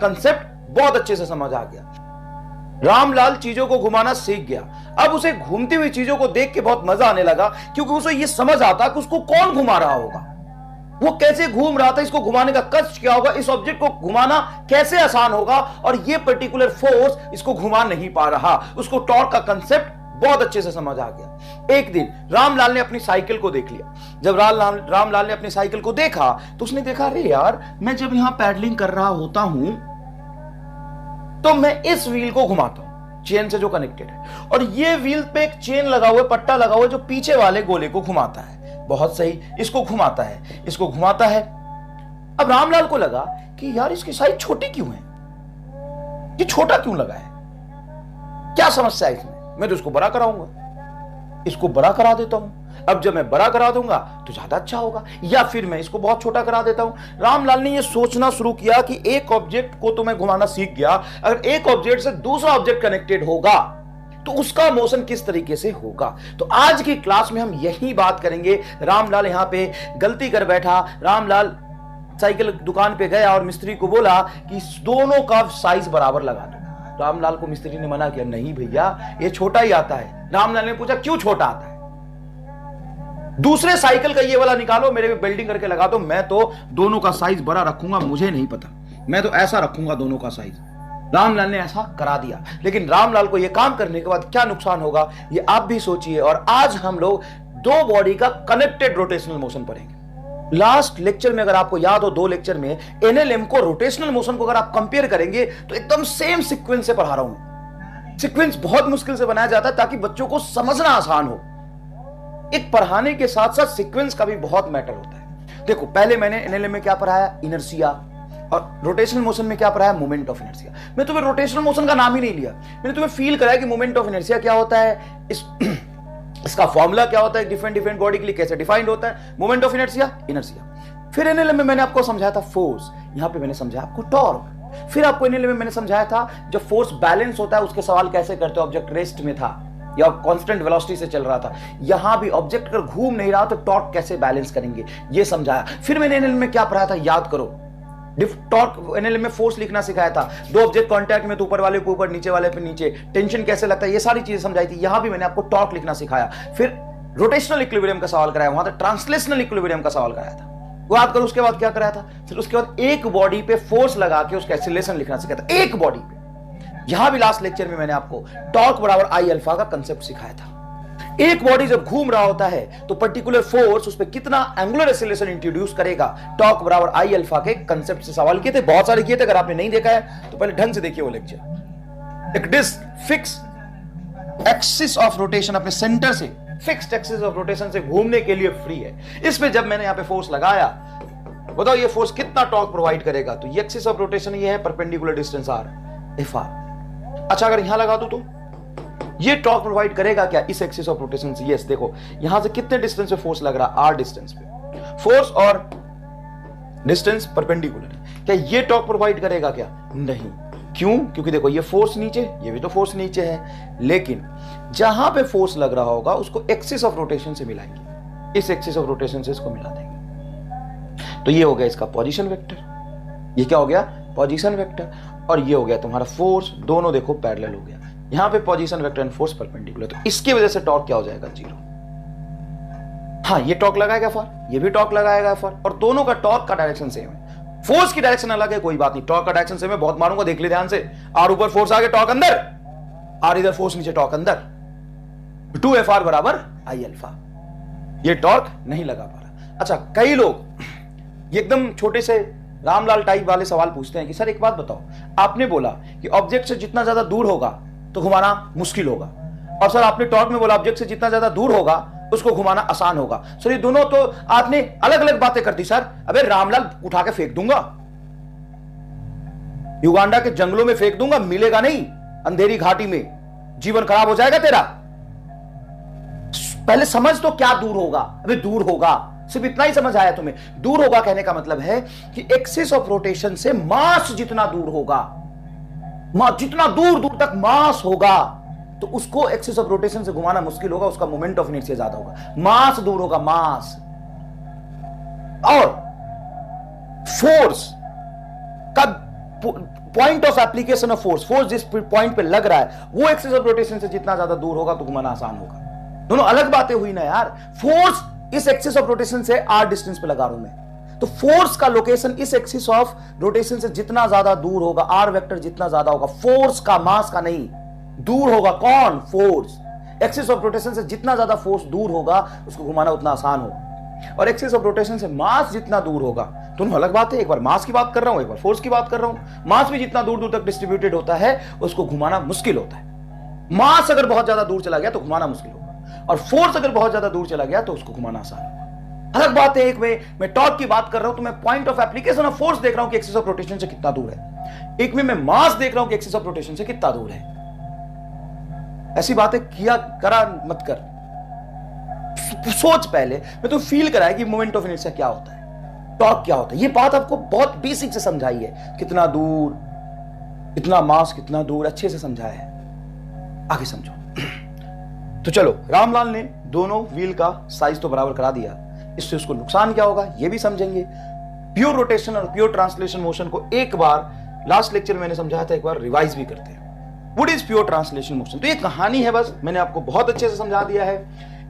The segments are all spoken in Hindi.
कंसेप्ट बहुत अच्छे से समझ आ गया। रामलाल चीजों को घुमाना सीख गया। अब उसे घूमती हुई चीजों को देख के बहुत मजा आने लगा, क्योंकि उसे यह समझ आता कि उसको कौन घुमा रहा होगा, वो कैसे घूम रहा था, इसको घुमाने का कष्ट क्या होगा, इस ऑब्जेक्ट को घुमाना कैसे आसान होगा, और ये पर्टिकुलर फोर्स इसको घुमा नहीं पा रहा। उसको टॉर्क का कंसेप्ट बहुत अच्छे से समझ आ गया। एक दिन रामलाल ने अपनी साइकिल को देख लिया। जब रामलाल ने अपनी साइकिल को देखा तो उसने देखा, अरे यार, मैं जब यहां पैडलिंग कर रहा होता हूं तो मैं इस व्हील को घुमाता हूं, चेन से जो कनेक्टेड है, और ये व्हील पे एक चेन लगा हुआ है, पट्टा लगा हुआ है, जो पीछे वाले गोले को घुमाता है। बहुत सही, इसको घुमाता है, इसको घुमाता है। अब रामलाल को लगा कि यार इसकी साइज छोटी क्यों है, ये छोटा क्यों लगा है, क्या समस्या है इसमें, मैं तो इसको बड़ा कराऊंगा, इसको बड़ा करा देता हूं। अब जब मैं बड़ा करा दूंगा तो ज्यादा अच्छा होगा, या फिर मैं इसको बहुत छोटा करा देता हूं। रामलाल ने यह सोचना शुरू किया कि एक ऑब्जेक्ट को तो मैं घुमाना सीख गया, अगर एक ऑब्जेक्ट से दूसरा ऑब्जेक्ट कनेक्टेड होगा तो उसका मोशन किस तरीके से होगा। तो आज की क्लास में हम यही बात करेंगे। रामलाल यहां पे गलती कर बैठा। रामलाल साइकिल दुकान पे गया और मिस्त्री को बोला कि दोनों का साइज बराबर लगा दो। रामलाल को मिस्त्री ने मना किया, नहीं भैया, ये छोटा ही आता है। रामलाल ने पूछा, क्यों छोटा आता है, दूसरे साइकिल का ये वाला निकालो, मेरे में बेल्डिंग करके लगा दो, मैं तो दोनों का साइज बड़ा रखूंगा, मुझे नहीं पता, मैं तो ऐसा रखूंगा दोनों का साइज। रामलाल ने ऐसा करा दिया। लेकिन रामलाल को यह काम करने के बाद क्या नुकसान होगा, ये आप भी सोचिए। और आज हम लोग दो बॉडी का कनेक्टेड रोटेशनल मोशन पढ़ेंगे। लास्ट लेक्चर में अगर आपको याद हो, 2 लेक्चर में एनएलएम को, रोटेशनल मोशन को अगर आप कंपेयर करेंगे तो एकदम सेम सीक्वेंस से पढ़ा रहा हूं। सीक्वेंस बहुत मुश्किल से बनाया जाता है ताकि बच्चों को समझना आसान हो। एक पढ़ाने के साथ साथ सीक्वेंस का भी बहुत मैटर होता है। देखो, पहले मैंने एनएलएम में क्या पढ़ाया, इनर्शिया, और रोटेशनल मोशन में क्या पढ़ाया, मोमेंट ऑफ इनर्शिया। मैं तुम्हें रोटेशनल मोशन का नाम ही नहीं लिया, मैंने तुम्हें फील कराया कि मोमेंट ऑफ इनर्शिया क्या होता है, इसका फॉर्मूला क्या होता है, डिफरेंट बॉडी के लिए कैसे डिफाइंड होता है मोमेंट ऑफ इनर्शिया। फिर एनएलएम में मैंने आपको समझाया था फोर्स, यहां पे मैंने समझाया आपको टॉर्क। फिर आपको एनएलएम में मैंने समझाया था जब फोर्स बैलेंस होता है उसके सवाल कैसे करते हो, ऑब्जेक्ट रेस्ट में था या कांस्टेंट वेलोसिटी से चल रहा था, यहां भी ऑब्जेक्ट अगर घूम नहीं रहा तो टॉर्क कैसे बैलेंस करेंगे, ये समझाया। फिर मैंने एनएलएम में क्या पढ़ाया था, याद करो, टॉर्क एनएलएम में फोर्स लिखना सिखाया था, दो ऑब्जेक्ट कांटेक्ट में तो ऊपर वाले पे ऊपर, नीचे वाले पे नीचे, टेंशन कैसे लगता है, ये सारी चीजें समझाई थी। यहां भी मैंने आपको टॉर्क लिखना सिखाया। फिर रोटेशनल इक्विलिब्रियम का सवाल कराया, वहां तक ट्रांसलेशनल इक्विलिब्रियम का सवाल कराया था, वो याद करो। उसके बाद क्या कराया था, फिर उसके बाद एक बॉडी पे फोर्स लगा के उसका एक्सीलरेशन लिखना सिखाया था, एक बॉडी पे। यहां भी लास्ट लेक्चर में मैंने आपको टॉर्क बराबर आई अल्फा का कंसेप्ट सिखाया था। एक बॉडी जब घूम रहा होता है तो पर्टिकुलर फोर्स उस पर कितना एंगुलर एक्सीलरेशन इंट्रोड्यूस करेगा, टॉर्क बराबर आई अल्फा के कंसेप्ट से सवाल किए थे, बहुत सारे किए थे। अगर आपने नहीं देखा है तो पहले ढंग से देखिए वो लेक्चर। एक disc fix axis of rotation, अपने सेंटर से फिक्स्ड एक्सिस ऑफ रोटेशन से घूमने के लिए फ्री है। इसमें जब मैंने यहां पे फोर्स लगाया, बताओ ये फोर्स कितना टॉर्क प्रोवाइड करेगा, तो ये एक्सिस ऑफ रोटेशन ये है, perpendicular distance R, F R. अच्छा, अगर यहां लगा दूं तो ये टॉर्क प्रोवाइड करेगा क्या, इस एक्सिस ऑफ रोटेशन से। यस, देखो यहां से कितने डिस्टेंस पे फोर्स लग रहा है, आर डिस्टेंस पे। फोर्स और डिस्टेंस परपेंडिकुलर है, क्या ये टॉर्क प्रोवाइड करेगा क्या, नहीं। क्यों, क्योंकि देखो ये फोर्स नीचे, ये भी तो फोर्स नीचे है, लेकिन जहां पे फोर्स लग रहा होगा उसको एक्सिस ऑफ रोटेशन से मिलाएंगे, इस एक्सिस ऑफ रोटेशन से इसको मिला देंगे। तो ये हो गया इसका पोजीशन वेक्टर, ये क्या हो गया, पोजीशन वेक्टर, और ये हो गया तुम्हारा फोर्स। दोनों देखो पैरेलल हो गया, यहां पे position vector and force perpendicular, तो इसकी वजह से टॉर्क क्या हो जाएगा, 0। हाँ, ये टॉर्क लगाएगा फॉर, ये भी टॉर्क लगाएगा फॉर, और दोनों का टॉर्क का डायरेक्शन सेम है। फोर्स की डायरेक्शन अलग है, कोई बात नहीं, टॉर्क का डायरेक्शन सेम है। बहुत मारूंगा, देख ले ध्यान से, आर ऊपर फोर्स आगे टॉर्क अंदर, आर इधर फोर्स नीचे टॉर्क अंदर, 2FR बराबर आई अल्फा। ये टॉर्क नहीं लगा पा रहा। अच्छा, कई लोग एकदम छोटे से रामलाल टाइप वाले सवाल पूछते हैं कि सर एक बात बताओ, आपने बोला कि ऑब्जेक्ट से जितना ज्यादा दूर होगा तो घुमाना मुश्किल होगा, और सर आपने टॉर्क में बोला ऑब्जेक्ट से जितना ज्यादा दूर होगा उसको घुमाना आसान होगा। सर ये दोनों तो आपने अलग अलग बातें कर दी सर। अबे रामलाल, उठा के फेंक दूंगा, युगांडा के जंगलों में फेंक दूंगा, मिलेगा नहीं, अंधेरी घाटी में, जीवन खराब हो जाएगा तेरा। पहले समझ तो क्या दूर होगा। अबे दूर होगा, सिर्फ इतना ही समझ आया तुम्हें। दूर होगा कहने का मतलब है कि एक्सिस ऑफ रोटेशन से मास जितना दूर होगा, जितना दूर दूर तक मास होगा तो उसको एक्सिस ऑफ रोटेशन से घुमाना मुश्किल होगा, उसका मोमेंट ऑफ इनर्शिया ज्यादा होगा। मास दूर होगा, मास। और फोर्स का point of application of force, force जिस पॉइंट पे लग रहा है वो एक्सिस ऑफ रोटेशन से जितना ज्यादा दूर होगा तो घुमाना आसान होगा। दोनों अलग बातें हुई ना यार। फोर्स इस एक्सिस ऑफ रोटेशन से r डिस्टेंस पे लगा रहा हूं मैं, तो फोर्स का लोकेशन इस एक्सिस ऑफ रोटेशन से जितना ज्यादा दूर होगा, r वेक्टर जितना ज्यादा होगा, फोर्स का, मास का नहीं, दूर होगा कौन, फोर्स। एक्सिस ऑफ रोटेशन से जितना ज्यादा फोर्स दूर होगा उसको घुमाना उतना आसान होगा, और एक्सिस ऑफ रोटेशन से मास जितना दूर होगा, दोनों अलग बात है। एक बार मास की बात कर रहा हूं, एक बार फोर्स की बात कर रहा हूं। मास भी जितना दूर दूर तक डिस्ट्रीब्यूटेड होता है उसको घुमाना मुश्किल होता है। मास अगर बहुत ज्यादा दूर चला गया तो घुमाना मुश्किल होगा, और फोर्स अगर बहुत ज्यादा दूर चला गया तो उसको घुमाना आसान होगा। अलग बात है। एक में मैं टॉर्क की बात कर रहा हूं तो मैं point of application of force देख रहा हूं कि एक्सिस ऑफ रोटेशन से कितना दूर है। एक में मैं मास देख रहा हूं कि एक्सिस ऑफ रोटेशन से कितना दूर है। ऐसी बातें किया करा मत कर, सोच पहले। मैं तो फील कराया कि मोमेंट ऑफ इनर्शिया क्या होता है, टॉर्क क्या होता है। ये बात आपको बहुत बेसिक से समझाई है, कितना दूर, कितना मास, कितना दूर, अच्छे से समझाया है। आगे समझो। तो चलो, रामलाल ने दोनों व्हील का साइज तो बराबर करा दिया, इससे उसको नुकसान क्या होगा ये भी समझेंगे। प्योर रोटेशन और प्योर ट्रांसलेशन मोशन को एक बार लास्ट लेक्चर में मैंने समझाया था, एक बार रिवाइज भी करते हैं। What is pure translation motion? तो ये कहानी है, बस मैंने आपको बहुत अच्छे से समझा दिया है।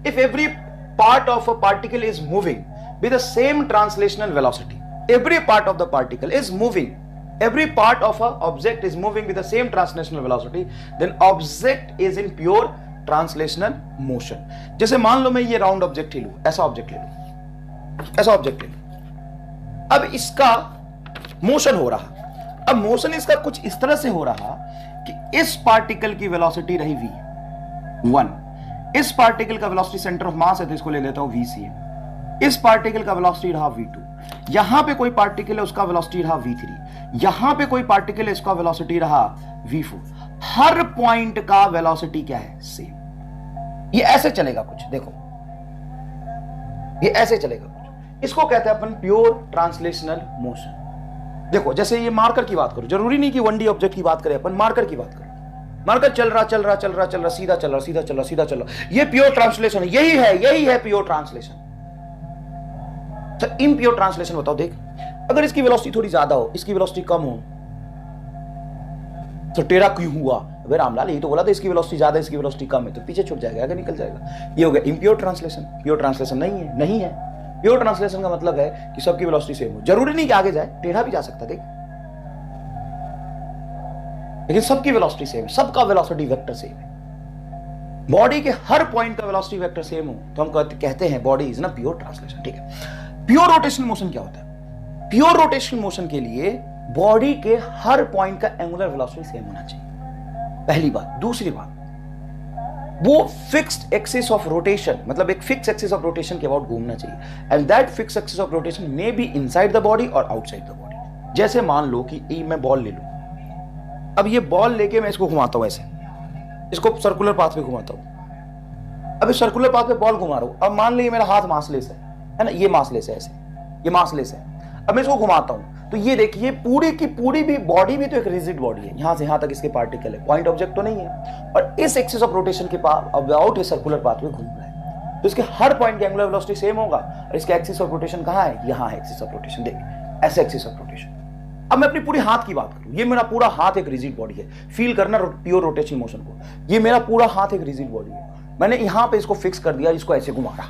If every part of a particle is moving with the same translational velocity, every part of the particle is moving, every part of a object is moving with the same translational velocity, then object is in pure translational motion. जैसे मान लो मैं ये राउंड ऑब्जेक्ट ही लूं, ऐसा ऑब्जेक्ट ले लूं, ऐसा ऑब्जेक्ट ले लूं। अब इसका मोशन हो रहा, अब मोशन इसका कुछ इस तरह से हो रहा कि इस पार्टिकल की वेलोसिटी रही v1, इस पार्टिकल का वेलोसिटी सेंटर ऑफ मास है तो इसको ले लेता हूं vcm, इस पार्टिकल का वेलोसिटी रहा v2, यहां पे कोई पार्टिकल है उसका वेलोसिटी रहा v3, यहां पे कोई पार्टिकल है इसका वेलोसिटी रहा v4। हर पॉइंट का वेलोसिटी क्या है, सेम। ये ऐसे चलेगा कुछ, देखो ये ऐसे चलेगा कुछ, इसको कहते हैं अपन प्योर ट्रांसलेशनल मोशन। देखो जैसे ये मार्कर की बात करो, जरूरी नहीं कि 1D ऑब्जेक्ट की बात करें अपन, मार्कर की बात करो। मार्कर चल रहा चल रहा चल रहा चल रहा, सीधा चल रहा सीधा चल रहा सीधा चल रहा, ये प्योर ट्रांसलेशन है, यही है प्योर ट्रांसलेशन। तो इम्प्योर ट्रांसलेशन बताओ, देख अगर इसकी वेलोसिटी थोड़ी ज्यादा हो, इसकी वेलोसिटी कम हो, तो टेढ़ा क्यों हुआ? अबे रामलाल यही तो बोला था इसकी वेलोसिटी ज्यादा इसकी वेलोसिटी कम है, तो पीछे छूट जाएगा, आगे निकल जाएगा। ये हो गया इम्प्योर ट्रांसलेशन। प्योर ट्रांसलेशन नहीं है। प्योर ट्रांसलेशन का मतलब है कि सबकी वेलोसिटी सेम हो, जरूरी नहीं कि आगे जाए, टेढ़ा भी जा सकता, देख, लेकिन सबकी वेलोसिटी सेम है, सबका वेलोसिटी वेक्टर सेम है। बॉडी के हर पॉइंट का वेलोसिटी वेक्टर सेम हो तो हम कहते हैं बॉडी इज ना प्योर ट्रांसलेशन, ठीक है। प्योर रोटेशनल मोशन क्या होता है? प्योर रोटेशनल मोशन के लिए बॉडी के हर पॉइंट का एंगुलर वेलोसिटी सेम होना चाहिए, पहली बात। दूसरी बात, वो फिक्स्ड एक्सिस ऑफ रोटेशन, मतलब एक फिक्स एक्सिस ऑफ रोटेशन के अबाउट घूमना चाहिए, and that fix axis of rotation may be inside the body और आउटसाइड द बॉडी। जैसे मान लो कि मैं बॉल ले लूं, अब ये बॉल लेके मैं इसको घुमाता हूं, ऐसे इसको सर्कुलर पाथ पे घुमाता हूं। अब इस सर्कुलर पाथ पे बॉल घुमा रहा हूं, अब मान लीजिए मेरा हाथ मासलेस है ना, ये मासलेस है, ऐसे ये मासलेस है। अब मैं इसको घुमाता हूं तो ये देखिए पूरी की पूरी भी बॉडी भी तो एक रिजिड बॉडी है, यहां से यहां तक इसके पार्टिकल है, पॉइंट ऑब्जेक्ट तो नहीं है, और इस एक्सिस ऑफ रोटेशन के अबाउट ये सर्कुलर पाथ में घूम रहा है, तो इसके हर पॉइंट के एंगुलर वेलोसिटी सेम होगा। और इसका एक्सिस ऑफ रोटेशन कहां है? यहां है एक्सिस ऑफ रोटेशन, देख ऐसे एक्सिस ऑफ रोटेशन। अब मैं अपनी पूरी हाथ की बात करूं, ये मेरा पूरा हाथ एक रिजिड बॉडी है, फील करना प्योर रोटेशनल मोशन को, ये मेरा पूरा हाथ एक रिजिड बॉडी है, मैंने यहां पे इसको फिक्स कर दिया, इसको ऐसे घुमा रहा,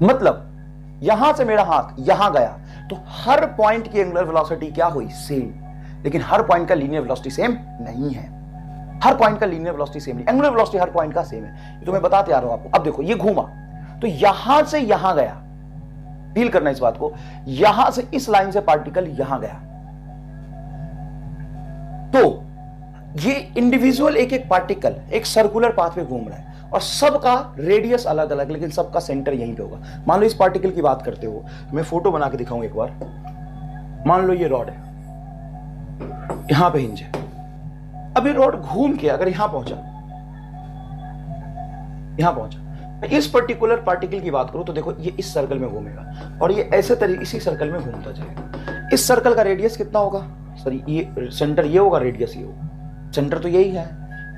मतलब यहां से मेरा हाथ यहां गया तो हर पॉइंट की एंगुलर वेलोसिटी क्या हुई? सेम। लेकिन हर पॉइंट का लीनियर वेलोसिटी सेम नहीं है, हर पॉइंट का लीनियर वेलोसिटी सेम नहीं, एंगुलर वेलोसिटी हर पॉइंट का सेम है, तो मैं बताते आ रहा हूं आपको। अब देखो ये घूमा तो यहां से यहां गया, फील करना इस बात को, यहां से इस लाइन से पार्टिकल यहां गया, तो ये इंडिविजुअल एक एक पार्टिकल एक सर्कुलर पाथ पे घूम रहा है, और सबका रेडियस अलग अलग, लेकिन सबका सेंटर यहीं पे होगा। मान लो इस पार्टिकल की बात करते हो, मैं फोटो बना के दिखाऊं एक बार। मान लो ये रॉड है, यहां पे हिंज है, अब ये रॉड घूम के अगर यहां पहुंचा, इस पर्टिकुलर पार्टिकल की बात करूं तो देखो ये इस सर्कल में घूमेगा, और ये ऐसे तरीके इसी सर्कल में घूमता जाएगा। इस सर्कल का रेडियस कितना होगा? सॉरी, ये सेंटर ये होगा, रेडियस ये होगा, सेंटर तो यही है।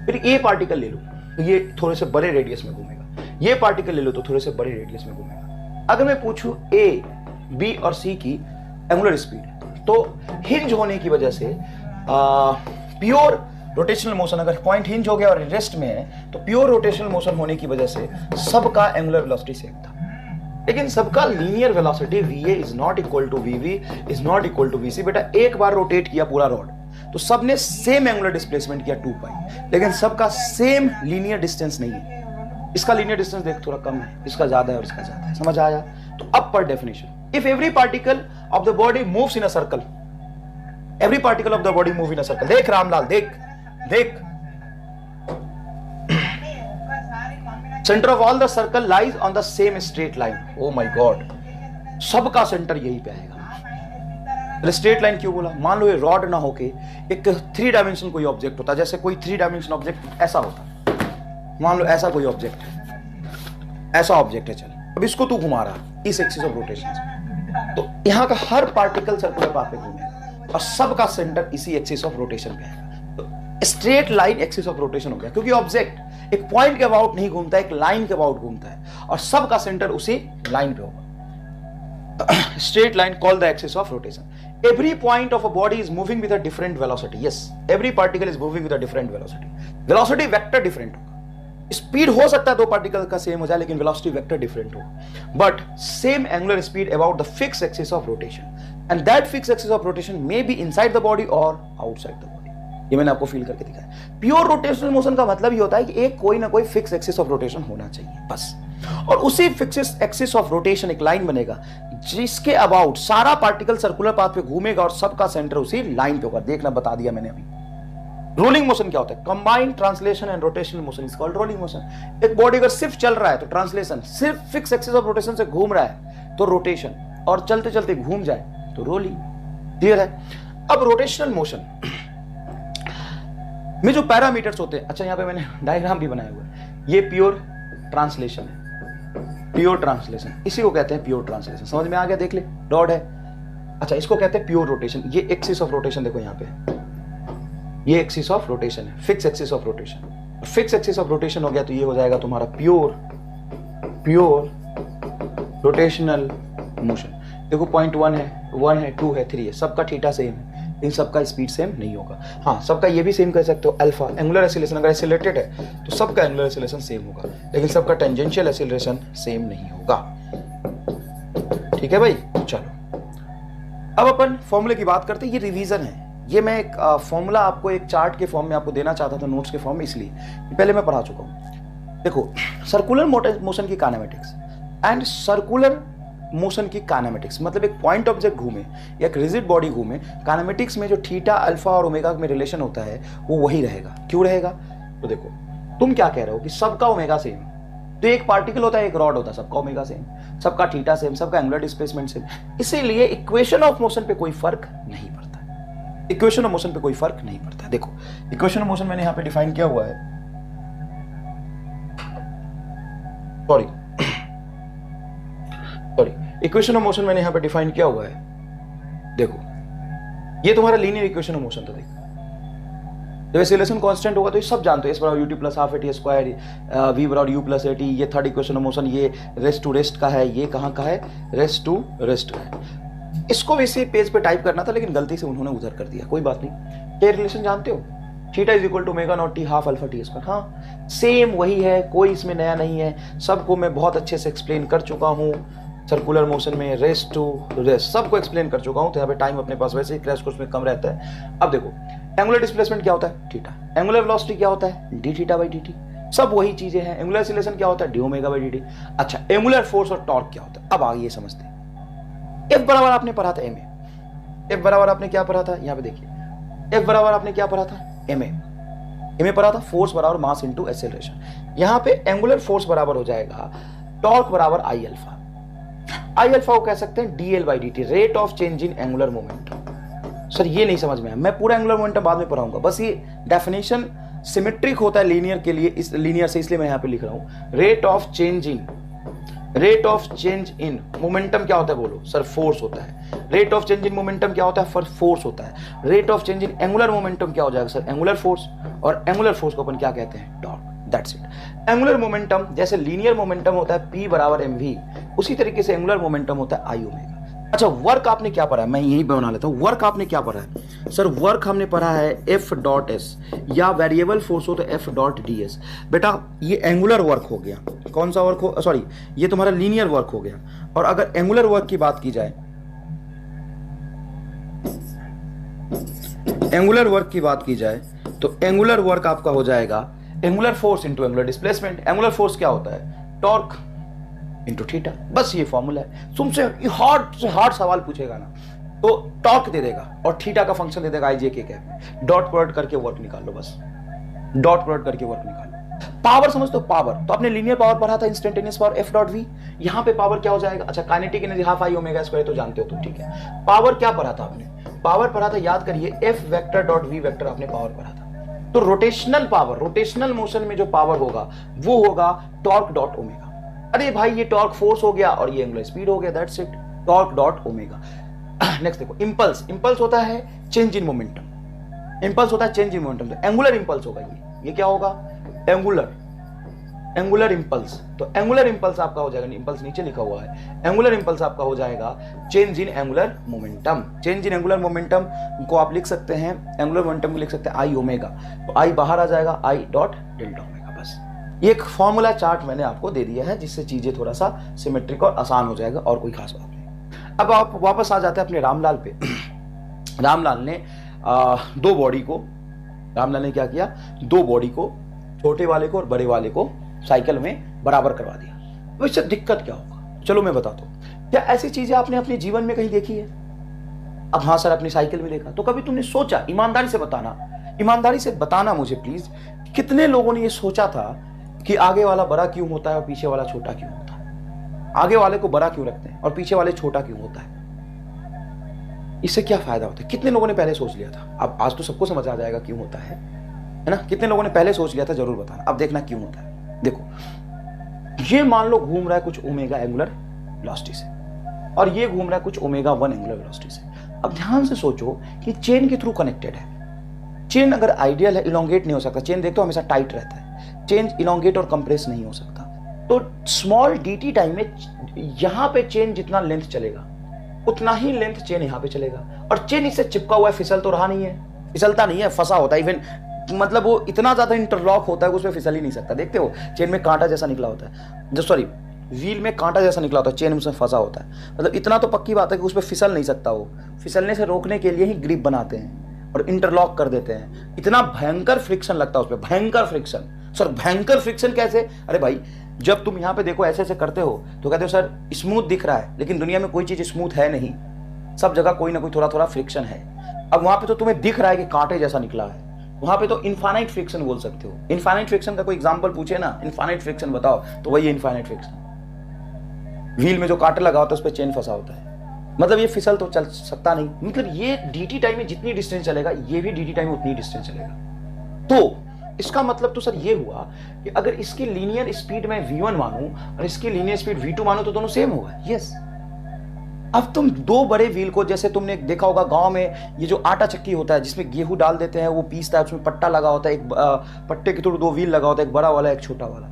फिर ये पार्टिकल ले लो तो ये थोड़े से बड़े रेडियस में घूमेगा, ये पार्टिकल ले लो तो थोड़े से बड़े रेडियस में घूमेगा। अगर मैं पूछूं ए, बी और सी की एंगुलर स्पीड, तो हिंज होने की वजह से प्योर रोटेशनल मोशन, अगर पॉइंट हिंज हो गया और रेस्ट में है तो प्योर रोटेशनल मोशन होने की वजह से सबका एंगुलर वेलोसिटी सेम था, लेकिन सबका linear velocity va is not equal to vv is not equal to vc। बेटा एक बार रोटेट किया पूरा रॉड तो सबने सेम एंगुलर डिस्प्लेसमेंट किया 2 पाई, लेकिन सबका सेम लीनियर डिस्टेंस नहीं है। इसका लीनियर डिस्टेंस देख थोड़ा कम है, इसका ज्यादा है और इसका ज्यादा है, समझ आया? तो अब पर definition, if every particle of the body moves in a circle, every particle of the body move in a circle. देख रामलाल, देख देख, centre of all the circle lies on the same straight line. Oh my God, सबका सेंटर यही पे आएगा। स्ट्रेट लाइन क्यों बोला? मान लो ये रॉड ना होके एक 3 डायमेंशन कोई ऑब्जेक्ट होता, जैसे कोई 3 डायमेंशन ऑब्जेक्ट ऐसा होता, मान लो ऐसा कोई ऑब्जेक्ट है, ऐसा ऑब्जेक्ट है, चल अब इसको तू घुमा रहा इस एक्सिस ऑफ रोटेशन से, तो यहां का हर पार्टिकल सर्कुलर पाथ पे घूमेगा और सबका सेंटर इसी एक्सिस ऑफ रोटेशन पे आएगा। तो straight line axis of rotation हो गया, क्योंकि ऑब्जेक्ट एक पॉइंट के अबाउट नहीं घूमता, एक लाइन के अबाउट घूमता है और सबका सेंटर उसी लाइन पे होगा। Straight line called the axis of rotation. Every point of a body is moving with a different velocity. Yes, every particle is moving with a different velocity. Velocity vector different होगा। स्पीड हो सकता है 2 पार्टिकल का सेम हो जाए, लेकिन वेलोसिटी वेक्टर डिफरेंट हो, but same angular speed about the fix axis of rotation, and that fix axis of rotation may be inside the body और आउटसाइड द बॉडी। ये मैंने आपको फील करके दिखाया। प्योर रोटेशनल मोशन का मतलब ये होता है कि एक कोई ना कोई फिक्स एक्सिस ऑफ रोटेशन होना चाहिए बस, और उसी फिक्स एक्सिस ऑफ रोटेशन एक लाइन बनेगा जिसके अबाउट सारा पार्टिकल सर्कुलर पाथ पे घूमेगा और सबका सेंटर उसी लाइन पे होगा। देखना, बता दिया मैंने अभी। रोलिंग मोशन क्या होता है? Combined translation and rotational motion is called rolling motion. एक बॉडी अगर सिर्फ चल रहा है तो ट्रांसलेशन, सिर्फ फिक्स एक्सिस ऑफ रोटेशन से घूम रहा है तो रोटेशन, और चलते चलते घूम जाए तो रोलिंग। क्लियर है? अब रोटेशनल मोशन में जो पैरामीटर्स होते हैं, अच्छा यहां पे मैंने डायग्राम भी बनाया हुआ है, ये प्योर ट्रांसलेशन है, प्योर ट्रांसलेशन, इसी को कहते हैं प्योर ट्रांसलेशन। समझ में आ गया? देख ले, डॉट है। अच्छा, इसको कहते हैं प्योर रोटेशन। ये एक्सिस ऑफ रोटेशन देखो यहाँ पे, ये एक्सिस ऑफ रोटेशन है, fix axis of rotation. Fix axis of rotation हो गया तो ये हो जाएगा तुम्हारा प्योर रोटेशनल मोशन। देखो पॉइंट 1 है 2 है 3 है, सबका थीटा सेम है, इन सबका स्पीड सेम नहीं होगा। हाँ, सबका ये भी सेम कर सकते हो, अल्फा एंगुलर एक्सीलरेशन अगर एक्सीलरेटेड है तो सबका एंगुलर एक्सीलरेशन सेम होगा, लेकिन सबका टेंजेंशियल एक्सीलरेशन सेम नहीं होगा। ठीक है भाई, चलो अब अपन फॉर्मूले की बात करते हैं। ये रिवीजन है, ये मैं एक फॉर्मूला आपको एक चार्ट के फॉर्म में आपको देना चाहता था, नोट्स के फॉर्म में, इसलिए पहले मैं पढ़ा चुका हूं। देखो, सर्कुलर मोशन की काइनेमेटिक्स एंड सर्कुलर मोशन की काइनेमेटिक्स, मतलब एक पॉइंट ऑब्जेक्ट घूमे या एक रिजिड बॉडी घूमे, काइनेमेटिक्स में जो थीटा, अल्फा और ओमेगा में रिलेशन होता है वो वही रहेगा। क्यों रहेगा? तो देखो, तुम क्या कह रहे हो कि सबका ओमेगा सेम, तो एक पार्टिकल होता है, एक रॉड होता है, सबका ओमेगा सेम, सबका थीटा सेम, सबका एंगुलर डिस्प्लेसमेंट सेम, इसीलिए इक्वेशन ऑफ मोशन पे कोई फर्क नहीं पड़ता। इक्वेशन ऑफ मोशन पे कोई फर्क नहीं पड़ता। देखो, इक्वेशन ऑफ मोशन मैंने यहां पे डिफाइन किया हुआ है, सॉरी इक्वेशन ऑफ मोशन मैंने यहां पे डिफाइन किया हुआ है। देखो, ये तुम्हारा लीनियर इक्वेशन ऑफ मोशन था। देखो, जब एक्सीलरेशन कांस्टेंट होगा तो ये सब जानते हो, s बराबर ut plus half at square, v बराबर u प्लस at। ये थर्ड इक्वेशन ऑफ मोशन, ये रेस्ट टू रेस्ट का है, ये कहां का है? रेस्ट टू रेस्ट का है। इसको वैसे पेज पे टाइप करना था, लेकिन गलती से उन्होंने उधर कर दिया, कोई बात नहीं। ये रिलेशन जानते हो, theta is equal to omega naught T half alpha T square. हाँ, सेम वही है, कोई इसमें नया नहीं है, सबको मैं बहुत अच्छे से एक्सप्लेन कर चुका हूँ। सर्कुलर मोशन में रेस्ट टू रेस्ट सबको एक्सप्लेन कर चुका हूं, तो यहाँ पे टाइम अपने पास वैसे ही क्रैश कोर्स में कम रहता है। अब देखो, एंगुलर डिस्प्लेसमेंट क्या होता है? थीटा। एंगुलर वेलोसिटी क्या होता है? D theta by D T. सब वही चीजें हैं। एंगुलर एक्सीलरेशन क्या होता है? D omega by D T. अच्छा, एंगुलर फोर्स और टॉर्क क्या होता है? अब आगे ये समझते हैं। एफ बराबर आपने पढ़ा था एम ए। एफ बराबर आपने क्या पढ़ा था? यहाँ पे देखिए, एफ बराबर आपने क्या पढ़ा था? एम ए पढ़ा था, फोर्स बराबर मास इंटू एक्सेलरेशन। यहाँ पे एंगुलर फोर्स बराबर हो जाएगा टॉर्क बराबर आई अल्फा। आई अल्फा को कह सकते हैं DL by D T, rate of change in angular momentum. Sir ये नहीं समझ में आया, मैं पूरा एंगुलर मोमेंटम बाद में पढ़ाऊंगा, बस ये डेफिनेशन सिमेट्रिक होता है लीनियर के लिए, इस लीनियर से, इसलिए मैं यहां पे लिख रहा हूं। Rate of change in momentum क्या होता है? बोलो सर, फोर्स होता है। Rate of change in momentum क्या होता है? फोर्स होता है। Rate of change in angular momentum क्या हो जाएगा सर? Angular force. और एंगुलर फोर्स को अपन क्या कहते हैं? Torque. That's it. Angular momentum जैसे लीनियर मोमेंटम होता है P बराबर mv, उसी तरीके से एंगुलर मोमेंटम होता है I ओमेगा। अच्छा, वर्क आपने क्या पढ़ा है, मैं यही बना लेता हूं। वर्क आपने क्या पढ़ा है? सर वर्क हमने पढ़ा है एफ डॉट एस, या वेरिएबल फोर्स हो तो एफ डॉट डी एस। बेटा ये एंगुलर वर्क हो गया। कौन सा वर्क हो, सॉरी ये तुम्हारा लीनियर वर्क हो गया। और अगर एंगुलर वर्क की बात की जाए, एंगुलर वर्क की बात की जाए तो एंगुलर वर्क आपका हो जाएगा angular force into angular displacement. Angular force क्या होता है? Torque into theta. बस ये फॉर्मूला है। तुमसे हार्ड से हार्ड सवाल पूछेगा ना तो टॉर्क दे देगा और थीटा का फंक्शन दे देगा आई जे के कैप में। डॉट प्रोडक्ट करके वर्क निकाल लो, बस डॉट प्रोडक्ट करके वर्क निकाल लो। पावर समझ तो, पावर तो आपने लीनियर पावर पढ़ा था, instantaneous power F dot V. यहां पे पावर क्या हो जाएगा? अच्छा kinetic energy half I omega square तो जानते हो तुम, ठीक है। पावर क्या पढ़ा था आपने? पावर पढ़ा था, याद करिए, F vector dot V vector आपने पावर पढ़ा था। तो रोटेशनल पावर, रोटेशनल मोशन में जो पावर होगा वो होगा टॉर्क डॉट ओमेगा। अरे भाई ये टॉर्क फोर्स हो गया और ये एंगुलर स्पीड हो गया, that's it, torque dot omega. Next देखो इंपल्स। इंपल्स होता है चेंज इन मोमेंटम। इंपल्स होता है चेंज इन मोमेंटम, तो एंगुलर इंपल्स होगा ये क्या होगा? Angular impulse. तो एंगुलर इंपल्स आपका हो जाएगा, इंपल्स नीचे लिखा हुआ है, एंगुलर इंपल्स आपका हो जाएगा change in angular momentum. Change in angular momentum को आप लिख सकते हैं, एंगुलर मोमेंटम को लिख सकते हैं आई ओमेगा। तो आई बाहर आ जाएगा, आई डॉट डेल्टा ओमेगा। बस ये एक फॉर्मूला चार्ट मैंने आपको दे दिया है जिससे चीजें थोड़ा सा सिमेट्रिक और आसान हो जाएगा, और कोई खास बात नहीं। अब आप वापस आ जाते हैं अपने रामलाल पे। रामलाल ने दो बॉडी को, रामलाल ने क्या किया? दो बॉडी को, छोटे वाले को और बड़े वाले को साइकिल में बराबर करवा दिया। तो इससे दिक्कत क्या होगा? चलो मैं बताता हूं। क्या ऐसी चीजें आपने अपने जीवन में कहीं देखी है? अब हाँ सर अपनी साइकिल में देखा। तो कभी तुमने सोचा, ईमानदारी से बताना मुझे प्लीज, कितने लोगों ने ये सोचा था कि आगे वाला बड़ा क्यों होता है और पीछे वाला छोटा क्यों होता है? आगे वाले को बड़ा क्यों रखते हैं और पीछे वाले छोटा क्यों होता है? इससे क्या फायदा होता है? कितने लोगों ने पहले सोच लिया था? अब आज तो सबको समझ आ जाएगा क्यों होता है ना? कितने लोगों ने पहले सोच लिया था जरूर बताना। अब देखना क्यों होता है। देखो ये मान लो घूम रहा है कुछ ओमेगा एंगुलर वेलोसिटी से, और ये घूम रहा है कुछ ओमेगा 1 एंगुलर वेलोसिटी से। अब ध्यान से सोचो कि चेन के थ्रू कनेक्टेड है। चेन अगर आइडियल है, इलोंगेट नहीं हो सकता। चेन देखते हो हमेशा टाइट रहता है, चेन इलोंगेट और कंप्रेस नहीं हो सकता। तो स्मॉल dt टाइम में यहां पे चेन जितना लेंथ चलेगा उतना ही लेंथ चेन यहां पे चलेगा, और चेन इससे चिपका हुआ है, फिसल तो रहा नहीं है, फिसलता नहीं है, फंसा होता है। इवन मतलब वो इतना ज्यादा इंटरलॉक होता है कि उसमें फिसल ही नहीं सकता। देखते हो चेन में कांटा जैसा निकला होता है, जो सॉरी व्हील में कांटा जैसा निकला होता है, चेन उसमें फंसा होता है। मतलब इतना तो पक्की बात है कि उसमें फिसल नहीं सकता। वो फिसलने से रोकने के लिए ही ग्रिप बनाते हैं और इंटरलॉक कर देते हैं। इतना भयंकर फ्रिक्शन लगता है उसमें, भयंकर फ्रिक्शन। सर भयंकर फ्रिक्शन कैसे? अरे भाई जब तुम यहां पे देखो ऐसे ऐसे करते हो तो कहते हो सर स्मूथ दिख रहा है, लेकिन दुनिया में कोई चीज स्मूथ है नहीं, सब जगह कोई ना कोई थोड़ा थोड़ा फ्रिक्शन है। अब वहां पे तो तुम्हें दिख रहा है कि कांटे जैसा निकला है, वहां पे तो इनफाइनाइट फ्रिक्शन बोल सकते हो। इनफाइनाइट फ्रिक्शन का कोई एग्जांपल पूछे ना, इनफाइनाइट फ्रिक्शन बताओ, तो वही इनफाइनाइट फ्रिक्शन। व्हील में जो कांटे लगा होता है उस पर चेन फंसा होता है, मतलब ये फिसल तो चल सकता नहीं। मतलब ये dt टाइम में जितनी डिस्टेंस चलेगा ये भी dt टाइम में उतनी डिस्टेंस चलेगा। तो इसका मतलब तो सर ये हुआ कि अगर इसकी लीनियर स्पीड में v1 मानूं और इसकी लीनियर स्पीड v2 मानूं तो दोनों सेम होगा। यस। अब तुम दो बड़े व्हील को, जैसे तुमने देखा होगा गांव में ये जो आटा चक्की होता है जिसमें गेहूं डाल देते हैं, वो पीसता है, उसमें पट्टा लगा होता है, एक पट्टे के थ्रू दो व्हील लगा होता है, एक बड़ा वाला एक छोटा वाला।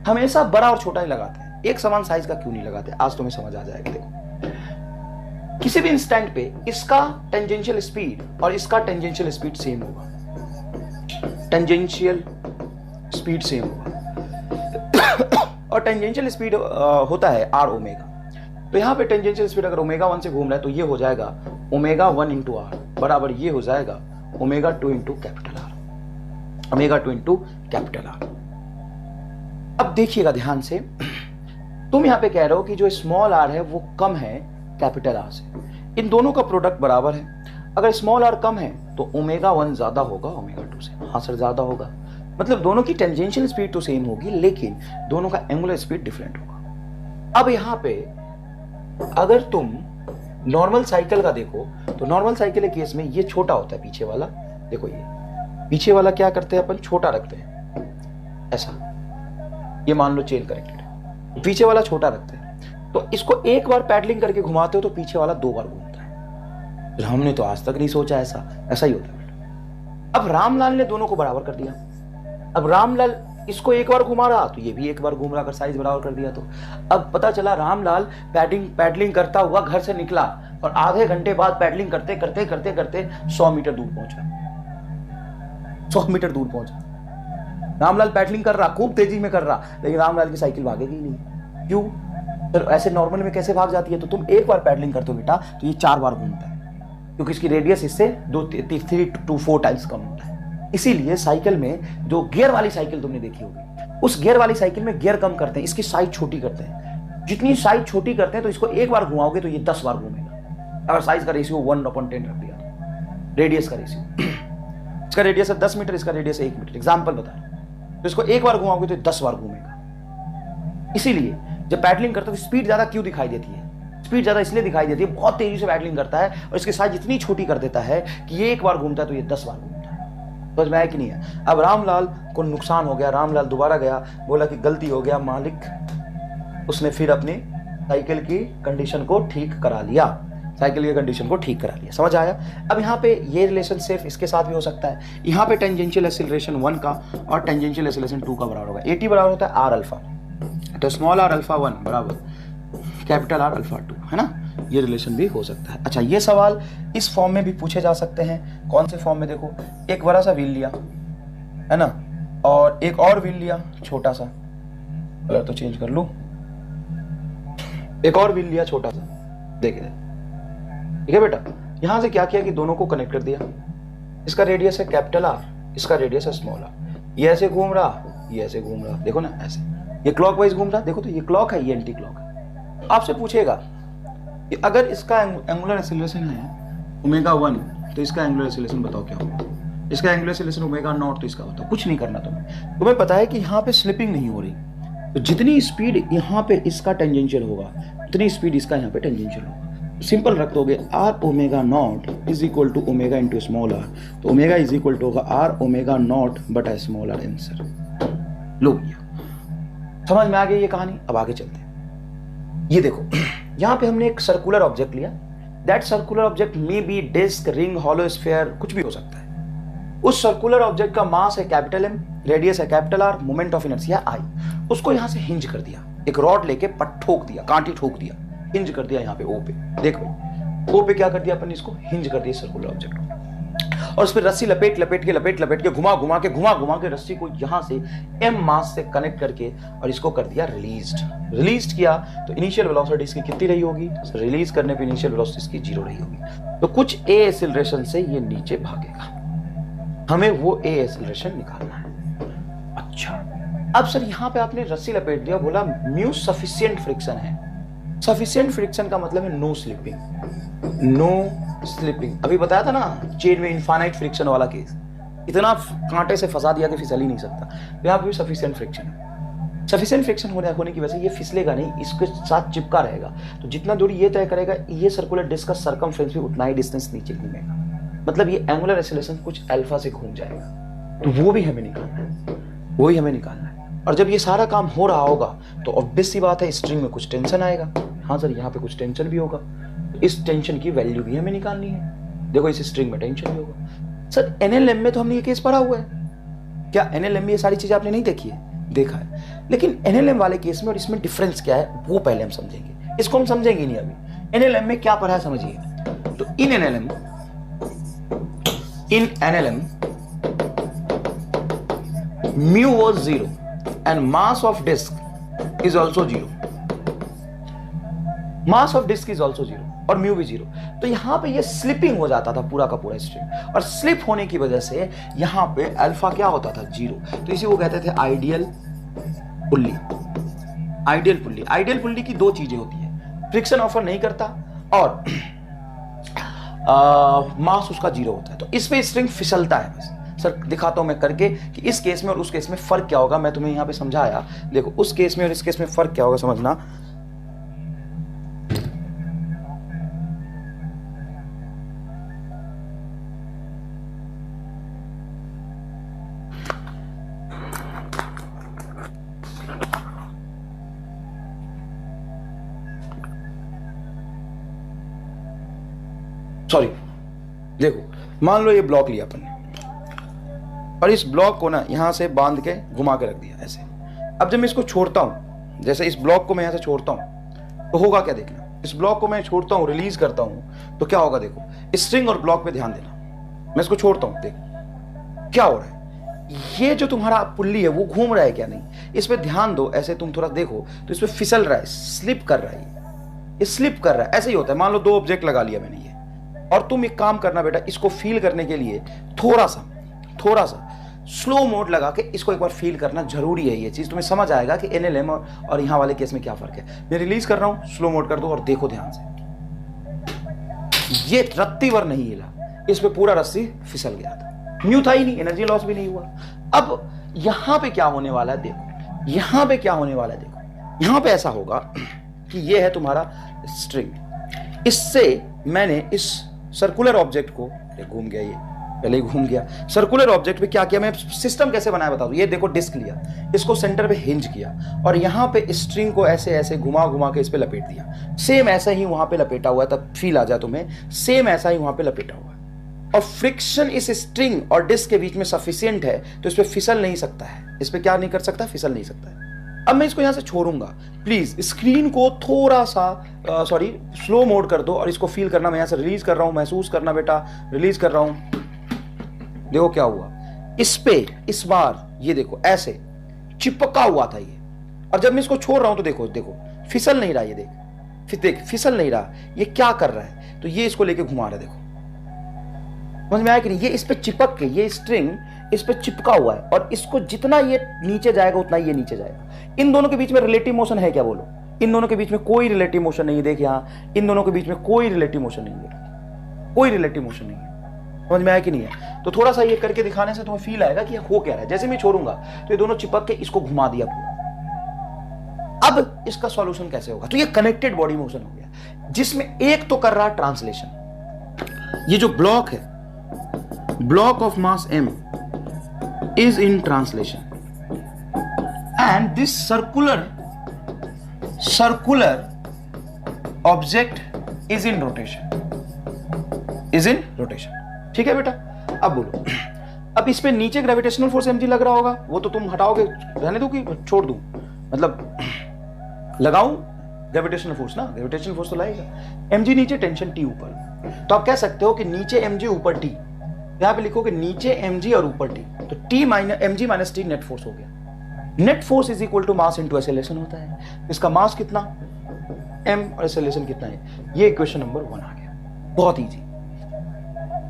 हमेशा बड़ा और छोटा ही लगाते हैं, एक समान साइज का क्यों नहीं लगाते? आज तुम्हें समझ आ जाएगा। देखो किसी भी इंस्टेंट पे इसका टेंजेंशियल स्पीड और इसका टेंजेंशियल स्पीड सेम होगा, टेंजेंशियल स्पीड सेम होगा और टेंजेंशियल स्पीड होता है r ओमेगा। तो यहाँ पे टेंजेंशियल स्पीड अगर ओमेगा 1 से घूम रहा है तो ये हो जाएगा ओमेगा 1 इंटू आर बराबर ये हो जाएगा omega 2 into capital R, omega 2 into capital R. अब देखिएगा ध्यान से, तुम यहाँ पे कह रहे हो कि जो स्मॉल आर है वो कम है कैपिटल आर से, इन दोनों का प्रोडक्ट बराबर है। अगर स्मॉल आर कम है तो ओमेगा 1 ज्यादा होगा ओमेगा 2 से। हाँ सर ज्यादा होगा, मतलब दोनों की टेंजेंशियल स्पीड तो सेम होगी लेकिन दोनों का एंगुलर स्पीड डिफरेंट होगा। अब यहाँ पे अगर तुम नॉर्मल साइकिल का देखो तो नॉर्मल साइकिल के केस में ये छोटा होता है पीछे वाला। देखो ये पीछे वाला क्या करते हैं अपन, छोटा रखते हैं ऐसा, ये मान लो चेन कनेक्टेड है, पीछे वाला छोटा रखते हैं। तो इसको एक बार पैडलिंग करके घुमाते हो तो पीछे वाला दो बार घूमता है। हमने तो आज तक नहीं सोचा ऐसा, ऐसा ही होता है। अब रामलाल ने दोनों को बराबर कर दिया। अब रामलाल इसको एक बार घुमा रहा तो ये भी एक बार घूम रहा, अगर साइज बराबर कर दिया तो। अब पता चला रामलाल पैडलिंग करता हुआ घर से निकला और आधे घंटे बाद पैडलिंग करते करते करते करते 100 मीटर दूर पहुंचा। 100 मीटर दूर पहुंचा। रामलाल पैडलिंग कर रहा, खूब तेजी में कर रहा, लेकिन रामलाल की साइकिल भागेगी नहीं। क्यों? तो ऐसे नॉर्मल में कैसे भाग जाती है? तो तुम एक बार पैडलिंग करते हो बेटा तो ये 4 बार घूमता है, क्योंकि इसकी रेडियस इससे 3 to 4 टाइम्स कम होता है। इसीलिए साइकिल में जो गियर वाली साइकिल तुमने देखी होगी, उस गियर वाली साइकिल में गियर कम करते हैं, इसकी साइज छोटी करते हैं। जितनी साइज छोटी करते हैं तो इसको एक बार घुमाओगे तो ये 10 बार घूमेगा। अगर साइज का रेशियो 1/10 रख दिया तो रेडियस का रेशियो, इसका रेडियस है 10 मीटर, इसका रेडियस है 1 मीटर, एग्जाम्पल बता रहा हूं। तो इसको एक बार घुमाओगे तो 10 बार घूमेगा। इसीलिए जब पैडलिंग करते हो तो स्पीड ज्यादा क्यों दिखाई देती है? स्पीड ज्यादा इसलिए दिखाई देती है, बहुत तेजी से पैडलिंग करता है और इसकी साइज इतनी छोटी कर देता है कि ये एक बार घूमता है तो ये 10 बार घूमता है। समझ में आया कि नहीं है? अब रामलाल को नुकसान हो गया, रामलाल दोबारा गया, बोला कि गलती हो गया मालिक। उसने फिर अपनी साइकिल की कंडीशन को ठीक करा लिया, साइकिल की कंडीशन को ठीक करा लिया। समझ आया? अब यहाँ पे ये रिलेशन सिर्फ इसके साथ भी हो सकता है। यहाँ पे टेंजेंशियल एक्सीलरेशन 1 का और टेंजेंशियल एक्सीलरेशन 2 का बराबर होगा। AT बराबर होता है R अल्फा, तो स्मॉल r अल्फा 1 बराबर कैपिटल R अल्फा 2, है ना? ये रिलेशन भी हो सकता है। अच्छा, ये सवाल इस फॉर्म में भी पूछे जा सकते हैं। कौन से फॉर्म में? देखो, एक बड़ा सा व्हील लिया, है ना, और एक और व्हील लिया छोटा सा, कलर तो चेंज कर लूं, एक और व्हील लिया छोटा सा, देखिए, ठीक है बेटा। यहां से क्या किया कि दोनों को कनेक्ट कर दिया। इसका रेडियस है कैपिटल R, इसका रेडियस है स्मॉल r। ये ऐसे घूम रहा, ये ऐसे घूम रहा, देखो ना, ऐसे ये क्लॉकवाइज घूम रहा, देखो तो ये क्लॉक है, ये एंटी क्लॉक है। आपसे पूछेगा कि अगर इसका एंगुलर एक्सीलरेशन है ओमेगा 1 तो इसका एंगुलर एक्सीलरेशन बताओ क्या होगा? इसका एंगुलर एक्सीलरेशन ओमेगा 0 तो इसका बताओ। कुछ नहीं करना तुम्हें पता है कि यहाँ पे स्लिपिंग नहीं हो रही, तो जितनी स्पीड यहाँ पे इसका टेंजेंशियल होगा उतनी स्पीड इसका यहाँ पे टेंजेंशियल होगा। सिंपल रख दोगे, R omega 0 is equal to omega into small r, तो ओमेगा इज इक्वल टू होगा R ओमेगा 0 बटा स्मॉल r आंसर। लो, समझ में आ गई ये कहानी? अब आगे चलते हैं। ये देखो, यहां पे हमने एक सर्कुलर ऑब्जेक्ट लिया। That circular object may be disc, ring, hollow sphere, कुछ भी हो सकता है। उस सर्कुलर ऑब्जेक्ट का मास है कैपिटल M, रेडियस है capital R, moment of inertia I। उसको यहां से हिंज कर दिया, एक रॉड लेके पट ठोक दिया, कांटी ठोक दिया, हिंज कर दिया यहाँ पे O पे। देख भाई, O पे क्या कर दिया अपन, इसको हिंज कर दिया सर्कुलर ऑब्जेक्ट को, और उस पर रस्सी लपेट के घुमा के रस्सी को यहां से M मास से कनेक्ट करके और इसको कर दिया रिलीज्ड किया। तो इनिशियल वेलोसिटी इसकी कितनी रही होगी? रिलीज करने पे इनिशियल वेलोसिटी इसकी 0 रही होगी। तो कुछ A एक्सीलरेशन से ये नीचे भागेगा, हमें वो A एक्सीलरेशन निकालना है। अच्छा, अब सर यहाँ पे आपने रस्सी लपेट दिया, बोला म्यू सफिशिएंट फ्रिक्शन है। सफिशिएंट फ्रिक्शन का मतलब है नो स्लिपिंग। अभी बताया था ना चेन में इनफाइनाइट फ्रिक्शन वाला केस, इतना कांटे से फंसा दिया कि फिसल ही नहीं सकता। तो यहाँ पे भी सफिशिएंट फ्रिक्शन है। सफिशिएंट फ्रिक्शन होने की वजह से ये फिसलेगा नहीं, इसके साथ चिपका रहेगा। तो जितना दूरी ये तय करेगा, ये सर्कुलर डिस्क का सरकमफ्रेंस भी उतना ही डिस्टेंस नीचे घूमेगा। मतलब ये एंगुलर एक्सीलरेशन कुछ अल्फा से घूम जाएगा। तो वो भी हमें निकालना है, और जब ये सारा काम हो रहा होगा तो ऑब्वियस सी बात है स्ट्रिंग में कुछ टेंशन आएगा। हाँ सर, यहाँ पे कुछ टेंशन भी होगा, इस टेंशन की वैल्यू भी हमें निकालनी है। देखो, इस स्ट्रिंग में टेंशन भी होगा। सर NLM में तो हमने ये केस पढ़ा हुआ है, क्या NLM में ये सारी चीजें आपने नहीं देखी है? देखा है, लेकिन NLM वाले केस में और इसमें डिफरेंस क्या है वो पहले हम समझेंगे। इसको हम समझेंगे नहीं अभी। NLM में क्या पढ़ा है समझिए। तो इन NLM mu was 0 and mass of disk is also 0. Mass of disc is also 0 और म्यू भी 0। तो यहां पे ये स्लिपिंग हो जाता था पूरा का पूरा स्ट्रिंग, और स्लिप होने की वजह से यहां पे अल्फा क्या होता था? 0। तो इसी को कहते थे आइडियल पुल्ली। आइडियल पुल्ली की 2 चीजें होती है, फ्रिक्शन ऑफर नहीं करता और मास उसका 0 होता है। तो इस पे स्ट्रिंग फिसलता है। बस सर दिखाता हूं मैं करके कि इस केस में और उस केस में फर्क क्या होगा। मैं तुम्हें यहां पे समझाया, देखो उस केस में और इस केस में फर्क क्या होगा समझना। सॉरी, देखो मान लो ये ब्लॉक लिया अपन ने, और इस ब्लॉक को ना यहां से बांध के घुमा के रख दिया ऐसे। अब जब मैं इसको छोड़ता हूं, जैसे इस ब्लॉक को मैं यहां से छोड़ता हूं तो होगा क्या देखना, इस ब्लॉक को मैं छोड़ता हूं, रिलीज करता हूं तो क्या होगा देखो, स्ट्रिंग और ब्लॉक पे ध्यान देना। मैं इसको छोड़ता हूं, देखो क्या हो रहा है, ये जो तुम्हारा पुल्ली है वो घूम रहा है क्या, नहीं, इस पे ध्यान दो, ऐसे तुम थोड़ा देखो तो इस पे फिसल रहा है, स्लिप कर रहा है, ये स्लिप कर रहा है, ऐसे ही होता है। मान लो 2 ऑब्जेक्ट लगा लिया मैंने ये, और तुम एक काम करना बेटा, इसको फील करने के लिए थोड़ा सा स्लो मोड लगा के इसको एक बार फील करना जरूरी है। ये चीज तुम्हें समझ आएगा कि एनएलएम और यहां वाले केस में क्या फर्क है। मैं रिलीज कर रहा हूं, स्लो मोड कर दो और देखो ध्यान से, ये रत्ती भर नहीं हिला, इस पे पूरा रस्सी फिसल गया था, न्यू था ही नहीं, एनर्जी लॉस भी नहीं हुआ। अब यहां पे क्या होने वाला है देखो, यहां पे क्या होने वाला है देखो, यहां पे ऐसा होगा कि ये है तुम्हारा स्ट्रिंग, इससे मैंने इस सर्कुलर ऑब्जेक्ट को, घूम गया, ये पहले ही घूम गया, सर्कुलर ऑब्जेक्ट पे क्या किया, मैं सिस्टम कैसे बनाया बता दूं। ये देखो डिस्क लिया, इसको सेंटर पे हिंज किया और यहां पे स्ट्रिंग को ऐसे ऐसे घुमा घुमा के इस पे लपेट दिया, सेम ऐसा ही वहां पे लपेटा हुआ है, तब फील आ जाए तुम्हें, सेम ऐसा ही वहां पे लपेटा हुआ है। और फ्रिक्शन इस स्ट्रिंग और डिस्क के बीच में सफिशिएंट है तो इस पे फिसल नहीं सकता है, इस पे क्या नहीं कर सकता, फिसल नहीं सकता है। अब मैं इसको यहां से छोड़ूंगा, प्लीज स्क्रीन को थोड़ा सा स्लो मोड कर दो और इसको फील करना। मैं यहां से रिलीज कर रहा हूं, महसूस करना बेटा, रिलीज कर रहा हूं, देखो क्या हुआ, इस पे इस बार ये देखो ऐसे चिपका हुआ था ये, और जब मैं इसको छोड़ रहा हूं तो देखो देखो फिसल नहीं रहा, ये देख फिसल नहीं रहा, ये क्या कर रहा है, तो ये इसको लेके घुमा रहा है, देखो समझ में आया कि नहीं, ये इस पे चिपक के, ये स्ट्रिंग इस पे चिपका हुआ है और इसको जितना ये नीचे जाएगा उतना ये नीचे जाएगा। इन दोनों के बीच में रिलेटिव मोशन है क्या, बोलो, इन दोनों के बीच में कोई रिलेटिव मोशन नहीं है। देख यहाँ इन दोनों के बीच में कोई रिलेटिव मोशन नहीं है, कोई रिलेटिव मोशन नहीं है, समझ में आया कि नहीं है। तो थोड़ा सा ये करके दिखाने से तुम्हें फील आएगा कि ये हो क्या रहा है। जैसे मैं छोड़ूंगा तो ये दोनों चिपक के इसको घुमा दिया पूरा। अब इसका सॉल्यूशन कैसे होगा, तो ये कनेक्टेड बॉडी मोशन हो गया, जिसमें एक तो कर रहा है ट्रांसलेशन, ये जो ब्लॉक है, block of mass m is in translation and this circular object is in rotation, ठीक है बेटा। अब बोलो, अब इस पे नीचे ग्रेविटेशनल फोर्स mg लग रहा होगा, वो तो तुम हटाओगे, रहने दो कि छोड़ दूं, मतलब लगाऊं ग्रेविटेशनल फोर्स ना, ग्रेविटेशनल फोर्स तो लाएगा। mg नीचे, टेंशन t ऊपर, तो आप कह सकते हो कि नीचे mg ऊपर t, यहां पे लिखोगे नीचे mg और ऊपर t, तो t minus mg minus t net force हो गया। Net force is equal to mass into acceleration होता है, इसका मास कितना m और एक्सेलरेशन कितना है, ये इक्वेशन नंबर 1 आ गया, बहुत इजी।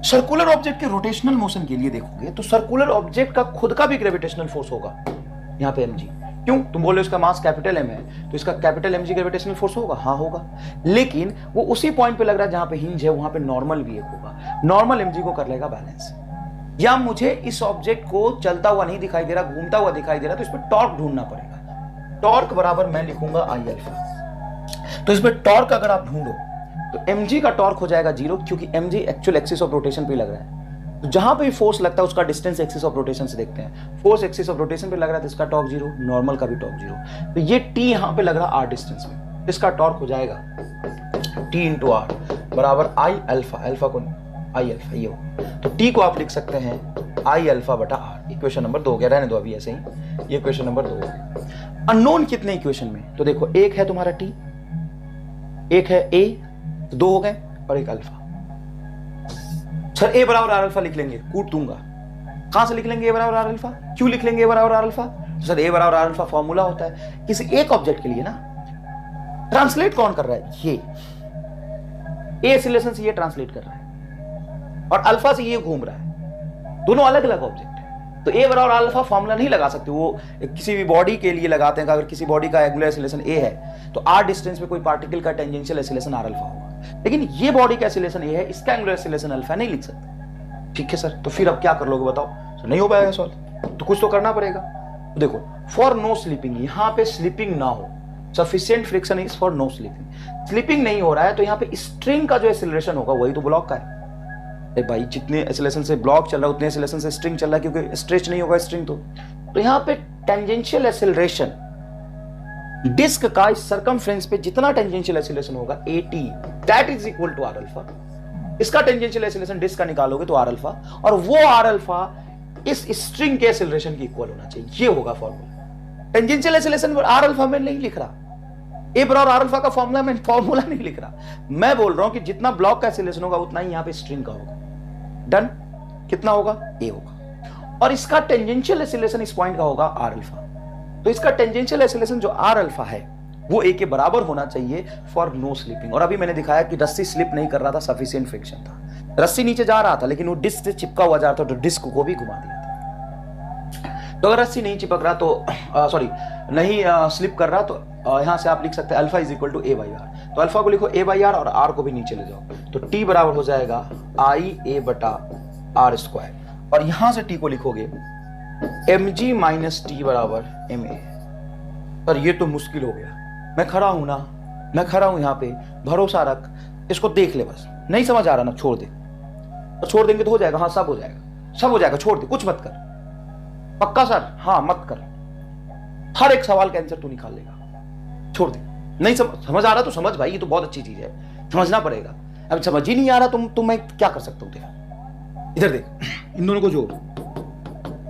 सर्कुलर ऑब्जेक्ट के रोटेशनल मोशन के लिए देखोगे तो सर्कुलर ऑब्जेक्ट का खुद का भी ग्रेविटेशनल फोर्स होगा यहां पे mg, क्यों, तुम बोले उसका मास कैपिटल M है तो इसका कैपिटल mg ग्रेविटेशनल फोर्स होगा, हाँ होगा, लेकिन वो उसी पॉइंट पे लग रहा है जहां पे हिंज है, वहां पे नॉर्मल भी एक होगा, नॉर्मल mg को कर लेगा बैलेंस। या मुझे इस ऑब्जेक्ट को चलता हुआ नहीं दिखाई दे रहा, घूमता हुआ दिखाई दे रहा, तो इस पर टॉर्क ढूंढना पड़ेगा। टॉर्क बराबर मैं लिखूंगा I अल्फा, तो इस पर टॉर्क अगर आप ढूंढो तो mg का टॉर्क हो जाएगा 0, क्योंकि mg actual axis of rotation पे लग रहा है, तो जहां पे फोर्स लगता है उसका डिस्टेंस एक्सिस ऑफ रोटेशन से देखते हैं, फोर्स एक्सिस ऑफ रोटेशन पे लग रहा है तो इसका टॉर्क 0, नॉर्मल का भी टॉर्क 0, तो ये t यहां पे लग रहा है r डिस्टेंस में, इसका टॉर्क हो जाएगा t इंटू r बराबर I अल्फा, अल्फा को I अल्फा, ये हो, तो t को आप लिख सकते हैं I अल्फा बटा r, इक्वेशन नंबर 2 हो गया, रहने दो अभी ऐसे ही, ये इक्वेशन नंबर 2 हो गया। अननोन कितने इक्वेशन में, तो देखो एक है तुम्हारा t, एक है a, तो 2 हो गए, और एक अल्फा। सर a बराबर आर अल्फा लिख लेंगे, कूट दूंगा, कहां से लिख लेंगे a बराबर आर अल्फा, क्यों लिख लेंगे a बराबर आर अल्फा, तो सर a बराबर आर अल्फा फॉर्मूला होता है किसी एक ऑब्जेक्ट के लिए ना, ट्रांसलेट कौन कर रहा है, ये a एक्सीलरेशन से ये ट्रांसलेट कर रहा है और अल्फा से ये घूम रहा है, दोनों अलग अलग ऑब्जेक्ट है, तो a बराबर आर अल्फा फॉर्मूला नहीं लगा सकते, वो किसी भी बॉडी के लिए लगाते हैं, अगर किसी बॉडी का एंगुलर एक्सीलरेशन a है तो r डिस्टेंस पे कोई पार्टिकल का टेंजेंशियल एक्सीलरेशन आर अल्फा होगा, लेकिन ये बॉडी का एक्सीलरेशन ए है, इसका एंगुलर एक्सीलरेशन अल्फा नहीं लिख सकते, ठीक है सर। तो फिर अब क्या कर लोगे बताओ, तो नहीं हो पाएगा सॉल्व, तो कुछ तो करना पड़ेगा। तो देखो फॉर नो स्लीपिंग, यहां पे स्लीपिंग ना हो, sufficient friction is for no slipping, slipping नहीं हो रहा है तो यहां पे स्ट्रिंग का जो एक्सीलरेशन होगा वही तो ब्लॉक का है, भाई जितने एक्सीलरेशन से ब्लॉक चल रहा है उतने एक्सीलरेशन से स्ट्रिंग चल रहा है, क्योंकि स्ट्रेच नहीं होगा स्ट्रिंग, तो यहां पे टेंजेंशियल एक्सीलरेशन डिस्क का इस सर्कमफ्रेंस पे जितना टेंजेंशियल एक्सीलरेशन होगा at that is equal to R alpha, इसका टेंजेंशियल एक्सीलरेशन डिस्क का निकालोगे तो आर अल्फा, और वो आर अल्फा इस स्ट्रिंग के एक्सेलरेशन की इक्वल होना चाहिए, ये होगा formula. Tangential acceleration R alpha में नहीं लिख रहा, ए बराबर आर अल्फा का फॉर्मूला मैं फॉर्मूला नहीं लिख रहा, मैं बोल रहा हूं कि जितना ब्लॉक का एक्सेलरेशन होगा उतना ही यहां पे स्ट्रिंग का होगा। डन। कितना होगा? ए होगा। और इसका टेंजेंशियल एक्सेलरेशन इस पॉइंट का होगा आर अल्फा। तो इसका टेंजेंशियल एक्सेलरेशन जो आर अल्फा है वो ए के बराबर होना चाहिए फॉर नो स्लिपिंग। और अभी मैंने दिखाया कि रस्सी स्लिप नहीं कर रहा था, सफिशिएंट फ्रिक्शन था। रस्सी नीचे जा रहा था लेकिन वो डिस्क से चिपका हुआ जा रहा था, तो डिस्क को भी घुमा दिया था। तो अगर रस्सी नहीं चिपक रहा तो नहीं स्लिप कर रहा, तो यहां से आप लिख सकते हैं alpha is equal to A by R. तो अल्फा को लिखो ए बाई आर और आर को भी नीचे ले जाओ, तो टी बराबर हो जाएगा आई ए बटा आर स्क्वायर। और यहां से टी को लिखोगे एम जी माइनस टी बराबर एम ए। पर ये तो मुश्किल हो गया, मैं खड़ा हूं ना, मैं खड़ा हूं यहां पे, भरोसा रख, इसको देख ले, बस नहीं समझ आ रहा ना छोड़ दे। तो छोड़ देंगे तो हो जाएगा, हाँ सब हो जाएगा, सब हो जाएगा, छोड़ दे, कुछ मत कर। पक्का सर? हाँ मत कर, हर एक सवाल का आंसर तू निकाल लेगा, छोड़ दे। नहीं समझ आ रहा तो समझ भाई, ये तो बहुत अच्छी चीज है, समझना पड़ेगा। अब समझ ही नहीं आ रहा तुम मैं क्या कर सकता हूं तेरा? इधर देख, इन दोनों को जोड़,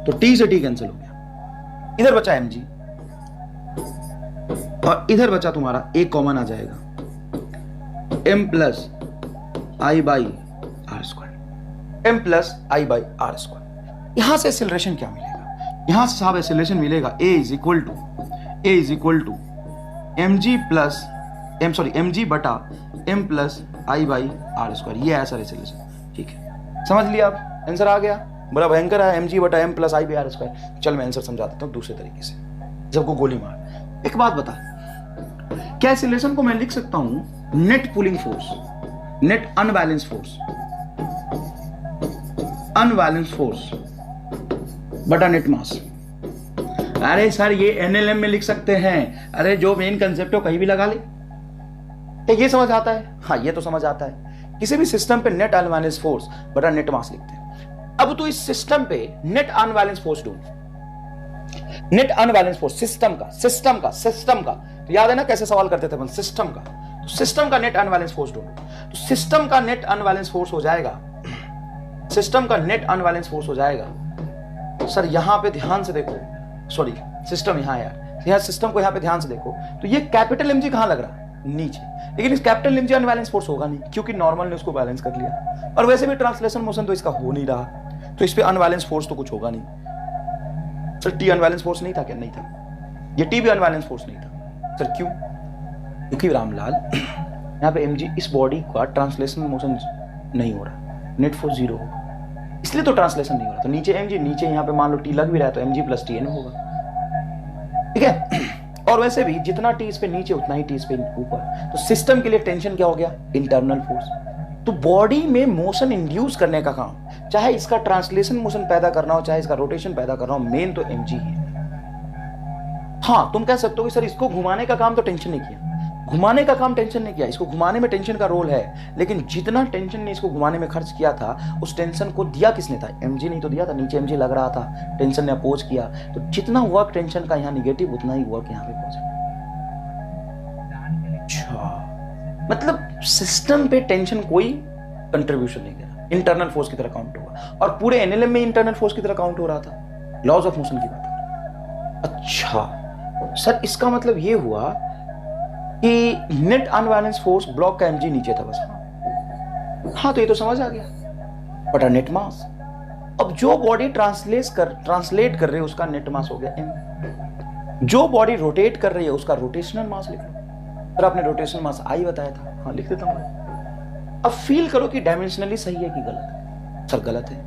तो टी से टी कैंसिल हो गया, इधर बचा एम जी और इधर बचा तुम्हारा एक कॉमन आ जाएगा, M plus I by are square, M plus I by are square. यहां से एक्सेलरेशन क्या मिलेगा? यहां से साहब एक्सेलरेशन मिलेगा a is equal to m g plus m जी बटा M plus I by are square. ये है सर एक्सेलरेशन, ठीक है, समझ लिया आप? आंसर आ गया, बड़ा भयंकर है, एम जी बटा M plus I by are square. चल मैं आंसर समझा देता हूं दूसरे तरीके से, सबको गोली मार। एक बात बता, क्या एक्सेलरेशन को मैं लिख सकता हूं net pulling force, net unbalance force बटा नेट मास? अरे सर ये एनएलएम में लिख सकते हैं, अरे जो मेन कंसेप्ट हो कहीं भी लगा ले। ये समझ आता है? हाँ ये तो समझ आता है। किसी भी सिस्टम पे नेट अनबैलेंस फोर्स बटा नेट मास लिखते हैं। अब तो इस सिस्टम पे नेट अनबैलेंस फोर्स ढूंढ, नेट अनबैलेंस फोर्स सिस्टम का तो याद है ना कैसे सवाल करते थे अपन? सिस्टम का, तो सिस्टम का नेट अनबैलेंस फोर्स ढूंढो। तो सिस्टम का नेट अनबैलेंस फोर्स हो जाएगा, सिस्टम का नेट अनबैलेंस फोर्स हो जाएगा सर, यहां पे ध्यान से देखो, सॉरी सिस्टम यहां यार, यहां सिस्टम को यहां पे ध्यान से देखो, तो ये कैपिटल एमजी कहां लग रहा है? नीचे। लेकिन इस कैपिटल एमजी अनबैलेंस फोर्स होगा नहीं, क्योंकि नॉर्मल ने उसको बैलेंस कर लिया, और वैसे भी ट्रांसलेशन मोशन तो इसका हो नहीं रहा, तो इस पे अनबैलेंस फोर्स तो कुछ होगा नहीं। सर टी अनबैलेंस फोर्स नहीं था क्या? नहीं था। ये टी भी अनबैलेंस फोर्स नहीं था। सर क्यों? क्योंकि रामलाल यहाँ पे एमजी इस बॉडी का ट्रांसलेशन मोशन नहीं हो रहा, नेट फोर्स जीरो होगा, इसलिए तो ट्रांसलेशन नहीं हो रहा। तो नीचे एमजी, नीचे यहाँ पे मान लो टी लग भी रहा है तो एमजी प्लस टी एन होगा, ठीक है। और वैसे भी जितना टी इस पे नीचे उतना ही टी इस पे ऊपर। तो सिस्टम के लिए टेंशन क्या हो गया? Internal force. तो बॉडी में मोशन इंड्यूस करने का काम, चाहे इसका ट्रांसलेशन मोशन पैदा करना हो, चाहे इसका रोटेशन पैदा करना हो, मेन तो एमजी है। हाँ तुम कह सकते हो कि सर इसको घुमाने का काम तो टेंशन नहीं किया, घुमाने का काम टेंशन नहीं किया, इसको घुमाने में टेंशन का रोल है, लेकिन जितना टेंशन ने इसको घुमाने में खर्च किया था उस टेंशन को दिया किसने था? एमजी नहीं तो दिया था, नीचे एमजी लग रहा था, टेंशन ने अपोज किया, तो जितना वर्क टेंशन का यहाँ निगेटिव उतना ही वर्क यहाँ पे पहुंचा। अच्छा, मतलब सिस्टम पे टेंशन कोई कंट्रीब्यूशन नहीं करा, इंटरनल फोर्स की तरह काउंट होगा, और पूरे एनएलएम में इंटरनल फोर्स की तरह काउंट हो रहा था, लॉज ऑफ मोशन की बात। अच्छा सर इसका मतलब ये हुआ कि नेट अनबैलेंस फोर्स ब्लॉक का एमजी नीचे था बस। हाँ तो ये तो समझ आ गया, बटा नेट मास। अब जो बॉडी ट्रांसलेट कर रही है उसका नेट मास हो गया एम, जो बॉडी रोटेट कर रही है उसका रोटेशनल मास लिख लो। सर आपने रोटेशनल मास आई बताया था, हाँ लिख देता हूं। अब फील करो कि डायमेंशनली सही है कि गलत है? सर गलत है,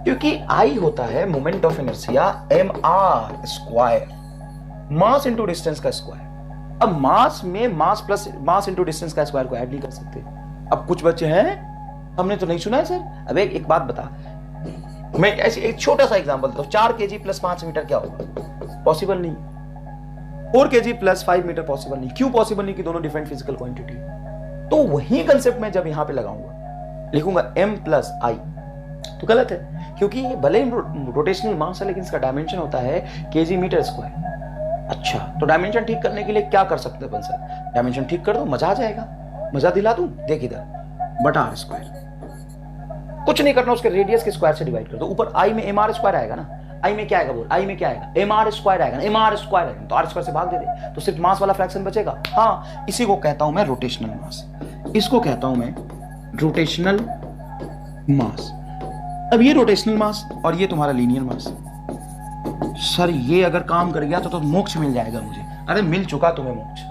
क्योंकि आई होता है moment of inertia M R square, mass into distance का स्क्वायर। अब मास में mass plus mass into distance का स्क्वायर को ऐड नहीं कर सकते। अब कुछ बच्चे हैं हमने तो नहीं सुना है सर। अब एक बात बता, मैं ऐसे एक छोटा सा एग्जांपल देता हूं, 4 kg प्लस 5 मीटर क्या होगा? पॉसिबल नहीं। 4 kg प्लस 5 मीटर पॉसिबल नहीं। क्यों पॉसिबल नहीं? कि दोनों डिफरेंट फिजिकल क्वांटिटी। तो वही कंसेप्ट में जब यहां पे लगाऊंगा, लिखूंगा m प्लस आई, तो गलत है, क्योंकि भले ही रोटेशनल मास है लेकिन इसका डायमेंशन होता है kg मीटर स्क्वायर। अच्छा तो डायमेंशन ठीक करने के लिए क्या कर सकते हैं सर? डायमेंशन ठीक कर दो, मजा आ जाएगा, मजा दिला दूं। देख इधर, बटा आर स्क्वायर, कुछ नहीं करना, उसके रेडियस के स्क्वायर से डिवाइड कर दो। ऊपर आई में एम आर स्क्वायर आएगा ना, आई में क्या आएगा बोल, आई में क्या आएगा, एम आर स्क्वायर आएगा ना, एम आर स्क्वायर आएगा तो आर स्क्वायर से भाग दे दे, तो सिर्फ मास वाला फ्रैक्शन बचेगा। हाँ, इसी को कहता हूं मैं रोटेशनल मास, इसको कहता हूं मैं रोटेशनल मास। अब ये रोटेशनल मास और ये तुम्हारा लीनियर मास। सर ये अगर काम कर गया तो मोक्ष मिल जाएगा मुझे। अरे मिल चुका तुम्हें मोक्ष,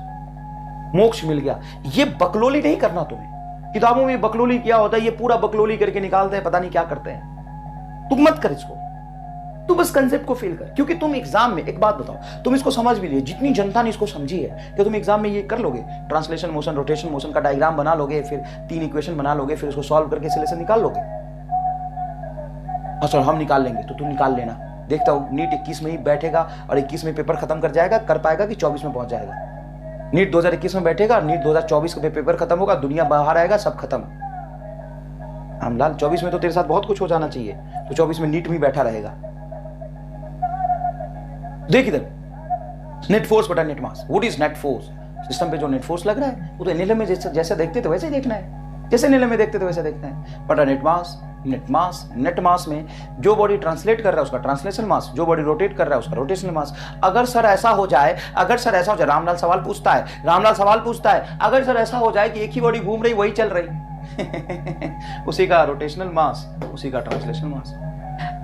मोक्ष मिल गया। ये बकलोली नहीं करना तुम्हें, किताबों में बकलोली क्या होता है, ये पूरा बकलोली करके निकालते हैं, पता नहीं क्या करते हैं। तुम मत कर इसको, तू बस कंसेप्ट को फील कर, क्योंकि तुम एग्जाम में, एक बात बताओ, तुम इसको समझ भी लिए, जितनी जनता ने इसको समझी है कि तुम एग्जाम में ये कर लोगे, ट्रांसलेशन मोशन रोटेशन मोशन का डायग्राम बना लोगे, फिर 3 इक्वेशन बना लोगे, फिर उसको सॉल्व करके सिलेक्शन निकाल लोगे। हाँ सर हम निकाल लेंगे, तो तुम निकाल लेना, देखता हूं नीट 21 में ही बैठेगा और 21 में पेपर खत्म कर जाएगा, कर पाएगा कि 24 में पहुंच जाएगा। नीट 2021 में बैठेगा, नीट 2024 का पेपर खत्म होगा, दुनिया बाहर आएगा, सब खत्म। रामलाल 24 में तो तेरे साथ बहुत कुछ हो जाना चाहिए, तो 24 में नीट में बैठा रहेगा। देख इधर, नेट फोर्स बटा net mass. What is net force? System पे जो नेट फोर्स लग रहा है वो तो एनएलएम में जैसे देखते थे वैसे ही देखना है, जैसे एनएलएम में देखते थे वैसे देखना है, बटा नेट मास। नेट मास, नेट मास में जो बॉडी ट्रांसलेट कर रहा है उसका ट्रांसलेशन मास, जो बॉडी रोटेट कर रहा है उसका रोटेशनल मास। अगर सर ऐसा हो जाए, अगर सर ऐसा हो जाए, रामलाल सवाल पूछता है, रामलाल सवाल पूछता है, अगर सर ऐसा हो जाए कि एक ही बॉडी घूम रही वही चल रही उसी का रोटेशनल मास, उसी का ट्रांसलेशनल मास।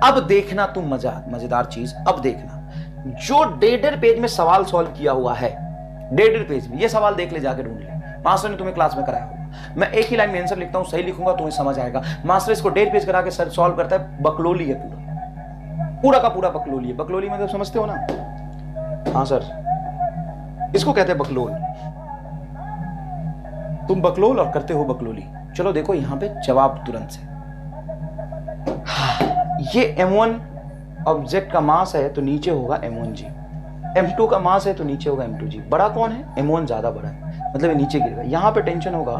अब देखना तुम मजेदार चीज, अब देखना जो 1.5 पेज में सवाल सॉल्व किया हुआ है, 1.5 पेज में ये सवाल देख ले, जाके ढूंढ ले, मास्टर ने तुम्हें क्लास में कराया होगा। मैं एक ही लाइन में आंसर लिखता हूं, सही लिखूंगा तुम्हें समझ आएगा। मास्टर इसको 1.5 पेज करा के सर सॉल्व करता है, बकलोली है पूरा, पूरा का पूरा बकलोली है। बकलोली मतलब समझते हो ना? हाँ सर, इसको कहते हैं बकलोल। तुम बकलोल और करते हो बकलोली। चलो देखो यहां पे जवाब तुरंत से। ये m1 ऑब्जेक्ट का मास है तो नीचे होगा m1g, m2 का मास है तो नीचे होगा m2g। बड़ा कौन है? m1 ज्यादा बड़ा है, मतलब ये नीचे गिरेगा। यहाँ पे टेंशन होगा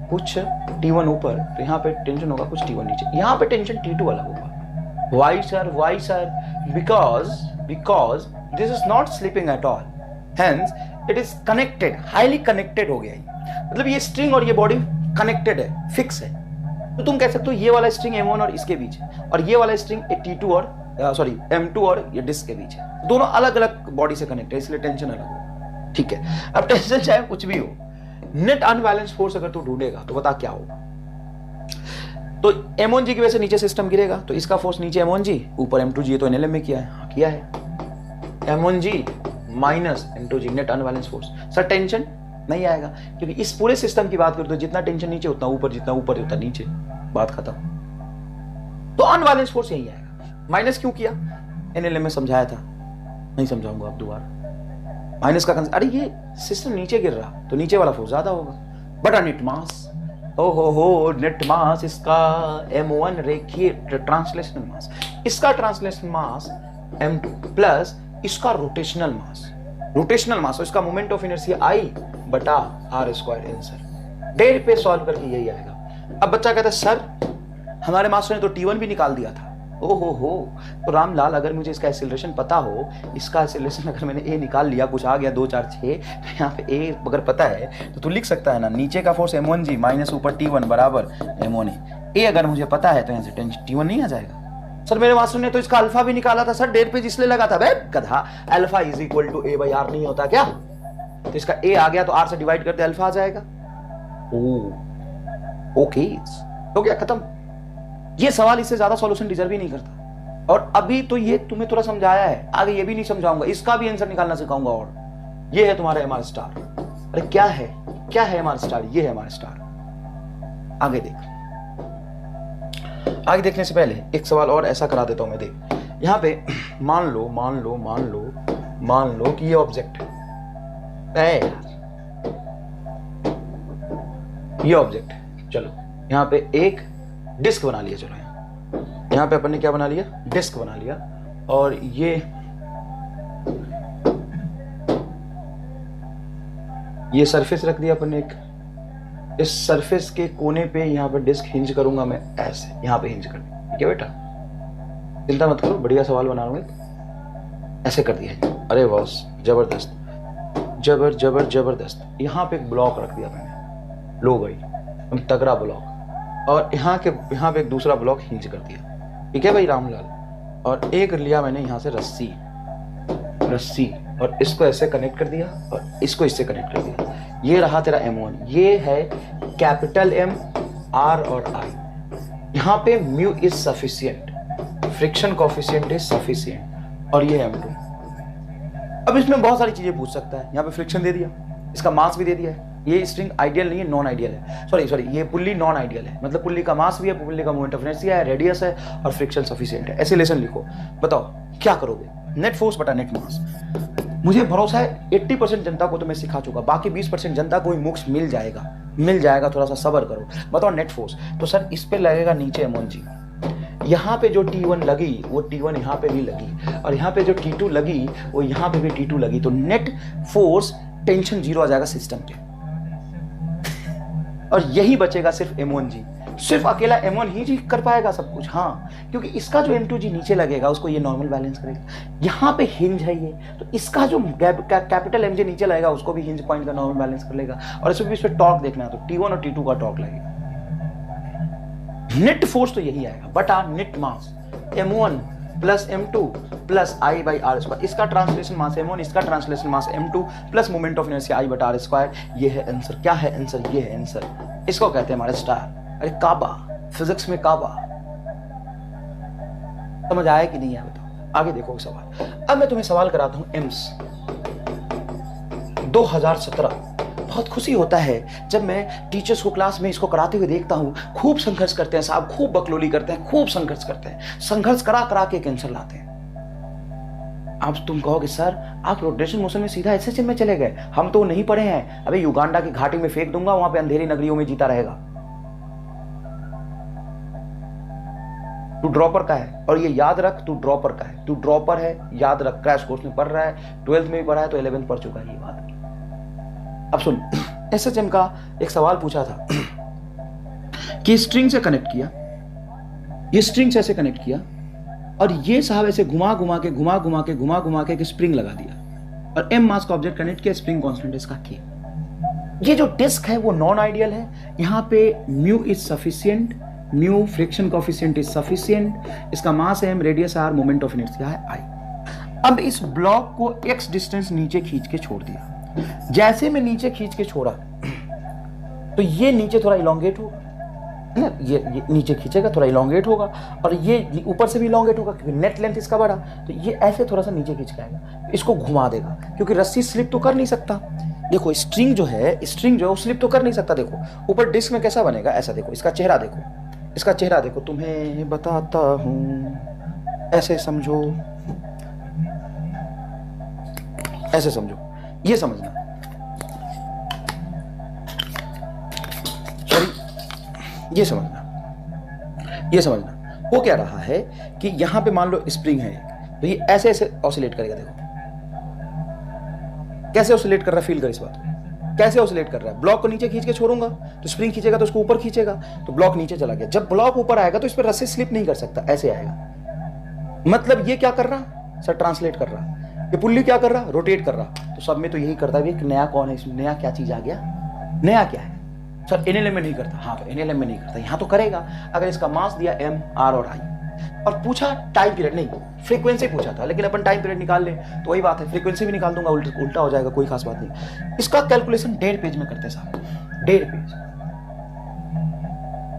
कुछ T1 ऊपर, तो यहाँ पे टेंशन होगा कुछ T1 नीचे, यहाँ पे टेंशन T2 अलग होगा। Why sir? Because this is not slipping at all, hence it is connected, highly connected हो गया है। मतलब ये स्ट्रिंग और ये बॉडी कनेक्टेड है, फिक्स है। तो तुम कह सकते हो ये वाला स्ट्रिंग m1 और इसके बीच है, और ये वाला स्ट्रिंग T2 और m2 और ये डिस्क के बीच है। दोनों अलग अलग बॉडी से कनेक्ट है, इसलिए टेंशन अलग हो। ठीक है, अब टेंशन चाहे कुछ भी हो, नेट अनबैलेंस फोर्स अगर तू ढूंढेगा तो बता क्या होगा। तो m1g की वजह से नीचे सिस्टम गिरेगा, तो इसका फोर्स नीचे m1g, ऊपर m2g, तो एनएलएम में किया है, हाँ किया है, m1g minus m2g, net unbalance force. Sir tension नहीं आएगा, क्योंकि इस पूरे सिस्टम की बात करते हो, जितना टेंशन नीचे उतना ऊपर, जितना ऊपर उतना नीचे, बात खत्म। तो अनबैलेंस फोर्स यही आएगा। माइनस क्यों किया? एनएलएम में समझाया था, नहीं समझाऊंगा अब दोबारा। माइनस का अरे ये सिस्टम नीचे गिर रहा तो नीचे वाला फोर्स ज्यादा होगा, बटा नेट मास। हो नेट मास इसका m1 रेखीय ट्रांसलेशनल मास, इसका ट्रांसलेशनल मास m2 प्लस इसका रोटेशनल मास, इसका मोमेंट ऑफ इनर्शिया I बटा r स्क्वायर आंसर। 1.5 पे सॉल्व करके यही आएगा। अब बच्चा कहता है सर हमारे मास्टर ने तो T1 भी निकाल दिया था। हो तो रामलाल अगर मुझे इसका एक्सेलरेशन पता हो, इसका एक्सेलरेशन अगर मैंने ए निकाल लिया, कुछ आ गया 2 4 6, तो यहाँ पे ए अगर पता है तो तू लिख सकता है ना, नीचे का फोर्स m1g माइनस ऊपर T1 बराबर m1a। ए अगर मुझे पता है तो यहाँ से टेंशन T1 नहीं आ जाएगा। सर मेरे मास्टर ने तो इसका अल्फा भी निकाला था सर, 1.5 पेज इसलिए लगा था। बे गधा, alpha is equal to a/r नहीं होता क्या? तो इसका ए आ गया तो r से डिवाइड करते अल्फा आ जाएगा। ओके, तो क्या खत्म। ये सवाल इससे ज्यादा सॉल्यूशन डिजर्व ही नहीं करता। और अभी तो ये तुम्हें थोड़ा समझाया है, आगे ये भी नहीं समझाऊंगा, इसका भी आंसर निकालना सिखाऊंगा। और ये है तुम्हारा एमआर स्टार। अरे क्या है एमआर स्टार? ये है एमआर स्टार। आगे देख, आगे देखने से पहले एक सवाल और ऐसा करा देता हूं मैं। देख यहां पे मान लो कि ये ऑब्जेक्ट है यार, ये ऑब्जेक्ट है। चलो यहां पे एक डिस्क बना लिया। चलो यहां पे अपन ने क्या बना लिया? डिस्क बना लिया। और ये सरफेस रख दिया अपन ने एक। इस सरफेस के कोने पे यहां पे डिस्क हिंज करूंगा मैं, ऐसे यहां पे हिंज कर दिया। ठीक है बेटा, चिंता मत करो, बढ़िया सवाल बना रहा हूं। ऐसे कर दिया। अरे बॉस जबरदस्त, जबरदस्त। यहां पे एक ब्लॉक रख दिया मैंने। लो भाई, तगड़ा ब्लॉक। और यहाँ पे एक दूसरा ब्लॉक हिंज कर दिया, ठीक है भाई रामलाल। और एक लिया मैंने यहाँ से रस्सी और इसको ऐसे कनेक्ट कर दिया और इसको इससे कनेक्ट कर दिया। ये रहा तेरा M1, ये है कैपिटल M, R और I। यहाँ पे mu is sufficient, friction coefficient is sufficient, और ये M2। अब इसमें बहुत सारी चीजें पूछ सकता है। यहाँ पे फ्रिक्शन दे दिया, इसका मास भी दे दिया है। ये स्ट्रिंग आइडियल नहीं है, नॉन आइडियल है, सॉरी ये पुल्ली नॉन आइडियल है, मतलब पुल्ली का मास भी है, पुल्ली का मोमेंट ऑफ इनर्शिया है, रेडियस है और फ्रिक्शन सफिशिएंट है। ऐसे लेसन लिखो, बताओ क्या करोगे। नेट फोर्स बटा नेट मास। मुझे भरोसा है 80% जनता को तो मैं सिखा चुका, बाकी 20% जनता को ही मुक्स मिल जाएगा, थोड़ा सा सब्र करो। बताओ नेट फोर्स, तो सर इस पे लगेगा नीचे M1G, यहाँ पे जो T1 लगी वो T1 यहाँ पे भी लगी, और यहाँ पे जो T2 लगी वो यहाँ पे भी T2 लगी, तो नेट फोर्स टेंशन 0 आ जाएगा सिस्टम पे, और यही बचेगा सिर्फ M1G। सिर्फ अकेला M1 ही कर पाएगा सब कुछ, हाँ, क्योंकि इसका जो M2G नीचे लगेगा उसको ये नॉर्मल बैलेंस करेगा। यहाँ पे हिंज है ये, तो इसका जो कैपिटल MJ नीचे लगेगा उसको भी हिंज पॉइंट का नॉर्मल बैलेंस कर लेगा, और इसमें भी इस पे टॉर्क देखना है तो T1 और T2 का टॉर्क लगेगा। नेट फोर्स तो यही आएगा बटा net mass M1 plus M2 plus I by R square. इसका ट्रांसलेशन मास M1, इसका translation mass M2 plus moment of inertia I बटा R स्क्वायर। ये है आंसर। क्या है आंसर? ये है आंसर। इसको कहते हैं हमारे स्टार। अरे काबा, फिजिक्स में काबा। समझ आया कि नहीं आया बताओ। आगे देखो सवाल। अब मैं तुम्हें सवाल कराता हूं एम्स 2017। बहुत खुशी होता है जब मैं टीचर्स को क्लास में इसको कराते हुए देखता हूँ। खूब संघर्ष करते हैं साहब, खूब बकलोली करते हैं, खूब संघर्ष करते हैं, संघर्ष करा करा के आंसर लाते हैं। अब तुम कहोगे सर आप रोटेशन मोशन में सीधा एसएसएम में चले गए, हम तो नहीं पढ़े हैं। अबे युगांडा की घाटी में फेंक दूंगा, वहां पे अंधेरी नगरियों में जीता रहेगा। तू ड्रॉपर का है, और ये याद रख, तू ड्रॉपर का है, तू ड्रॉपर है, याद रख। क्रैश कोर्स में पढ़ रहा है, 12th में भी पढ़ा है, तो 11th पढ़ चुका है ये बात। अब सुन, एसएचएम का एक सवाल पूछा था कि स्ट्रिंग से कनेक्ट किया, ये स्ट्रिंग से ऐसे कनेक्ट किया, और ये साहब ऐसे घुमा घुमा के एक स्प्रिंग लगा दिया, और एम मास का ऑब्जेक्ट कनेक्ट किया, स्प्रिंग कांस्टेंट इसका के। ये जो डिस्क है वो नॉन आइडियल है। यहाँ पे mu is sufficient, mu friction coefficient is sufficient, इसका मास है m, radius r, moment of inertia है I। अब इस ब्लॉक को x डिस्टेंस नीचे खींच के छोड़ दिया। जैसे मैं नीचे खींच के छोड़ा तो ये नीचे थोड़ा इलोंगेट होगा ना, ये नीचे खींचेगा थोड़ा इलोंगेट होगा, और ये ऊपर से भी इलोंगेट होगा क्योंकि नेट लेंथ इसका बड़ा, तो ये ऐसे थोड़ा सा नीचे खींच के आएगा, इसको घुमा देगा क्योंकि रस्सी स्लिप तो कर नहीं सकता। देखो स्ट्रिंग जो है वो स्लिप तो कर नहीं सकता। देखो ऊपर डिस्क में कैसा बनेगा, ऐसा देखो, इसका चेहरा देखो, इसका चेहरा देखो, तुम्हें बताता हूं, ऐसे समझो, ऐसे समझो, ये समझना, सॉरी ये समझना, ये समझना। वो क्या रहा है कि यहां पे मान लो स्प्रिंग है, तो ये ऐसे ऐसे ऑसिलेट करेगा। देखो कैसे ऑसिलेट कर रहा है, फील कर इस बात को, कैसे ऑसिलेट कर रहा है। ब्लॉक को नीचे खींच के छोड़ूंगा तो स्प्रिंग खींचेगा, तो उसको ऊपर खींचेगा तो ब्लॉक नीचे चला गया। जब ब्लॉक ऊपर आएगा तो इस पर रस्सी स्लिप नहीं कर सकता, ऐसे आएगा। मतलब ये क्या कर रहा सर, ट्रांसलेट कर रहा। ये पुल्ली क्या कर रहा, रोटेट कर रहा। तो सब में तो यही करता है। एक नया कौन है इसमें, नया क्या चीज आ गया, नया क्या है सर, एनएलएम में नहीं करता। हाँ तो एनएलएम में नहीं करता, यहां तो करेगा। अगर इसका मास दिया m, r और I, और पूछा टाइम पीरियड, नहीं फ्रीक्वेंसी पूछा था, लेकिन अपन टाइम पीरियड निकाल ले तो वही बात है, फ्रीक्वेंसी भी निकाल दूंगा, उल्टा हो जाएगा, कोई खास बात नहीं। इसका कैलकुलेशन 1.5 पेज में करते हैं साहब, 1.5 पेज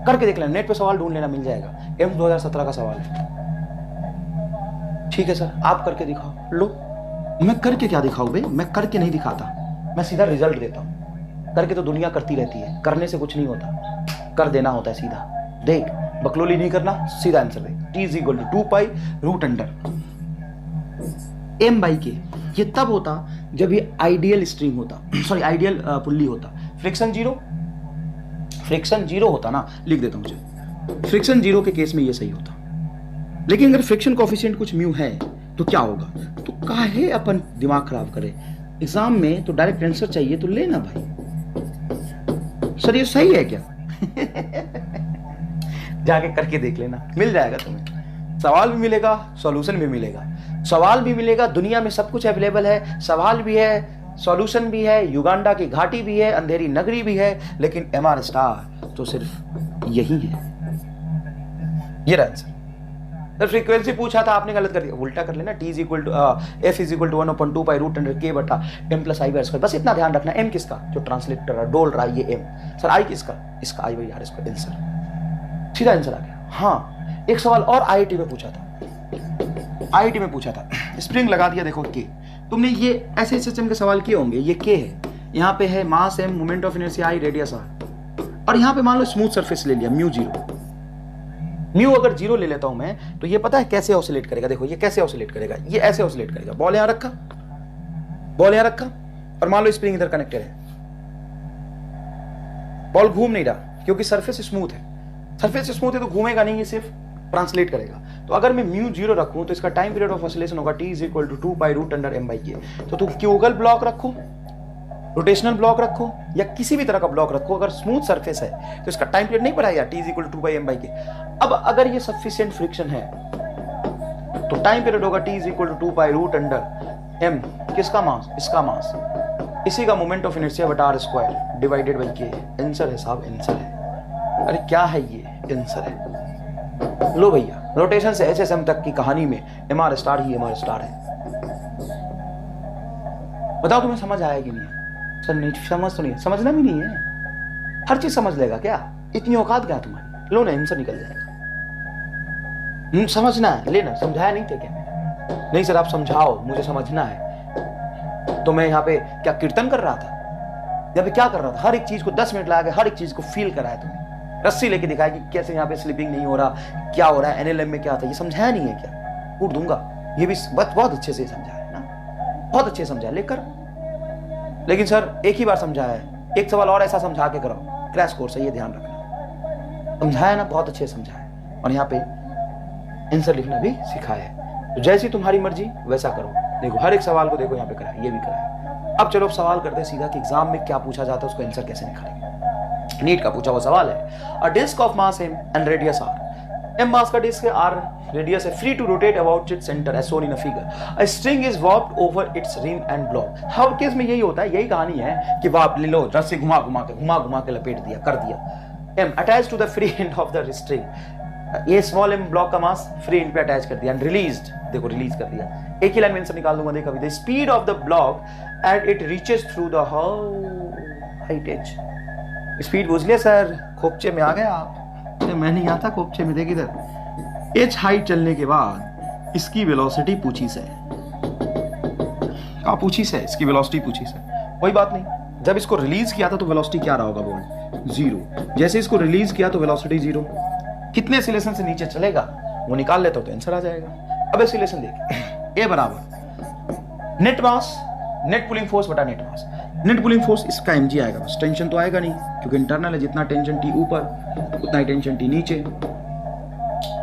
करके देख लेना, नेट पे सवाल ढूंढ लेना, मिल जाएगा। एम्स 2017 का सवाल है। ठीक है सर, आप करके दिखाओ। लो, मैं करके क्या दिखाऊं बे, मैं करके नहीं दिखाता, मैं सीधा रिजल्ट देता हूं। करके तो दुनिया करती रहती है, करने से कुछ नहीं होता, कर देना होता है सीधा। देख, बकलोली नहीं करना, सीधा आंसर दे। T = 2 pi root under m by K. ये तब होता जब ये आइडियल स्ट्रिंग होता, सॉरी आइडियल पुल्ली होता। फ्रिक्शन जीरो होता ना, लिख देता हूं मुझे, फ्रिक्शन जीरो के केस में ये सही होता। लेकिन अगर फ्रिक्शन कोएफिशिएंट कुछ म्यू है तो क्या होगा, तो काहे अपन दिमाग खराब करे। एग्जाम में तो डायरेक्ट आंसर चाहिए तो लेना भाई। सर ये सही है क्या जाके करके देख लेना, मिल जाएगा तुम्हें। सवाल भी मिलेगा, सॉल्यूशन भी मिलेगा। सवाल भी मिलेगा, दुनिया में सब कुछ अवेलेबल है, सवाल भी है, सॉल्यूशन भी है, युगांडा की घाटी भी है, अंधेरी नगरी भी है, लेकिन MR स्टार तो सिर्फ यही है, ये रहा आंसर। तो फ्रीक्वेंसी पूछा था, आपने गलत कर दिया, उल्टा कर लेना, t equal to f is equal to 1/2 pi root under k बटा m plus I by square. बस इतना ध्यान रखना, m किसका, जो ट्रांसलेट कर रहा है, डोल रहा है, ये m। सर i किसका, इसका i by are square. Answer सीधा आंसर आ गया। हाँ, एक सवाल और IIT में पूछा था, IIT में पूछा था, स्प्रिंग लगा दिया, देखो k। तुमने ये ऐसे सिस्टम के सवाल किए होंगे, ये k है, यहाँ पे है मास m, moment of inertia i, radius r, और यहाँ पे मान लो स्मूथ सरफेस ले लिया, म्यू 0। म्यू अगर 0 ले लेता हूं मैं, तो ये पता है कैसे ऑसिलेट करेगा, देखो ये कैसे ऑसिलेट करेगा, ये ऐसे ऑसिलेट करेगा। बॉल यहां रखा, बॉल यहां रखा, और मान लो स्प्रिंग इधर कनेक्टेड है, बॉल घूम नहीं रहा क्योंकि सरफेस स्मूथ है। सरफेस स्मूथ है तो घूमेगा नहीं, ये सिर्फ ट्रांसलेट करेगा। तो अगर मैं म्यू 0 रखूं तो इसका टाइम पीरियड ऑफ ऑसिलेशन होगा t is equal to 2 pi root under m by k। तो तुम क्यूगल ब्लॉक रखो, रोटेशनल ब्लॉक रखो, या किसी भी तरह का ब्लॉक रखो, अगर स्मूथ सरफेस है तो इसका टाइम पीरियड नहीं बढ़ाया, t is equal to 2 pi m by k। अब अगर ये सफिशिएंट फ्रिक्शन है तो टाइम पीरियड होगा t is equal to 2 pi root under m, किसका मास, इसका मास, इसी का मोमेंट ऑफ इनर्शिया बटा r square divided by k। Answer है साहब, आंसर है। अरे क्या है ये, आंसर है। लो भैया, रोटेशन से SSM तक की कहानी में mr स्टार ही mr स्टार है। बताओ तुम्हें समझ आया कि नहीं? सर नहीं समझ, तो नहीं, समझना भी नहीं है, हर चीज समझ लेगा क्या, इतनी औकात क्या तुम्हारी? लो ना, आंसर निकल जाएगा। समझना है, लेना, समझाया नहीं थे क्या? नहीं सर आप समझाओ, मुझे समझना है। तो मैं यहाँ पे क्या कीर्तन कर रहा था, यहाँ पे क्या कर रहा था? हर एक चीज को 10 मिनट लगा के हर एक चीज को फील कराया तुम्हें, रस्सी लेके दिखाया कि कैसे यहाँ पे स्लिपिंग नहीं हो रहा, क्या हो रहा है, NLM में क्या था, ये समझाया नहीं है क्या? कूट दूंगा। ये भी बहुत अच्छे से समझाया है ना, बहुत अच्छे से समझाया, लेकिन सर एक ही बार समझाया है, एक सवाल और ऐसा समझा के कराओ, क्रैश कोर्स है, ये ध्यान रखना। समझाया ना, बहुत अच्छे से समझाया, और यहाँ पे आंसर लिखना भी सिखाया है। तो जैसी तुम्हारी मर्जी वैसा करो। देखो हर एक सवाल को देखो, यहाँ पे करा है, ये भी करा है। अब चलो सवाल करते हैं सीधा कि एग्जाम में क्या पूछा जाता है, उसको आंसर कैसे निकालेंगे। नीट का पूछा हुआ सवाल है, a disc of mass m and radius r, m mass का डिस्क है, r रेडियस है, free to rotate about its centre as shown in a figure, a string is warped over its rim and block. हर केस में यही होता है, यही कहानी है कि वाप ले लो, रस्सी घुमा घुमा के लपेट दिया, कर दिया। m attach to the free end of the string, ये स्मॉल m ब्लॉक का मास फ्री एंड पे अटैच कर दिया, एंड रिलीज्ड, देखो रिलीज कर दिया। एक ही लाइन में आंसर निकाल दूंगा, देखो अभी, the speed of the block and it reaches through the height h. Speed बुझ लिया सर, खोपचे में आ गए आप, मैं नहीं आता खोपचे में, देख इधर। एच हाइट चलने के बाद इसकी वेलोसिटी पूछी से, क्या पूछी से, इसकी वेलोसिटी पूछी से। कोई बात नहीं, जब इसको रिलीज किया था तो वेलोसिटी क्या रहा होगा, बोल 0। जैसे इसको रिलीज किया तो वेलोसिटी 0। कितने एक्सीलरेशन से नीचे चलेगा वो निकाल लेता तो आंसर आ जाएगा। अब एक्सीलरेशन देख, ए बराबर नेट मास, नेट पुलिंग फोर्स बटा नेट मास। नेट पुलिंग फोर्स इसका mg आएगा, बस टेंशन तो आएगा नहीं क्योंकि इंटरनल है, जितना टेंशन T ऊपर उतना ही टेंशन T नीचे,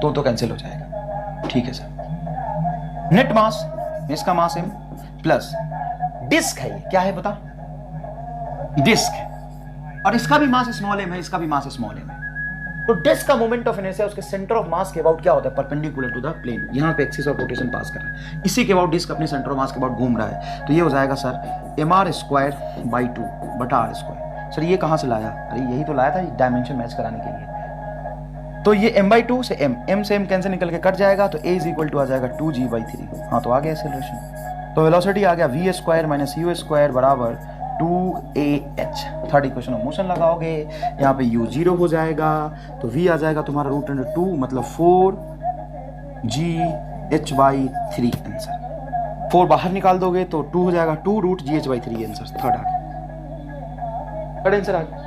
तो कैंसिल हो जाएगा। ठीक है सर। नेट मास, इसका मास m प्लस डिस्क है, ये क्या है बता, डिस्क है, और इसका भी मास स्मॉल m है, इसका भी मास स्मॉल m है। तो डिस्क का मोमेंट ऑफ इनर्शिया उसके सेंटर ऑफ मास के अबाउट क्या होता है, परपेंडिकुलर टू द प्लेन। यहाँ पे एक्सिस ऑफ रोटेशन पास कर रहा है, इसी के अबाउट डिस्क अपने सेंटर ऑफ मास के अबाउट घूम रहा है। तो ये हो जाएगा सर mr स्क्वायर बाई 2 बटा r स्क्वायर। सर ये कहाँ से लाया? अरे यही तो लाया था डायमेंशन मैच कराने के लिए। तो ये m/2 से m से m कैंसिल निकल के कट जाएगा, तो a इज इक्वल टू आ जाएगा 2g/3। हाँ तो आ गया एक्सेलरेशन। तो वेलोसिटी आ गया v square minus u square बराबर 2ah। Third equation of motion लगाओगे, यहाँ पे u 0 हो जाएगा, तो v आ जाएगा तुम्हारा √2 मतलब 4gh/3 आंसर। 4 बाहर निकाल दोगे तो 2 हो जाएगा, 2√gh/3 आंसर। थर्ड आ गया, थर्ड आंसर आ गया।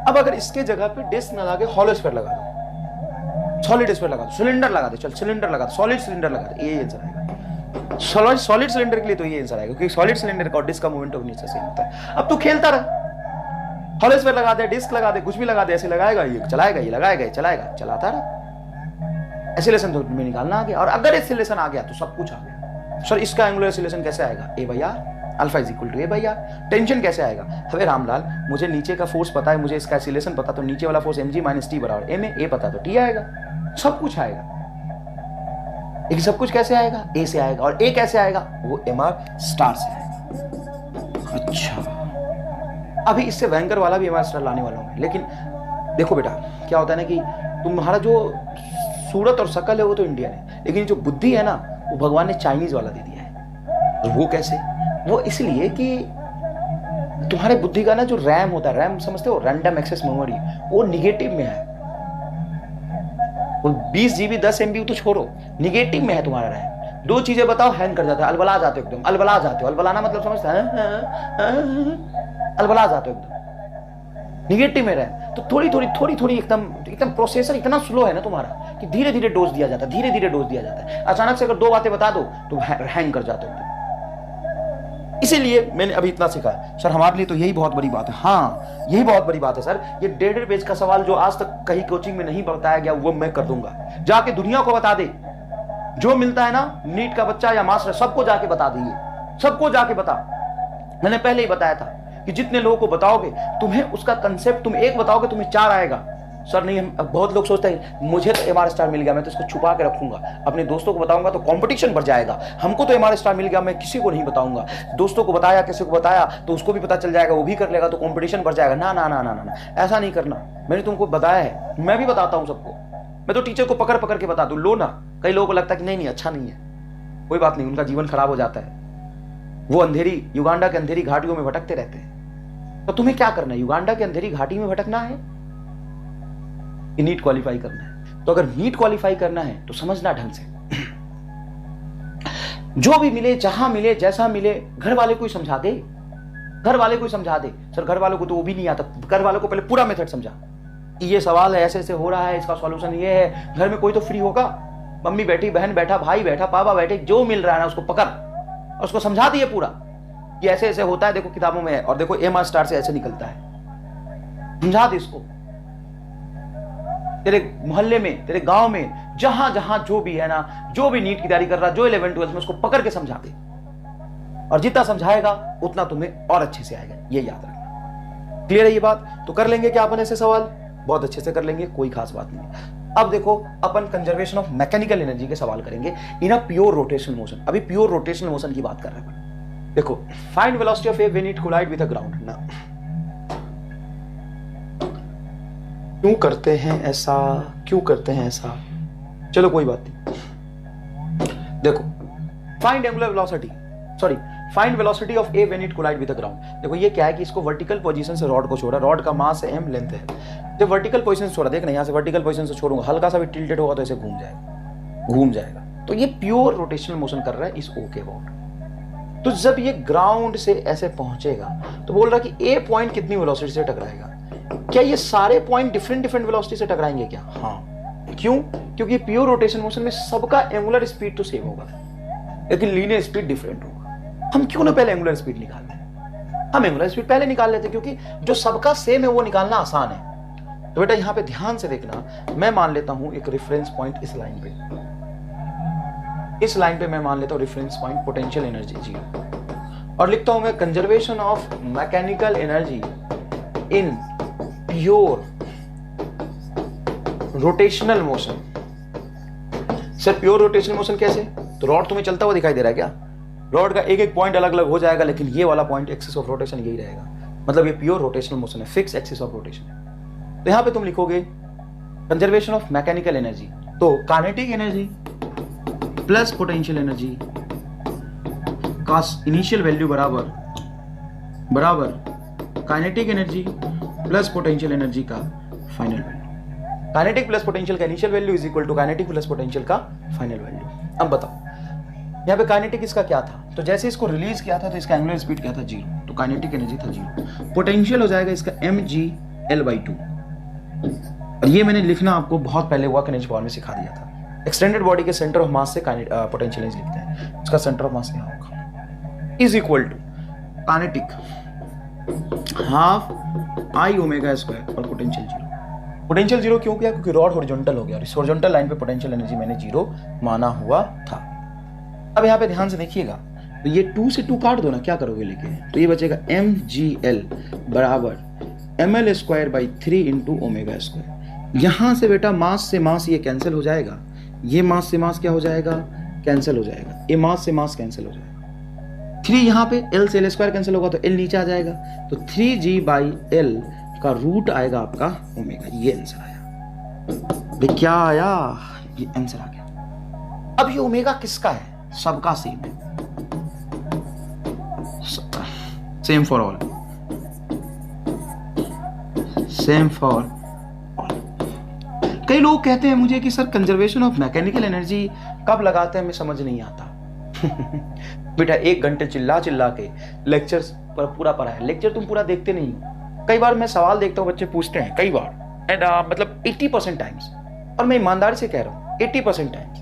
अब अगर इसके जगह पे डिस्क ना लगा के हॉलो स्फीयर लगा दो, सॉलिड स्फीयर लगा दो, सिलेंडर लगा दो, चल सिलेंडर लगा दो, सॉलिड सिलेंडर लगा दो, ये आंसर आएगा। सॉलिड सिलेंडर के लिए तो ये आंसर आएगा क्योंकि सॉलिड सिलेंडर का डिस्क का मोमेंट ऑफ इनर्शिया सेम होता है। अब तू खेलता रहा, हॉलो स्फीयर लगा दे, डिस्क लगा दे, कुछ भी लगा दे, ऐसे लगाएगा ये चलाएगा, ये लगाएगा ये चलाएगा, चलाता रहा। एक्सीलरेशन तो में निकालना आ गया, और अगर एक्सीलरेशन आ गया तो सब कुछ आ गया। सर इसका एंगुलर एक्सीलरेशन कैसे आएगा, a/r, alpha is equal to a/r। Tension कैसे आएगा? अबे रामलाल, मुझे नीचे का फोर्स पता है, मुझे इसका एक्सीलरेशन पता, तो नीचे वाला फोर्स mg माइनस t बराबर m है, a पता तो t आएगा, सब कुछ आएगा। लेकिन सब कुछ कैसे आएगा? ए से आएगा, और ए कैसे आएगा? वो mr स्टार से आएगा। अच्छा, अभी इससे भयंकर वाला भी mr स्टार लाने वाला हूं, लेकिन देखो बेटा क्या होता है ना कि तुम्हारा जो सूरत और शकल है वो तो इंडियन है, लेकिन जो बुद्धि है ना वो भगवान ने चाइनीज वाला दे दिया है। और वो कैसे? वो इसलिए कि तुम्हारे बुद्धि का ना जो रैम होता है, रैम समझते हो, रैंडम एक्सेस मेमोरी, वो निगेटिव में है। वो 20 GB 10 MB तो छोड़ो, निगेटिव में है तुम्हारा रैम। दो चीजें बताओ हैंग कर जाता है, अलबला जाते हो एकदम, अलबला जाते हो। अलबलाना मतलब समझते हैं? अलबला जाते हो एकदम, निगेटिव में रैम। तो थोड़ी एकदम प्रोसेसर इतना स्लो है ना तुम्हारा कि धीरे धीरे डोज दिया जाता है, धीरे धीरे डोज दिया जाता है। अचानक से अगर दो बातें बता दो तो हैंग कर जाते हो। इसीलिए मैंने अभी इतना सीखा सर, हमारे लिए तो यही बहुत बड़ी बात है। हाँ, यही बहुत बड़ी बात है सर। ये 1.5 पेज का सवाल जो आज तक कहीं कोचिंग में नहीं बताया गया वो मैं कर दूंगा। जाके दुनिया को बता दे, जो मिलता है ना नीट का बच्चा या मास्टर, सबको जाके बता दीजिए, सबको जाके बता। मैंने पहले ही बताया था कि जितने लोगों को बताओगे तुम्हें उसका कंसेप्ट, तुम एक बताओगे तुम्हें 4 आएगा। सर नहीं, बहुत लोग सोचते हैं मुझे तो MR स्टार मिल गया, मैं तो इसको छुपा के रखूंगा, अपने दोस्तों को बताऊंगा तो कंपटीशन बढ़ जाएगा। हमको तो MR स्टार मिल गया, मैं किसी को नहीं बताऊंगा। दोस्तों को बताया, किसी को बताया तो उसको भी पता चल जाएगा, वो भी कर लेगा तो कंपटीशन बढ़ जाएगा। ना ना ना ना ना, ऐसा नहीं करना। मैंने तुमको बताया है, मैं भी बताता हूं सबको। मैं तो टीचर को पकड़ पकड़ के बता दूं, लो ना। कई लोगों को लगता है कि नहीं अच्छा नहीं है, कोई बात नहीं, उनका जीवन खराब हो जाता है, वो अंधेरी युगांडा के अंधेरी घाटियों में भटकते रहते हैं। तो तुम्हें क्या करना है? युगांडा के अंधेरी घाटी में भटकना है कि नीट क्वालिफाई करना है? तो अगर नीट क्वालिफाई करना है तो समझना ढंग से, जो भी मिले, जहां मिले, जैसा मिले, घर वाले को समझा दे, घर वाले को समझा दे। सर घर वालों को तो वो भी नहीं आता, घर वालों को पहले पूरा मेथड समझा, ये सवाल है, ऐसे ऐसे हो रहा है, इसका सॉल्यूशन ये है। घर में कोई तो फ्री होगा, मम्मी बैठी, बहन बैठा, भाई बैठा, पापा बैठे, जो मिल रहा है ना उसको पकड़ और उसको समझा दिए पूरा कि ऐसे ऐसे होता है, देखो किताबों में है, और देखो MR स्टार से ऐसे निकलता है। समझा दे इसको, तेरे मोहल्ले में, तेरे गांव में, जहां जहां जो भी है ना, जो भी नीट की तैयारी कर रहा, जो 11 12 में, उसको पकड़ के समझा दे। और जितना समझाएगा उतना तुम्हें और अच्छे से आएगा, ये याद रखना। क्लियर है ये बात? तो कर लेंगे क्या अपन ऐसे सवाल? बहुत अच्छे से कर लेंगे, कोई खास बात नहीं। अब देखो, अपन कंजर्वेशन ऑफ मैकेनिकल एनर्जी के सवाल करेंगे in a pure rotational motion. अभी प्योर रोटेशनल मोशन की बात कर रहे हैं। देखो, find velocity of A when it collide with a ground ना। क्यों करते हैं ऐसा, क्यों करते हैं ऐसा? चलो कोई बात नहीं। देखो, find angular velocity, sorry, find velocity of A when it collide with the ground. देखो ये क्या है कि इसको वर्टिकल पोजीशन से रॉड को छोड़ा, रॉड का मास है m, लेंथ है। जब वर्टिकल पोजीशन से छोड़ा, देखना यहां से वर्टिकल पोजीशन से छोड़ूंगा, हल्का सा भी टिल्टेड होगा तो ऐसे घूम जाएगा। तो ये प्योर रोटेशनल मोशन कर रहा है इस O के अबाउट। तो जब ये ग्राउंड से ऐसे पहुंचेगा तो बोल रहा कि ए पॉइंट कितनी वेलोसिटी से टकराएगा। क्या ये सारे पॉइंट डिफरेंट डिफरेंट वेलोसिटी से टकराएंगे क्या? हाँ। क्यों? क्योंकि प्योर रोटेशन मोशन में सबका एंगुलर स्पीड तो सेम होगा, लेकिन लीनियर स्पीड डिफरेंट होगा। हम क्यों ना पहले एंगुलर स्पीड निकाल लें? हम एंगुलर स्पीड पहले निकाल लेते, क्योंकि जो सबका सेम है वो निकालना आसान है। तो बेटा यहां पे ध्यान से देखना, मैं मान लेता हूं एक रेफरेंस पॉइंट इस लाइन पे, इस लाइन पे मैं मान लेता हूं रेफरेंस पॉइंट पोटेंशियल एनर्जी 0, और लिखता हूं मैं conservation of mechanical energy in pure rotational motion. Sir pure rotational motion कैसे? तो रॉड तुम्हें चलता हुआ दिखाई दे रहा है क्या? रॉड का एक एक पॉइंट अलग अलग हो जाएगा, लेकिन ये वाला पॉइंट एक्सिस ऑफ रोटेशन यही रहेगा। मतलब ये प्योर रोटेशनल मोशन है, फिक्स एक्सिस ऑफ रोटेशन है। तो यहां पे तुम लिखोगे कंजर्वेशन ऑफ मैकेनिकल एनर्जी, तो kinetic energy plus potential energy का इनिशियल वैल्यू बराबर kinetic energy plus potential energy का final value. Kinetic plus potential का initial value is equal to kinetic plus potential का फाइनल वैल्यू। अब बताओ यहाँ पे काइनेटिक इसका क्या था? तो जैसे इसको रिलीज किया था तो इसका एंगुलर स्पीड क्या था? 0, तो काइनेटिक एनर्जी था 0। पोटेंशियल हो जाएगा इसका mgL/2, और ये मैंने लिखना आपको बहुत पहले वर्क एनर्जी फॉर्म में सिखा दिया था। एक्सटेंडेड बॉडी के सेंटर ऑफ मास से पोटेंशियल एनर्जी लिखते हैं, इसका सेंटर ऑफ मास यहाँ होगा, is equal to kinetic half I⍵² और पोटेंशियल 0। पोटेंशियल 0 क्यों किया? क्योंकि रॉड हॉरिजॉन्टल हो गया, और इस हॉरिजॉन्टल लाइन पे पोटेंशियल एनर्जी मैंने 0 माना हुआ था। अब यहाँ पे ध्यान से देखिएगा, तो ये 2 से 2 काट दो ना, क्या करोगे लेके? तो ये बचेगा mgL बराबर mL²/3 × ω²। यहाँ से बेटा मास से मास ये कैंसिल हो जाएगा, ये मास से मास क्या हो जाएगा? कैंसिल हो जाएगा, ये मास से मास कैंसिल हो जाएगा। 3 यहाँ पे L से L² कैंसिल होगा तो L नीचे आ जाएगा, तो 3g/L का रूट आएगा आपका ओमेगा, ये आंसर आया। भाई क्या आया, ये आंसर आ गया। अब ये ओमेगा किसका है? सबका सेम है, same for all, same for all. कई लोग कहते हैं मुझे कि sir conservation of mechanical energy कब लगाते हैं, हमें समझ नहीं आता। बेटा 1 घंटे चिल्ला चिल्ला के लेक्चर्स पर पूरा पढ़ा है, लेक्चर तुम पूरा देखते नहीं हो। कई बार मैं सवाल देखता हूँ, बच्चे पूछते हैं कई बार, एंड मतलब 80% टाइम्स, और मैं ईमानदारी से कह रहा हूँ 80% टाइम्स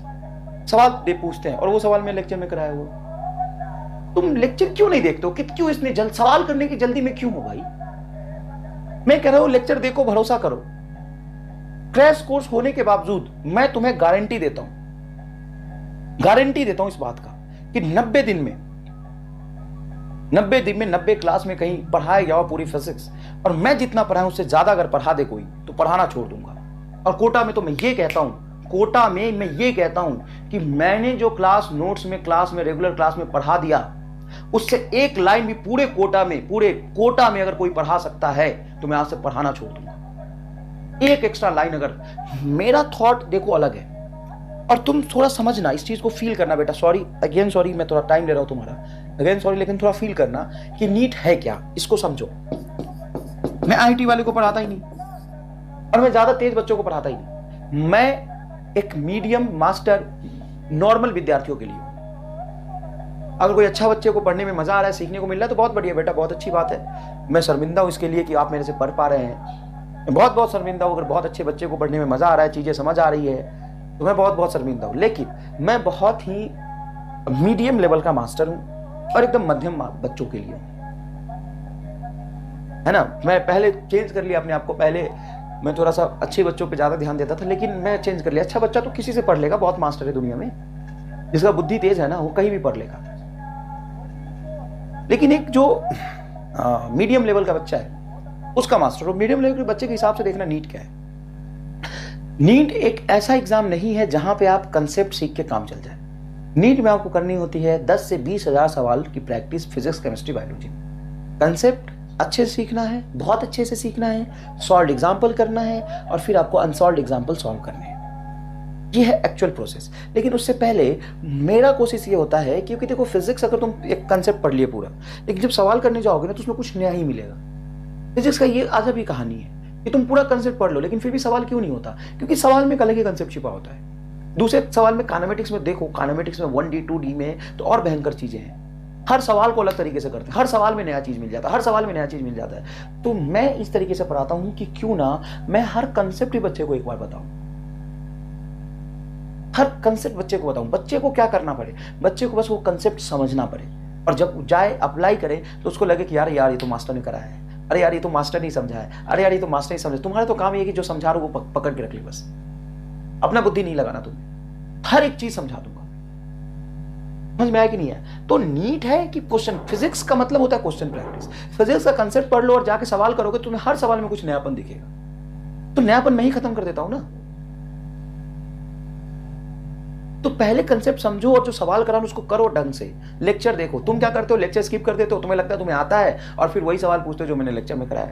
सवाल दे पूछते हैं और वो सवाल मैं लेक्चर में कराया हुआ। तुम लेक्चर क्यों नहीं देखते हो? कि क्यों इतने जल्द सवाल करने की जल्दी में क्यों हो भाई? मैं कह रहा हूं लेक्चर देखो, भरोसा करो। क्रैश कोर्स होने के बावजूद मैं तुम्हें गारंटी देता हूं इस बात का कि 90 दिन में 90 क्लास में कहीं पढ़ाया गया हो पूरी फिजिक्स, और मैं जितना पढ़ाया उससे ज्यादा अगर पढ़ा दे कोई तो पढ़ाना छोड़ दूंगा। और कोटा में तो मैं ये कहता हूं कि मैंने जो क्लास नोट्स में रेगुलर क्लास में पढ़ा दिया, उससे एक लाइन भी पूरे कोटा में अगर कोई पढ़ा सकता है तो मैं आज से पढ़ाना छोड़ दूंगा। एक एक्स्ट्रा लाइन अगर, मेरा थॉट देखो अलग है, और तुम थोड़ा समझना, इस चीज को फील करना बेटा। सॉरी अगेन, सॉरी मैं थोड़ा टाइम ले रहा हूं तुम्हारा, अगेन सॉरी, लेकिन थोड़ा फील करना कि नीट है क्या, इसको समझो। मैं आईटी वाले को पढ़ाता ही नहीं, और मैं ज्यादा तेज बच्चों को पढ़ाता ही नहीं। मैं एक मीडियम मास्टर नॉर्मल विद्यार्थियों के लिए हूं। अगर कोई अच्छा बच्चे को पढ़ने में मजा आ रहा है, सीखने को मिल रहा है तो बहुत बढ़िया बेटा, बहुत अच्छी बात है। मैं शर्मिंदा हूं इसके लिए कि आप मेरे से पढ़ पा रहे हैं, मैं बहुत बहुत शर्मिंदा हूं। अगर बहुत अच्छे बच्चे को पढ़ने में मजा आ रहा है, चीजें समझ आ रही है, तो मैं बहुत बहुत शर्मिंदा हूं। लेकिन मैं बहुत ही मीडियम लेवल का मास्टर हूं और एकदम मध्यम बच्चों के लिए, है ना। मैं पहले चेंज कर लिया अपने आप को। पहले मैं थोड़ा सा अच्छे बच्चों पे ज्यादा ध्यान देता था, लेकिन मैं चेंज कर लिया। अच्छा बच्चा तो किसी से पढ़ लेगा, बहुत मास्टर है दुनिया में, जिसका बुद्धि तेज है ना वो कहीं भी पढ़ लेगा। लेकिन एक जो मीडियम लेवल का बच्चा है उसका मास्टर, और मीडियम लेवल के बच्चे के हिसाब से देखना नीट क्या है। नीट एक ऐसा एग्जाम नहीं है जहां पे आप कंसेप्ट सीख के काम चल जाए। नीट में आपको करनी होती है 10 से 20 हजार सवाल की practice physics, chemistry, biology. Concept अच्छे से सीखना है, बहुत अच्छे से सीखना है, सॉल्व एग्जाम्पल करना है, और फिर आपको अनसॉल्व एग्जाम्पल सॉल्व करने हैं। ये है एक्चुअल प्रोसेस। लेकिन उससे पहले मेरा कोशिश ये होता है, क्योंकि देखो फिजिक्स अगर तुम एक कंसेप्ट पढ़ लिए पूरा, लेकिन जब सवाल करने जाओगे ना तो उसमें कुछ नया ही मिलेगा। फिजिक्स का ये अजब ही कहानी है कि तुम पूरा कंसेप्ट पढ़ लो लेकिन फिर भी सवाल क्यों नहीं होता, क्योंकि सवाल में एक अलग ही कंसेप्ट छिपा होता है। दूसरे सवाल में काइनेमेटिक्स में देखो, काइनेमेटिक्स में 1D 2D में तो और भयंकर चीजें हैं। हर सवाल को अलग तरीके से करते हैं, हर सवाल में नया चीज मिल जाता है, तो मैं इस तरीके से पढ़ाता हूं कि क्यों ना मैं हर कंसेप्ट ही बच्चे को एक बार बताऊं, हर कंसेप्ट बच्चे को बताऊं। बच्चे को क्या करना पड़े, बच्चे को बस वो कंसेप्ट समझना पड़े, और जब जाए अप्लाई करे तो उसको लगे कि यार ये तो मास्टर ने कराया है, अरे यार ये तो मास्टर नहीं समझा है, अरे यार ये तो मास्टर नहीं समझा। तुम्हारा तो काम ये कि जो समझा रहा हो वो पकड़ के रख ले, बस अपना बुद्धि नहीं लगाना। तुम्हें हर एक चीज समझा दूंगा। समझ में आया कि नहीं है? तो नीट है कि क्वेश्चन, फिजिक्स का मतलब होता है क्वेश्चन प्रैक्टिस। फिजिक्स का कंसेप्ट पढ़ लो और जाके सवाल करोगे, तुम्हें हर सवाल में कुछ नयापन दिखेगा। तो नयापन मैं ही खत्म कर देता हूं ना। तो पहले कंसेप्ट समझो और जो सवाल करा उसको करो ढंग से। लेक्चर देखो, तुम क्या करते हो, लेक्चर स्किप कर देते हो, तुम्हें लगता है तुम्हें आता है, और फिर वही सवाल पूछते हो जो मैंने लेक्चर में कराया।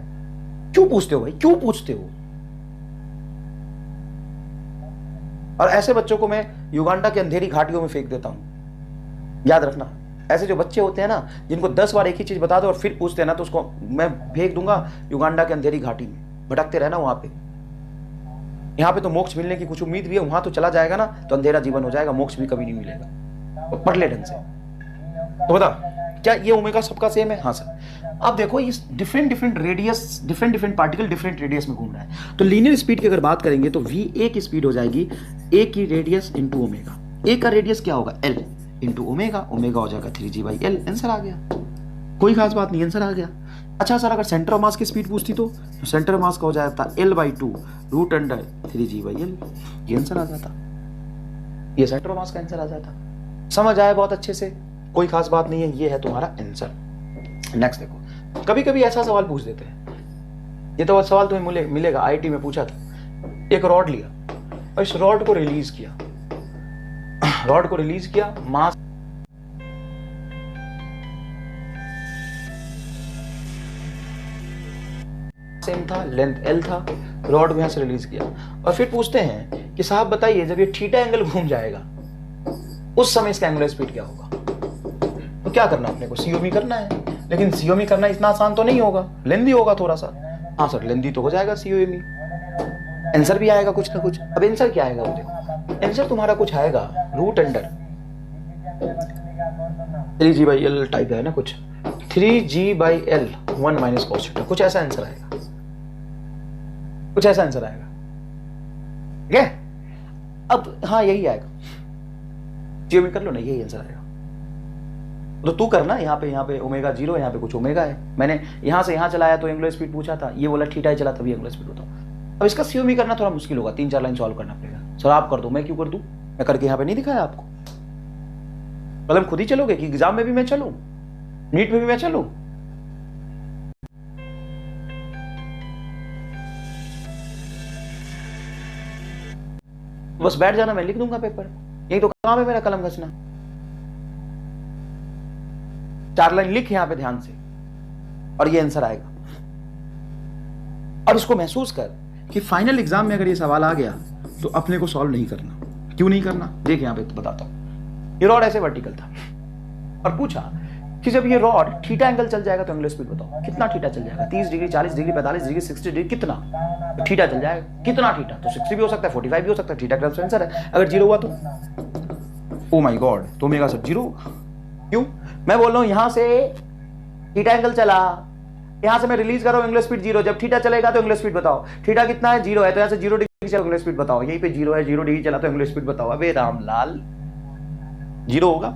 क्यों पूछते हो भाई, क्यों पूछते हो? और ऐसे बच्चों को मैं युगांडा की अंधेरी घाटियों में फेंक देता हूं। याद रखना, ऐसे जो बच्चे होते हैं ना, जिनको 10 बार एक ही चीज बता दो और फिर पूछते हैं ना, तो उसको मैं फेंक दूंगा युगांडा की अंधेरी घाटी में। भटकते रहना वहां पे। यहाँ पे तो मोक्ष मिलने की कुछ उम्मीद भी है, वहां तो चला जाएगा ना तो अंधेरा जीवन हो जाएगा, मोक्ष भी कभी नहीं मिलेगा। तो पढ़ ले ढंग से। तो बता, क्या ये ओमेगा सबका सेम है? हाँ सर। अब देखो ये different radius, different particle different radius में घूम रहा है। तो लीनियर स्पीड की अगर बात करेंगे तो v a की स्पीड हो जाएगी a की रेडियस इंटू ओमेगा। a का रेडियस क्या होगा? l इंटू ओमेगा, ओमेगा हो जाएगा 3g/l। आंसर आ गया, कोई खास बात नहीं, आंसर आ गया। अच्छा सर, अगर सेंटर ऑफ मास की स्पीड पूछती तो सेंटर ऑफ मास का हो जाता l/2 √3g/l। ये आंसर आ जाता, ये सेंटर ऑफ मास का आंसर आ जाता। समझ आया बहुत अच्छे से, कोई खास बात नहीं है, ये है तुम्हारा आंसर। नेक्स्ट देखो, कभी कभी ऐसा सवाल पूछ देते हैं, ये तो सवाल तुम्हें मिलेगा, आईटी में पूछा था। एक रॉड लिया और इस रॉड को रिलीज किया, मास सेम था, लेंथ एल था, रॉड को यहाँ से रिलीज किया और फिर पूछते हैं कि साहब बताइए जब ये थीटा एंगल घूम जाएगा उस समय इसका एंगुलर स्पीड क्या होगा। तो क्या करना अपने को, सीओमी करना है, लेकिन सीओमी करना इतना आसान तो नहीं होगा, लेंदी होगा थोड़ा सा। हाँ सर लेंदी तो हो जाएगा सीओमी, आंसर भी आएगा कुछ ना कुछ। अब आंसर क्या आएगा, देखो आंसर तुम्हारा कुछ आएगा रूट अंडर 3g/l टाइप है ना कुछ, 3g/l 1 माइनस कॉस थीटा, कुछ ऐसा आंसर आएगा, कुछ ऐसा आंसर आएगा। ठीक है, अब हाँ यही आएगा, सीओमी कर लो ना, यही आंसर आएगा। तो तू करना, यहाँ पे ओमेगा 0, यहाँ पे कुछ ओमेगा है, मैंने यहाँ से यहाँ चलाया तो एंगुलर स्पीड पूछा था, ये बोला थीटा ही चला तभी एंगुलर स्पीड बताओ। अब इसका सीओमी करना थोड़ा मुश्किल होगा, 3-4 लाइन सॉल्व करना पड़ेगा। सर आप कर दो, मैं क्यों कर दूं, मैं करके यहाँ पे नहीं दिखाया आपको। मतलब खुद ही चलोगे कि एग्जाम में भी मैं चलूं, नीट में भी मैं चलूं। बस बैठ जाना, मैं लिख दूंगा पेपर, यही तो काम है मेरा, कलम घसना। 4 लाइन लिख यहां पे ध्यान से और ये आंसर आएगा। और इसको महसूस कर कि फाइनल एग्जाम में अगर ये सवाल आ गया तो अपने को सॉल्व नहीं करना। क्यों नहीं करना, देख यहां पे बताता हूं। ये रॉड ऐसे वर्टिकल था और पूछा कि जब ये रॉड थीटा एंगल चल जाएगा तो एंगुलर स्पीड बताओ, कितना थीटा चल जाएगा, 30 डिग्री, 40 डिग्री, 45 डिग्री, 60 डिग्री, कितना तो थीटा चल जाएगा। कितना थीटा, तो 60 भी हो सकता है, 45 भी हो सकता है, थीटा का आंसर है। अगर 0 हुआ तो ओ माय गॉड, तो ओमेगा सब 0। क्यों, मैं बोल रहा हूं यहां से थीटा एंगल चला, यहां से मैं रिलीज कर रहा हूं, एंगुलर स्पीड 0, जब थीटा चलेगा तो एंगुलर स्पीड बताओ। थीटा कितना है, 0 है, तो यहां से 0 डिग्री से एंगुलर स्पीड बताओ, यहीं पे 0 है, 0 डिग्री चला तो एंगुलर स्पीड बताओ। अबे रामलाल 0 होगा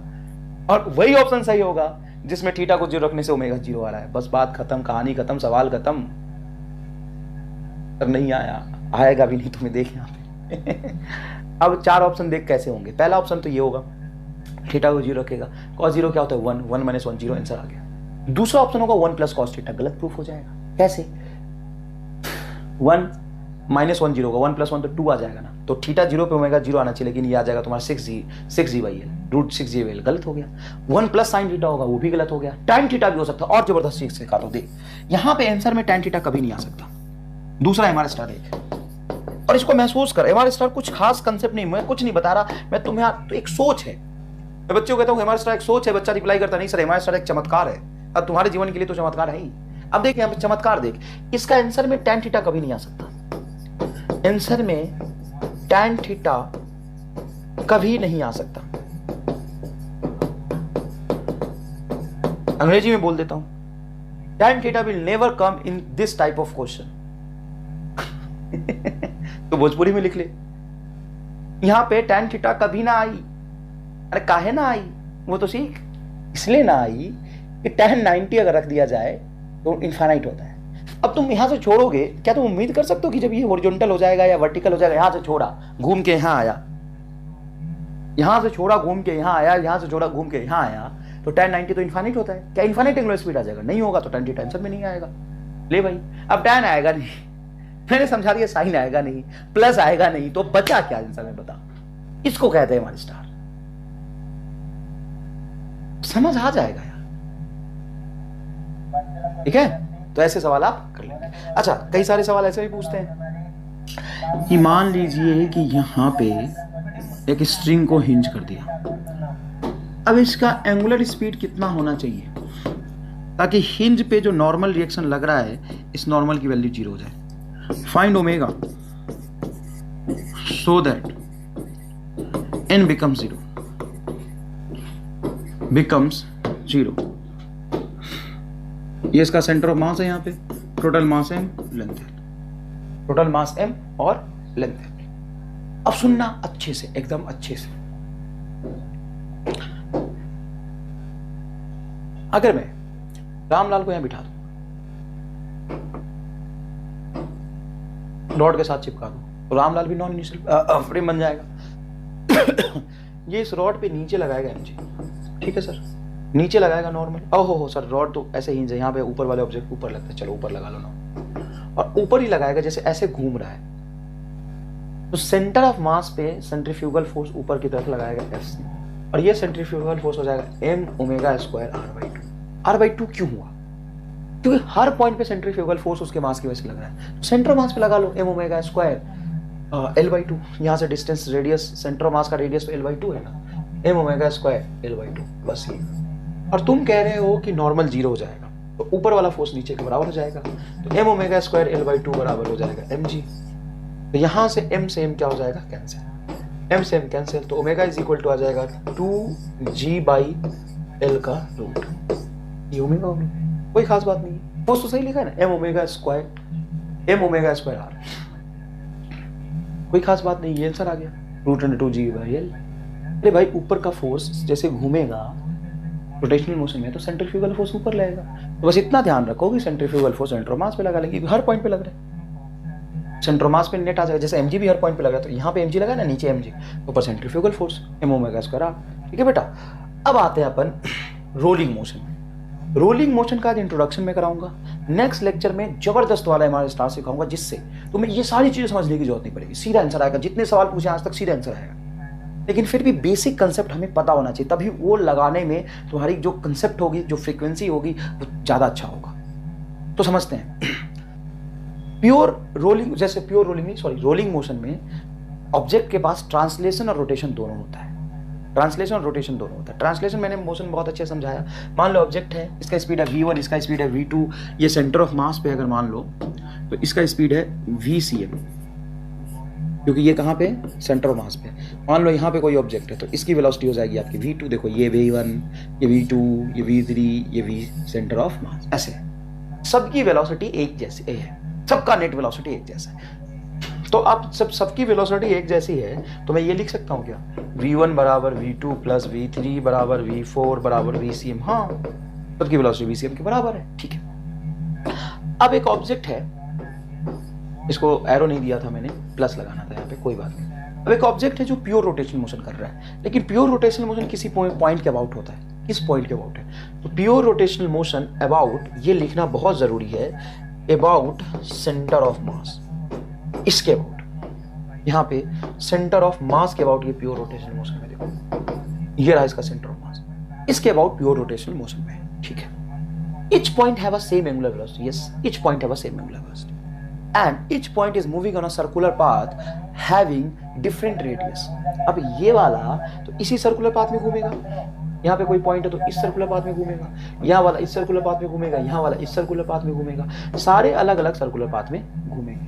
और वही ऑप्शन सही होगा जिसमें थीटा को 0 रखने से ओमेगा 0 आ रहा है। बस बात खत्म, कहानी खत्म, सवाल खत्म। नहीं आया, आएगा भी नहीं, तुम्हें देख यहाँ पे। अब 4 ऑप्शन देख कैसे होंगे। पहला ऑप्शन तो ये होगा, थीटा को 0 रखेगा, cos 0 क्या होता है 1, 1 माइनस 1 0, आंसर आ गया। दूसरा ऑप्शन होगा 1 प्लस cos थीटा, गलत प्रूफ हो जाएगा। कैसे, 1 माइनस 1 0 होगा, 1 प्लस 1 तो 2 आ जाएगा ना, तो थीटा 0 पे ओमेगा 0 आना चाहिए, लेकिन ये आ जाएगा तुम्हारा 6g/l, रूट 6g/l, गलत हो गया। 1 प्लस साइन थीटा होगा, वो भी गलत हो गया। tan थीटा भी हो सकता है, और जबरदस्त चीज सिखा दो, देख यहां पे आंसर में tan थीटा कभी नहीं आ सकता। दूसरा एमआर स्टार देख, और इसको महसूस कर, एमआर स्टार कुछ खास कंसेप्ट नहीं, मैं कुछ नहीं बता रहा, मैं तुम्हें तो एक सोच है। मैं बच्चों को कहता हूं एमआर स्टार एक सोच है, बच्चा रिप्लाई करता नहीं सर एमआर स्टार एक चमत्कार है। अब तुम्हारे जीवन के लिए तो चमत्कार है ही। अब देख यहां पे चमत्कार देख, इसका आंसर में tan थीटा कभी नहीं आ सकता। आंसर में tan थीटा कभी नहीं आ सकता। अंग्रेजी में बोल देता हूं, tan theta will never come in this type of question. तो भोजपुरी में लिख ले, यहां पे tan थीटा कभी ना आई। अरे काहे ना आई, वो तो सीख, इसलिए ना आई कि tan 90 अगर रख दिया जाए तो इनफाइनाइट होता है। अब तुम यहां से छोड़ोगे, क्या तुम उम्मीद कर सकते हो कि जब ये हॉरिजॉन्टल हो जाएगा या वर्टिकल हो जाएगा, यहां से छोड़ा घूम के यहां आया, यहां से छोड़ा घूम के यहां आया, यहां से छोड़ा घूम के यहां आया, तो tan 90 तो इनफाइनाइट होता है। क्या इनफाइनाइट एंगुलर स्पीड आ जाएगा? नहीं होगा, तो tan थीटा आंसर में नहीं आएगा। ले भाई, अब tan आएगा नहीं, मैंने समझा दिया, साइन आएगा नहीं, प्लस आएगा नहीं, तो बचा क्या आंसर में बता। इसको कहते हैं एमआर स्टार। समझ आ जाएगा यार, ठीक है। तो ऐसे सवाल आप कर लेंगे। अच्छा, कई सारे सवाल ऐसे भी पूछते हैं कि मान लीजिए कि यहां पे एक स्ट्रिंग को हिंज कर दिया, अब इसका एंगुलर स्पीड कितना होना चाहिए ताकि हिंज पे जो नॉर्मल रिएक्शन लग रहा है इस नॉर्मल की वैल्यू 0 हो जाए। Find omega so that n becomes 0। ये इसका सेंटर ऑफ मास है, यहां पे टोटल मास m, लेंथ है, टोटल मास m और लेंथ है। अब सुनना अच्छे से, एकदम अच्छे से। अगर मैं रामलाल को यहां बिठा दूं, रॉड के साथ चिपका दूं, तो रामलाल भी नॉन इनिशियल फ्रेम बन जाएगा। ये इस रॉड पे नीचे लगाएगा एमजी, ठीक है सर, नीचे लगाएगा नॉर्मल। ओहो सर, रॉड तो ऐसे ही यहाँ पे ऊपर वाले ऑब्जेक्ट ऊपर लगता है, चलो ऊपर लगा लो ना, और ऊपर ही लगाएगा जैसे ऐसे घूम रहा है। तो सेंटर ऑफ मास पे सेंट्रीफ्यूगल फोर्स ऊपर की तरफ लगाएगा एफ, और ये सेंट्रीफ्यूगल फोर्स हो जाएगा m omega square r/2। r/2 क्यों हुआ? क्योंकि हर पॉइंट पे सेंट्रीफ्यूगल फोर्स उसके मास की वजह से लग रहा है, तो सेंटर मास पे लगा लो m ओमेगा स्क्वायर L/2। यहाँ से डिस्टेंस रेडियस सेंटर मास का रेडियस तो L/2 है ना, m ओमेगा स्क्वायर L/2, बस ये। और तुम कह रहे हो कि नॉर्मल 0 हो जाएगा, तो ऊपर वाला फोर्स नीचे के बराबर हो जाएगा, तो m ओमेगा स्क्वायर L/2 बराबर हो जाएगा mg। तो यहाँ से m से m क्या हो जाएगा, कैंसिल, m से m कैंसिल, तो ओमेगा इज इक्वल टू आ जाएगा 2g/L का रूट। ये ओमेगा हो गया, कोई खास बात नहीं है, फोर्स तो सही लिखा है ना, m ओमेगा स्क्वायर r, कोई खास बात नहीं, ये आंसर आ गया √2g/L। अरे भाई ऊपर का फोर्स जैसे घूमेगा रोटेशनल मोशन में तो सेंट्रीफ्यूगल फोर्स ऊपर लगेगा, तो बस इतना ध्यान रखो कि सेंट्रीफ्यूगल फोर्स सेंटर मास पे लगा लेंगे, हर पॉइंट पे लग रहा है, सेंटर मास पे नेट आ जाएगा, जैसे mg भी हर पॉइंट पे लगा, तो यहाँ पे mg लगा ना, नीचे mg, ऊपर centrifugal force m omega square r। ठीक है बेटा, अब आते हैं अपन रोलिंग मोशन। रोलिंग मोशन का आज इंट्रोडक्शन में कराऊंगा, नेक्स्ट लेक्चर में जबरदस्त वाला एमआर स्टार सिखाऊंगा, जिससे तुम्हें ये सारी चीजें समझने की जरूरत नहीं पड़ेगी, सीधा आंसर आएगा, जितने सवाल पूछे आज तक सीधा आंसर आएगा। लेकिन फिर भी बेसिक कंसेप्ट हमें पता होना चाहिए, तभी वो लगाने में तुम्हारी जो कंसेप्ट होगी, जो फ्रीक्वेंसी होगी, वो ज्यादा अच्छा होगा। तो समझते हैं प्योर रोलिंग, जैसे प्योर रोलिंग नहीं, सॉरी, रोलिंग मोशन में ऑब्जेक्ट के पास ट्रांसलेशन और रोटेशन दोनों होता है, ट्रांसलेशन और रोटेशन दोनों होता है। ट्रांसलेशन मैंने मोशन बहुत अच्छे समझाया, मान लो ऑब्जेक्ट है, इसका स्पीड है v1, इसका स्पीड है v2, ये सेंटर ऑफ मास पे अगर मान लो तो इसका स्पीड है vcm, क्योंकि ये कहाँ पे, सेंटर ऑफ मास पे। मान लो यहाँ पे कोई ऑब्जेक्ट है, तो इसकी वेलोसिटी हो जाएगी आपकी v2, देखो ये v1, ये v2, ये v3, ये v सेंटर ऑफ मास, ऐसे सबकी वेलोसिटी एक जैसी है, सबका नेट वेलोसिटी एक जैसा है। तो अब सबकी वेलोसिटी एक जैसी है, तो मैं ये लिख सकता हूँ क्या, v1 बराबर v2 प्लस v3 बराबर v4 बराबर vcm। हाँ, सबकी वेलोसिटी vcm के बराबर है, ठीक है। अब एक ऑब्जेक्ट है, इसको एरो नहीं दिया था मैंने, प्लस लगाना था यहाँ पे, कोई बात नहीं। अब एक ऑब्जेक्ट है जो प्योर रोटेशन मोशन कर रहा है, लेकिन प्योर रोटेशनल मोशन किसी पॉइंट के अबाउट होता है, किस पॉइंट के अबाउट है, तो प्योर रोटेशनल मोशन अबाउट, ये लिखना बहुत जरूरी है, अबाउट सेंटर ऑफ मास, इसके अबाउट, यहाँ पे सेंटर ऑफ मास के अबाउट ये प्योर रोटेशनल मोशन में, देखो ये रहा इसका सेंटर ऑफ मास, इसके अबाउट प्योर रोटेशनल मोशन में, ठीक है। Each point have a same angular velocity, yes, each point have a same angular velocity, and each point is moving on a circular path having different radius। अब ये वाला तो इसी सर्कुलर पाथ में घूमेगा, यहाँ पे कोई पॉइंट है तो इस सर्कुलर पाथ में घूमेगा, यहाँ वाला इस सर्कुलर पाथ में घूमेगा, यहाँ वाला इस सर्कुलर पाथ में घूमेगा, सारे अलग अलग सर्कुलर पाथ में घूमेंगे,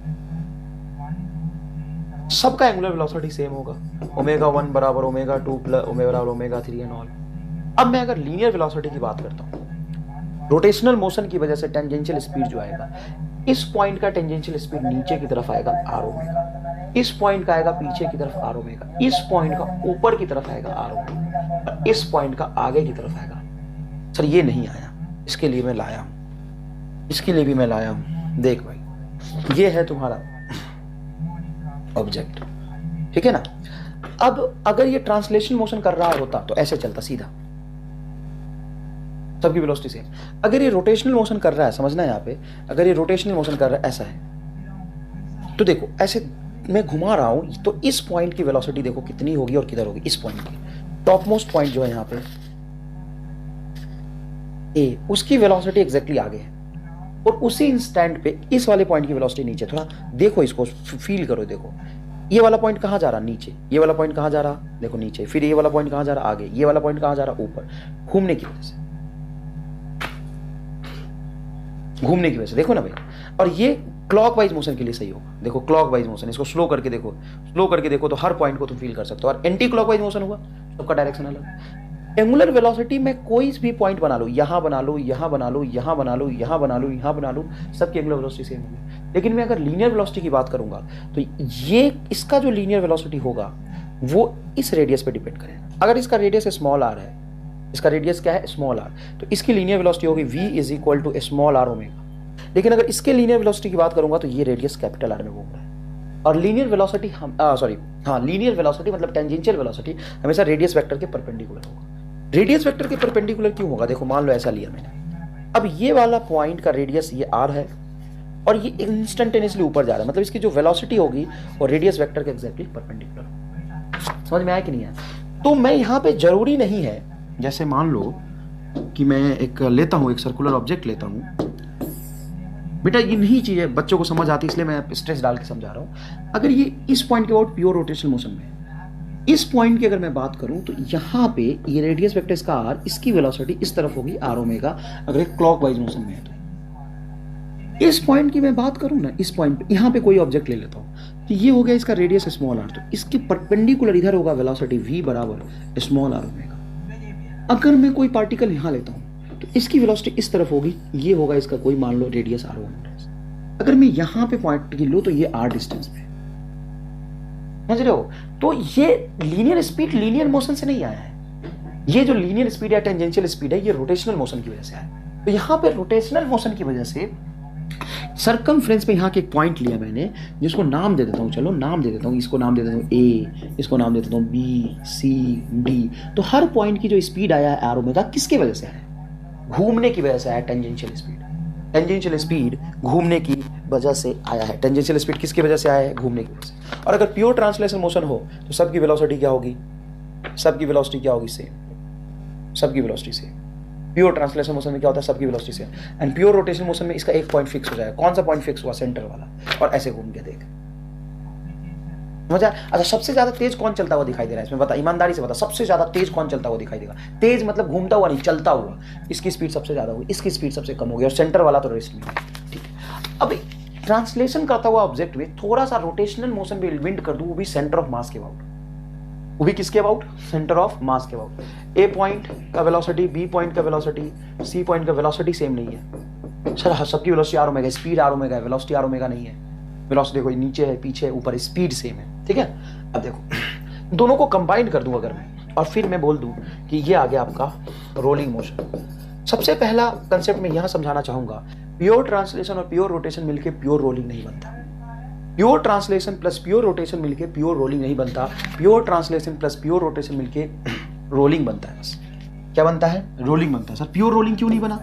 सबका एंगुलर वेलोसिटी सेम होगा, ω1 बराबर ω2 प्लस ω बराबर ω3 एंड ऑल। अब मैं अगर लीनियर वेलोसिटी की बात करता हूँ, रोटेशनल मोशन की वजह से टेंजेंशियल स्पीड जो आएगा, इस पॉइंट का टेंजेंशियल स्पीड नीचे की तरफ आएगा r ओमेगा, इस पॉइंट का आएगा पीछे की तरफ r ओमेगा, इस पॉइंट का ऊपर की तरफ आएगा r ओमेगा, और इस पॉइंट का आगे की तरफ आएगा। सर ये नहीं आया, इसके लिए मैं लाया हूं, इसके लिए भी मैं लाया हूं, देख भाई ये है तुम्हारा ऑब्जेक्ट, ठीक है ना। अब अगर ये ट्रांसलेशन मोशन कर रहा होता तो ऐसे चलता सीधा, सबकी वेलोसिटी सेम। अगर ये रोटेशनल मोशन कर रहा है, समझना यहाँ पे, अगर ये रोटेशनल मोशन कर रहा है ऐसा है, तो देखो ऐसे मैं घुमा रहा हूं, तो इस पॉइंट की वेलोसिटी देखो कितनी होगी और किधर होगी, इस पॉइंट की, टॉप मोस्ट पॉइंट जो है यहाँ पे ए, उसकी वेलोसिटी एग्जैक्टली आगे है, और उसी इंस्टेंट पे इस वाले पॉइंट की वेलोसिटी नीचे। थोड़ा देखो इसको, फील करो, देखो ये वाला पॉइंट कहाँ जा रहा, नीचे, ये वाला पॉइंट कहाँ जा रहा, देखो नीचे, फिर ये वाला पॉइंट कहाँ जा रहा, आगे, ये वाला पॉइंट कहाँ जा रहा, ऊपर, घूमने की वजह से, घूमने की वजह से, देखो ना भाई। और ये क्लॉकवाइज मोशन के लिए सही होगा, देखो क्लॉकवाइज मोशन, इसको स्लो करके देखो, स्लो करके देखो तो हर पॉइंट को तुम फील कर सकते हो। और एंटी क्लॉकवाइज मोशन हुआ, सबका डायरेक्शन अलग। एंगुलर वेलोसिटी में कोई भी पॉइंट बना लो, यहां बना लो, यहां बना लो, यहां बना लो, यहां बना लो, यहां बना लो, सबकी एंगुलर वेलोसिटी सेम होगी। लेकिन मैं अगर लीनियर वेलोसिटी की बात करूंगा तो ये इसका जो लीनियर वेलोसिटी होगा वो इस रेडियस पे डिपेंड करेगा। अगर इसका रेडियस स्मॉल आर है, इसका रेडियस क्या है, स्मॉल आर, तो इसकी लीनियर वेलोसिटी होगी v is equal to small r omega. लेकिन अगर इसके लीनियर वेलोसिटी की बात करूंगा तो ये रेडियस कैपिटल आर में घूम रहा है, और लीनियर वेलोसिटी लीनियर वेलोसिटी मतलब टेंजेंशियल वेलोसिटी हमेशा रेडियस वेक्टर के परपेंडिकुलर होगा। रेडियस वेक्टर के परपेंडिकुलर क्यों होगा, देखो मान लो ऐसा लिया मैंने, अब ये वाला पॉइंट का रेडियस ये r है और ये इंस्टेंटेनियसली ऊपर जा रहा है, मतलब इसकी जो वेलोसिटी होगी वो रेडियस वेक्टर के एग्जैक्टली परपेंडिकुलर। समझ में आया कि नहीं आया? तो मैं यहाँ पे जरूरी नहीं है, जैसे मान लो कि मैं एक लेता हूँ, एक सर्कुलर ऑब्जेक्ट लेता हूँ, बेटा इन्हीं चीजें बच्चों को समझ आती है, इसलिए मैं स्ट्रेस डाल के समझा रहा हूं। अगर ये इस पॉइंट के अबाउट प्योर रोटेशनल मोशन में, इस पॉइंट की अगर मैं बात करूं तो यहां पे ये रेडियस वेक्टर इसका r, इसकी वेलोसिटी इस तरफ होगी r ओमेगा, अगर एक क्लॉकवाइज मोशन में है तो। इस पॉइंट की मैं बात करूं ना, इस पॉइंट पे यहां पे कोई ऑब्जेक्ट ले लेता हूं तो ये हो गया इसका रेडियस स्मॉल r, तो इसके परपेंडिकुलर इधर होगा वेलोसिटी v बराबर स्मॉल r ओमेगा। अगर मैं कोई पार्टिकल यहां लेता हूं तो इसकी वेलोसिटी इस तरफ होगी, ये होगा इसका कोई मान लो रेडियस r1। अगर मैं यहां पे पॉइंट की लूं तो ये r डिस्टेंस पे, समझ रहे हो? तो ये लीनियर स्पीड लीनियर मोशन से नहीं आया है, ये जो लीनियर स्पीड है टेंजेंशियल स्पीड है, ये रोटेशनल मोशन की वजह से आया। तो यहां पे रोटेशनल मोशन की वजह से सर्कमफ्रेंस पे यहां के एक पॉइंट लिया मैंने, जिसको नाम दे देता हूं, चलो नाम दे देता हूं, इसको नाम दे देता हूं ए, इसको नाम दे देता हूं बी सी डी। तो हर पॉइंट की जो स्पीड आया है आर ओमेगा, किसकी वजह से आया है? घूमने की वजह से आया, टेंजेंशियल स्पीड। टेंजेंशियल स्पीड घूमने की वजह से आया है। टेंजेंशियल स्पीड किसकी वजह से आया है? घूमने की वजह से। और अगर प्योर ट्रांसलेशन मोशन हो तो सबकी वेलोसिटी क्या होगी? सबकी वेलोसिटी क्या होगी? सेम, सबकी velocity same. Pure translation motion में क्या होता है? सबकी velocity same. And pure rotation motion में इसका एक पॉइंट फिक्स हो जाएगा। कौन सा पॉइंट फिक्स हुआ? सेंटर वाला। और ऐसे घूम के देख, समझा? अच्छा, सबसे ज्यादा तेज कौन चलता हुआ दिखाई दे रहा है इसमें? बता, ईमानदारी से बता, सबसे ज्यादा तेज कौन चलता हुआ दिखाई देगा? तेज मतलब घूमता हुआ नहीं, चलता हुआ। इसकी स्पीड सबसे ज्यादा होगी, इसकी स्पीड सबसे कम होगी, और सेंटर वाला तो रेस्ट में। ठीक है, अब ट्रांसलेशन करता हुआ ऑब्जेक्ट में थोड़ा सा रोटेशनल मोशन भी इन्वेंट कर दूं, वो भी सेंटर ऑफ मास के अबाउट। वो भी किसके अबाउट? सेंटर ऑफ मास के अबाउट। ए पॉइंट का वेलोसिटी, बी पॉइंट का वेलोसिटी, सी पॉइंट का वेलोसिटी सेम नहीं है सर। सबकी velocity r omega, speed r omega है, वेलोसिटी आर ओमेगा नहीं है। वेलोसिटी देखो, नीचे है, पीछे है, ऊपर, स्पीड सेम है। ठीक है, अब देखो दोनों को कंबाइन कर दूं अगर मैं, और फिर मैं बोल दूं कि ये आ गया आपका रोलिंग मोशन। सबसे पहला कंसेप्ट मैं यहां समझाना चाहूंगा, प्योर ट्रांसलेशन और प्योर रोटेशन मिलके प्योर रोलिंग नहीं बनता। Pure translation plus pure rotation मिलके प्योर रोलिंग नहीं बनता। Pure translation plus pure rotation मिलके रोलिंग बनता है। बस क्या बनता है? रोलिंग बनता है। सर प्योर रोलिंग क्यों नहीं बना?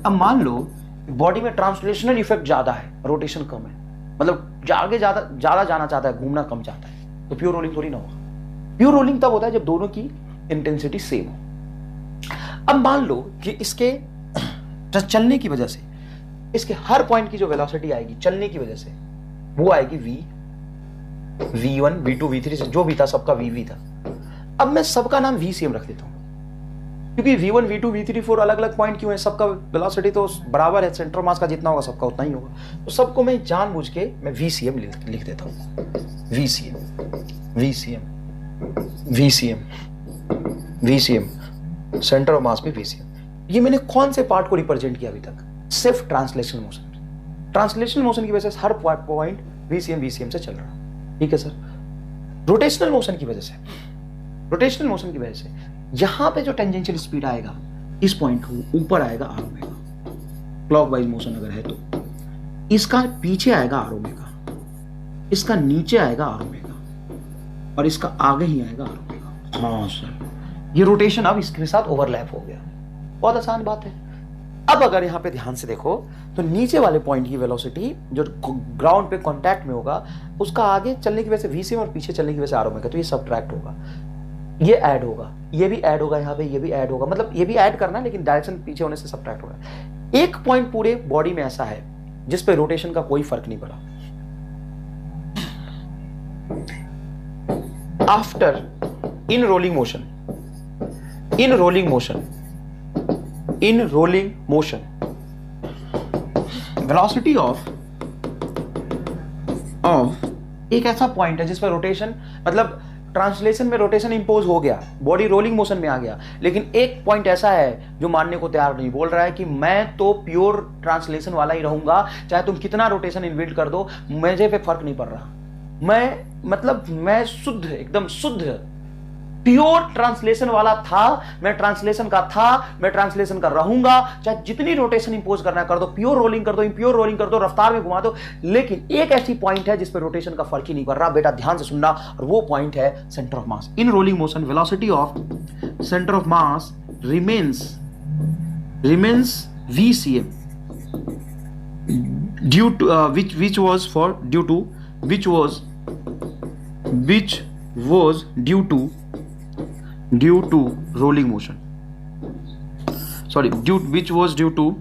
अब मान लो बॉडी में ट्रांसलेशनल इफेक्ट ज्यादा है, रोटेशन कम है, मतलब आगे ज्यादा जाना चाहता है, घूमना कम चाहता है, तो प्योर रोलिंग थोड़ी ना होगा। प्योर रोलिंग तब होता है जब दोनों की इंटेंसिटी सेम हो। अब मान लो कि इसके चलने की वजह से इसके हर पॉइंट की जो वेलोसिटी आएगी चलने की वजह से, वो आएगी v1 v2 v3 से जो भी था सबका vv था। अब मैं सबका नाम vcm रख देता हूं, क्योंकि v1 v2 v3 4 अलग अलग पॉइंट क्यों है? सबका वेलोसिटी तो बराबर है, सेंटर मास का जितना होगा सबका उतना ही होगा। तो सबको मैं जानबूझ के मैं vcm लिख देता हूं। vcm सेंटर ऑफ मास में vcm। ये मैंने कौन से पार्ट को रिप्रेजेंट किया अभी तक? सिर्फ ट्रांसलेशनल मोशन। ट्रांसलेशनल मोशन की वजह से हर पॉइंट vcm से चल रहा। ठीक है सर। रोटेशनल मोशन की वजह से यहां पे जो टेंजेंशियल स्पीड आएगा इस पॉइंट को ऊपर आएगा आर ओमेगा, क्लॉकवाइज मोशन अगर है तो। इसका पीछे आएगा आर ओमेगा, इसका नीचे आएगा आर ओमेगा, और इसका आगे ही आएगा आर ओमेगा। हाँ सर, ये रोटेशन अब इसके साथ ओवरलैप हो गया। बहुत आसान बात है। अब अगर यहां पे ध्यान से देखो तो नीचे वाले पॉइंट की वेलोसिटी जो ग्राउंड पे कांटेक्ट में होगा, उसका आगे चलने की वजह से vcm और पीछे चलने की वजह से आर ओमेगा, तो ये सबट्रैक्ट होगा, ये ऐड होगा, ये भी ऐड होगा, यहाँ पे ये भी ऐड होगा, मतलब ये भी ऐड करना है लेकिन डायरेक्शन पीछे होने से सबट्रैक्ट होगा। एक पॉइंट पूरे बॉडी में ऐसा है जिस पे रोटेशन का कोई फर्क नहीं पड़ा। After in rolling motion velocity of एक ऐसा पॉइंट है जिस पर रोटेशन, मतलब ट्रांसलेशन में रोटेशन इंपोज हो गया, बॉडी रोलिंग मोशन में आ गया, लेकिन एक पॉइंट ऐसा है जो मानने को तैयार नहीं, बोल रहा है कि मैं तो प्योर ट्रांसलेशन वाला ही रहूंगा, चाहे तुम कितना रोटेशन इन्वेंट कर दो, मुझे पे फर्क नहीं पड़ रहा। मैं शुद्ध, एकदम शुद्ध प्योर ट्रांसलेशन वाला था, मैं ट्रांसलेशन का था, मैं ट्रांसलेशन का रहूंगा, चाहे जितनी रोटेशन इंपोज करना कर दो, प्योर रोलिंग कर दो, इम्प्योर रोलिंग कर दो, रफ्तार में घुमा दो, लेकिन एक ऐसी पॉइंट है जिस पे रोटेशन का फर्क ही नहीं पड़ रहा। बेटा ध्यान से सुनना, और वो पॉइंट है centre of mass. In rolling motion velocity of centre of mass remains vcm due to which was due to rolling motion, which was due to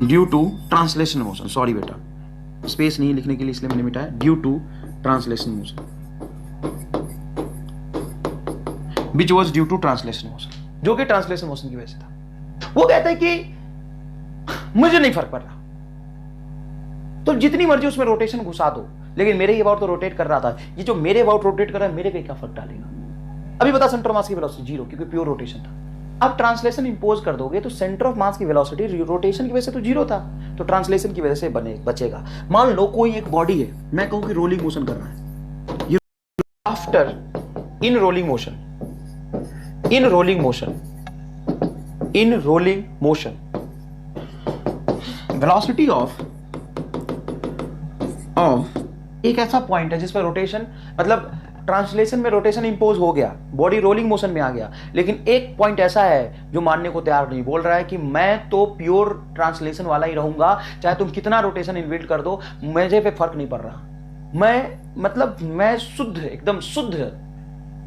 due to translation motion, sorry बेटा स्पेस नहीं लिखने के लिए इसलिए मैंने मिटाया, due to translation motion, which was due to translation motion, जो कि ट्रांसलेशन मोशन की वजह से था। वो कहता है कि मुझे नहीं फर्क पड़ रहा, तो जितनी मर्जी उसमें रोटेशन घुसा दो, लेकिन मेरे अबाउट तो रोटेट कर रहा था, ये जो मेरे अबाउट रोटेट कर रहा है मेरे पे क्या फर्क डालेगा। अभी बता सेंटर ऑफ मास की वेलोसिटी जीरो, क्योंकि प्योर रोटेशन था। अब ट्रांसलेशन इंपोज कर दोगे तो सेंटर ऑफ मास की वेलोसिटी रोटेशन की वजह से तो जीरो था, तो ट्रांसलेशन की वजह से बचेगा। मान लो कोई एक बॉडी है, मैं कहूं कि रोलिंग मोशन कर रहा है, ये after in rolling motion, in rolling motion, in rolling motion, velocity of एक ऐसा पॉइंट है जिस पर रोटेशन, मतलब ट्रांसलेशन में रोटेशन इंपोज हो गया, बॉडी रोलिंग मोशन में आ गया, लेकिन एक पॉइंट ऐसा है जो मानने को तैयार नहीं, बोल रहा है कि मैं तो प्योर ट्रांसलेशन वाला ही रहूंगा, चाहे तुम कितना रोटेशन इन्वेट कर दो, मुझे पे फर्क नहीं पड़ रहा। मैं शुद्ध, एकदम शुद्ध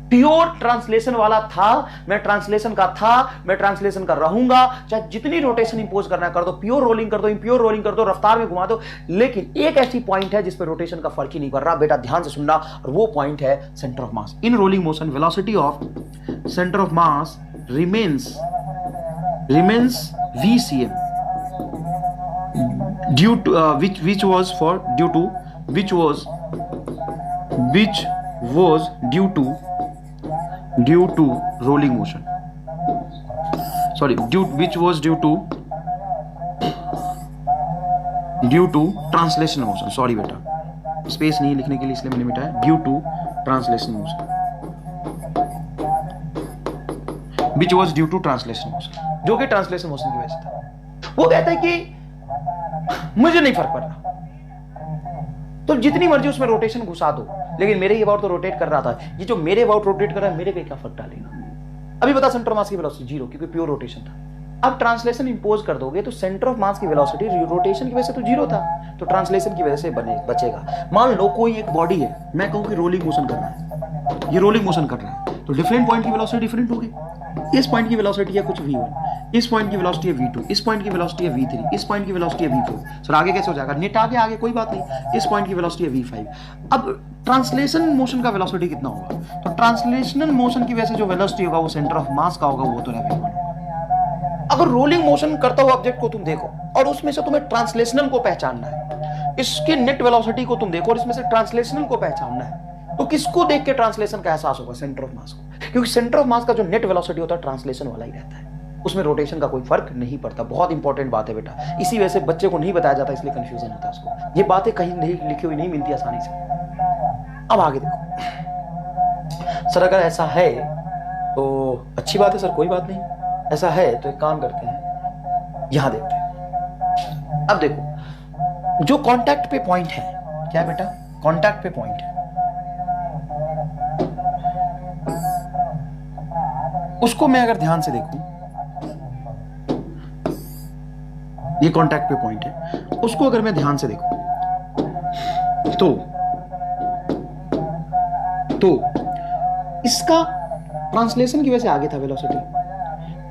प्योर ट्रांसलेशन वाला था, मैं ट्रांसलेशन का था, मैं ट्रांसलेशन का रहूंगा, चाहे जितनी रोटेशन इंपोज करना कर दो, प्योर रोलिंग कर दो, इम्प्योर रोलिंग कर दो, रफ्तार में घुमा दो, लेकिन एक ऐसी पॉइंट है जिस पर रोटेशन का फर्क ही नहीं पड़ रहा। बेटा ध्यान से सुनना, और वो पॉइंट है centre of mass. In rolling motion velocity of centre of mass remains VCM due to which was due to rolling motion, sorry, which was due to translation motion, sorry बेटा स्पेस नहीं लिखने के लिए इसलिए मैंने मिटाया, due to translation motion, which was due to translation motion, जो कि ट्रांसलेशन मोशन की वजह से था। वो कहता है कि मुझे नहीं फर्क पड़ रहा, तो जितनी मर्जी उसमें रोटेशन घुसा दो, लेकिन मेरे अबाउट तो रोटेट कर रहा था, ये जो मेरे अबाउट रोटेट कर रहा है मेरे पे क्या फर्क डालेगा। अभी बता सेंटर ऑफ मास की वेलोसिटी जीरो, क्योंकि प्योर रोटेशन था। अब ट्रांसलेशन इंपोज कर दोगे तो सेंटर ऑफ मास की वेलोसिटी रोटेशन की वजह से तो जीरो था, तो ट्रांसलेशन की वजह से बचेगा। मान लो कोई एक बॉडी है, मैं कहूं कि रोलिंग मोशन कर रहा है, ये रोलिंग मोशन कर रहा है, तो डिफरेंट पॉइंट की वेलोसिटी डिफरेंट होगी। इस पॉइंट की वेलोसिटी है कुछ v1, इस पॉइंट की वेलोसिटी है v2, इस पॉइंट की वेलोसिटी है v3, इस पॉइंट की वेलोसिटी है v4। सर आगे कैसे हो जाएगा, नेट आगे कोई बात नहीं, इस पॉइंट की वेलोसिटी है v5। अब ट्रांसलेशन मोशन का वेलोसिटी कितना होगा, तो ट्रांसलेशनल मोशन की वजह से जो वेलोसिटी होगा वो सेंटर ऑफ मास का होगा, वो तो v1। अगर रोलिंग मोशन करता हुआ ऑब्जेक्ट को तुम देखो और उसमें से तुम्हें ट्रांसलेशनल को पहचानना है, इसके नेट वेलोसिटी को तुम देखो और इसमें से ट्रांसलेशनल को पहचानना है, तो किसको देख के ट्रांसलेशन का एहसास होगा, सेंटर ऑफ मास को, क्योंकि सेंटर ऑफ मास का जो नेट वेलोसिटी होता है ट्रांसलेशन वाला ही रहता है, उसमें रोटेशन का कोई फर्क नहीं पड़ता। बहुत इंपॉर्टेंट बात है बेटा, इसी वजह से बच्चे को नहीं बताया जाता, इसलिए कंफ्यूजन होता है उसको, ये बातें कहीं नहीं लिखी हुई नहीं मिलती आसानी से। अब आगे देखो सर, अगर ऐसा है तो अच्छी बात है सर, कोई बात नहीं, ऐसा है तो एक काम करते हैं, यहां देखते हैं। अब देखो जो कांटेक्ट पे पॉइंट है, क्या बेटा, कांटेक्ट पे पॉइंट है, उसको मैं अगर ध्यान से देखूं, ये कांटेक्ट पे पॉइंट है, उसको अगर मैं ध्यान से देखूं तो इसका ट्रांसलेशन की वजह से आगे था वेलोसिटी,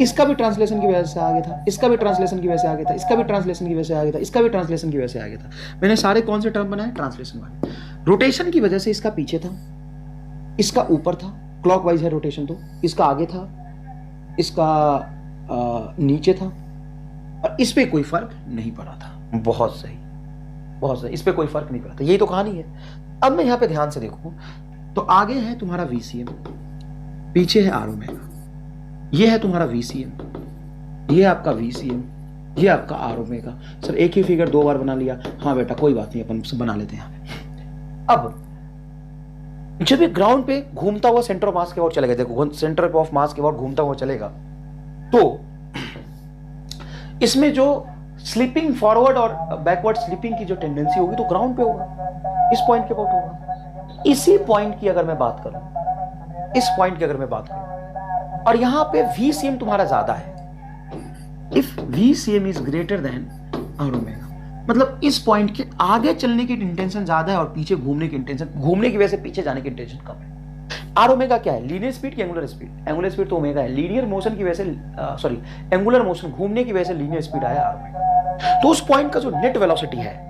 इसका भी ट्रांसलेशन की वजह से आगे था, इसका भी ट्रांसलेशन की वजह से आगे था, इसका भी ट्रांसलेशन की वजह से आगे था, इसका भी ट्रांसलेशन की वजह से आगे था। मैंने सारे कौन से टर्म बनाए, ट्रांसलेशन वाले। रोटेशन की वजह से इसका पीछे था, इसका ऊपर था, क्लॉकवाइज है रोटेशन, तो इसका आगे था, इसका नीचे था, और इस पे कोई फर्क नहीं पड़ा था। बहुत सही, बहुत सही, इस पे कोई फर्क नहीं पड़ा था, यही तो कहानी है। अब मैं यहां पे ध्यान से देखूं तो आगे है तुम्हारा VCM, पीछे है R ओमेगा, ये है तुम्हारा VCM, ये आपका VCM, ये आपका R ओमेगा। सर एक ही फिगर दो बार बना लिया, हाँ बेटा कोई बात नहीं, अपन बना लेते हैं। अब जब ये ग्राउंड पे घूमता हुआ सेंटर ऑफ मास की ओर चलेगा, देखो सेंटर ऑफ मास की ओर घूमता हुआ चलेगा, तो इसमें जो स्लिपिंग फॉरवर्ड और बैकवर्ड स्लिपिंग की जो टेंडेंसी होगी तो ग्राउंड पे होगा, इस पॉइंट के अबाउट होगा। इसी पॉइंट की अगर मैं बात करूं, इस पॉइंट की अगर मैं बात करूं, और यहां पे VCM तुम्हारा ज्यादा है, if VCM is greater than R omega, मतलब इस पॉइंट के आगे चलने की इंटेंशन ज्यादा है और पीछे घूमने की इंटेंशन, घूमने की वजह से पीछे जाने की इंटेंशन कम है। R ओमेगा क्या है, लीनियर स्पीड की एंगुलर स्पीड, एंगुलर स्पीड तो ओमेगा है, लीनियर मोशन की वजह से एंगुलर मोशन घूमने की वजह से लीनियर स्पीड आया R ओमेगा। तो उस पॉइंट का जो नेट वेलोसिटी है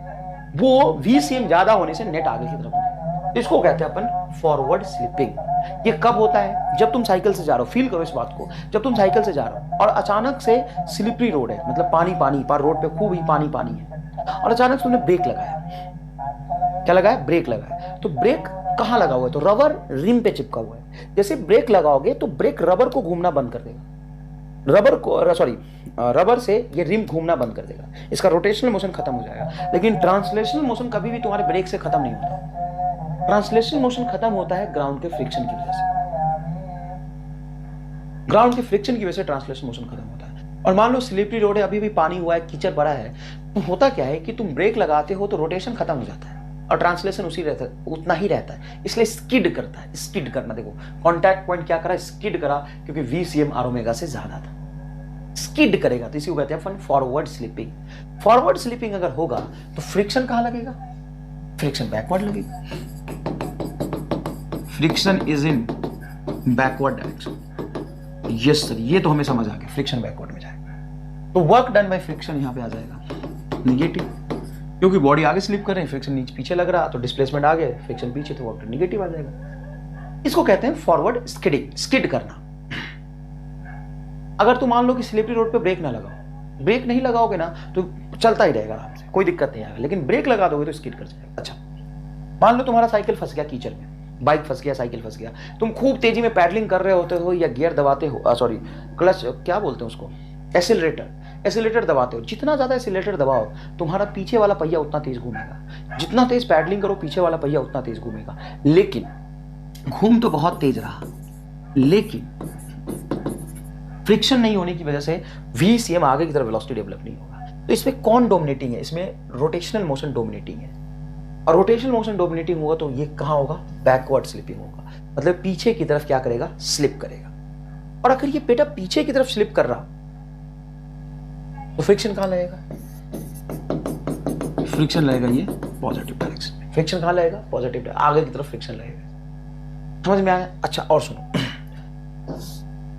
वो VCM ज्यादा होने से नेट आगे की तरफ होगा। इसको कहते हैं अपन फॉरवर्ड स्लिपिंग। ये कब होता है? जब तुम साइकिल से जा रहे हो, फील करो इस बात को, जब तुम साइकिल से जा रहे हो और अचानक से स्लिपरी रोड है, मतलब पानी पानी पर रोड पे खूब ही पानी पानी है, और अचानक से तुमने ब्रेक लगाया। क्या लगाया? ब्रेक लगाया। तो ब्रेक कहां लगा हुआ है? तो रबर रिम पे चिपका हुआ है। जैसे ब्रेक लगाओगे तो ब्रेक रबर को घूमना बंद कर देगा, रबर से ये रिम घूमना बंद कर देगा, इसका रोटेशनल मोशन खत्म हो जाएगा। लेकिन ट्रांसलेशनल मोशन कभी भी तुम्हारे ब्रेक से खत्म नहीं होता। ट्रांसलेशनल मोशन खत्म होता है ग्राउंड के फ्रिक्शन की वजह से। ग्राउंड के फ्रिक्शन की वजह से ट्रांसलेशनल मोशन खत्म होता है। और मान लो स्लिपरी रोड है, अभी भी पानी हुआ है, कीचड़ पड़ा है, तो होता क्या है कि तुम ब्रेक लगाते हो तो रोटेशन खत्म हो जाता है और ट्रांसलेशन उतना ही रहता है, इसलिए स्किड करता है। स्किड करना, देखो कॉन्टैक्ट पॉइंट क्या करा? स्किड करा, क्योंकि VCM आर ओमेगा से ज्यादा था, स्किड करेगा। तो इसी को कहते हैं फॉरवर्ड स्लिपिंग। फॉरवर्ड स्लिपिंग अगर होगा तो फ्रिक्शन कहां लगेगा? फ्रिक्शन बैकवर्ड लगेगा। Friction is in backward direction. Yes sir, ये तो हमें समझ आ गया, फ्रिक्शन बैकवर्ड में जाएगा। तो वर्क डन बाय फ्रिक्शन यहां पे आ जाएगा निगेटिव, क्योंकि बॉडी आगे स्लिप कर रही है, फ्रिक्शन नीचे पीछे लग रहा, तो डिस्प्लेसमेंट आगे, फ्रिक्शन पीछे, तो वर्क निगेटिव आ जाएगा। इसको कहते हैं फॉरवर्ड स्किडिंग, स्किड करना। अगर तुम मान लो कि स्लिपरी रोड पे ब्रेक ना लगाओ, ब्रेक नहीं लगाओगे ना तो चलता ही रहेगा आराम से, कोई दिक्कत नहीं आएगा, लेकिन ब्रेक लगा दोगे तो स्किड कर जाएगा। अच्छा, मान लो तुम्हारा साइकिल फंस गया कीचड़ में, बाइक फंस गया, साइकिल फंस गया, तुम खूब तेजी में पैडलिंग कर रहे होते हो या गियर दबाते हो, सॉरी क्लच क्या बोलते हैं उसको, एसिलेटर दबाते हो। जितना ज्यादा एसिलेटर दबाओ तुम्हारा पीछे वाला पहिया उतना तेज घूमेगा, जितना तेज पैडलिंग करो पीछे वाला पहिया उतना तेज घूमेगा। लेकिन घूम तो बहुत तेज रहा, लेकिन फ्रिक्शन नहीं होने की वजह से VCM आगे की तरफ वेलोसिटी डेवलप नहीं होगा। तो इसमें कौन डोमिनेटिंग है? इसमें रोटेशनल मोशन डोमिनेटिंग है, और रोटेशनल मोशन डोमिनेटिंग होगा तो ये कहां होगा? बैकवर्ड स्लिपिंग होगा, मतलब पीछे की तरफ क्या करेगा? स्लिप करेगा। और अगर ये बेटा पीछे की तरफ स्लिप कर रहा तो फ्रिक्शन कहां लगेगा? फ्रिक्शन लगेगा ये पॉजिटिव डायरेक्शन में। फ्रिक्शन कहां लगेगा? पॉजिटिव, आगे की तरफ फ्रिक्शन लगेगा। समझ में आया? अच्छा, और सुनो,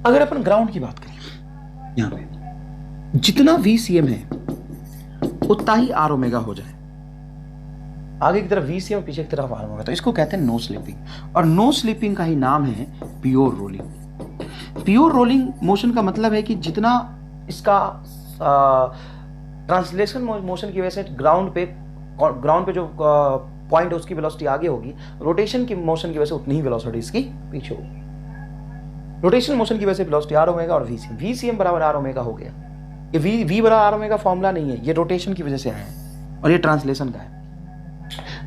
अगर अपन ग्राउंड की बात करें, यहां पे जितना VCM है उतना ही आर ओमेगा हो जाए, आगे की तरफ VCM, पीछे की तरफ आर ओमेगा, तो इसको कहते हैं नो स्लिपिंग। और नो स्लिपिंग का ही नाम है pure rolling. Pure rolling motion का मतलब है कि जितना इसका ट्रांसलेशन मोशन की वजह से ग्राउंड पे जो पॉइंट है उसकी वेलोसिटी आगे होगी, रोटेशन की मोशन की वजह से उतनी ही वेलोसिटी इसकी पीछे होगी। रोटेशनल मोशन की वजह से वेलोसिटी आर ओमेगा और VCM बराबर आर ओमेगा हो गया। ये V बराबर आर ओमेगा फॉर्मूला नहीं है, ये रोटेशन की वजह से आया है और ये ट्रांसलेशन का है।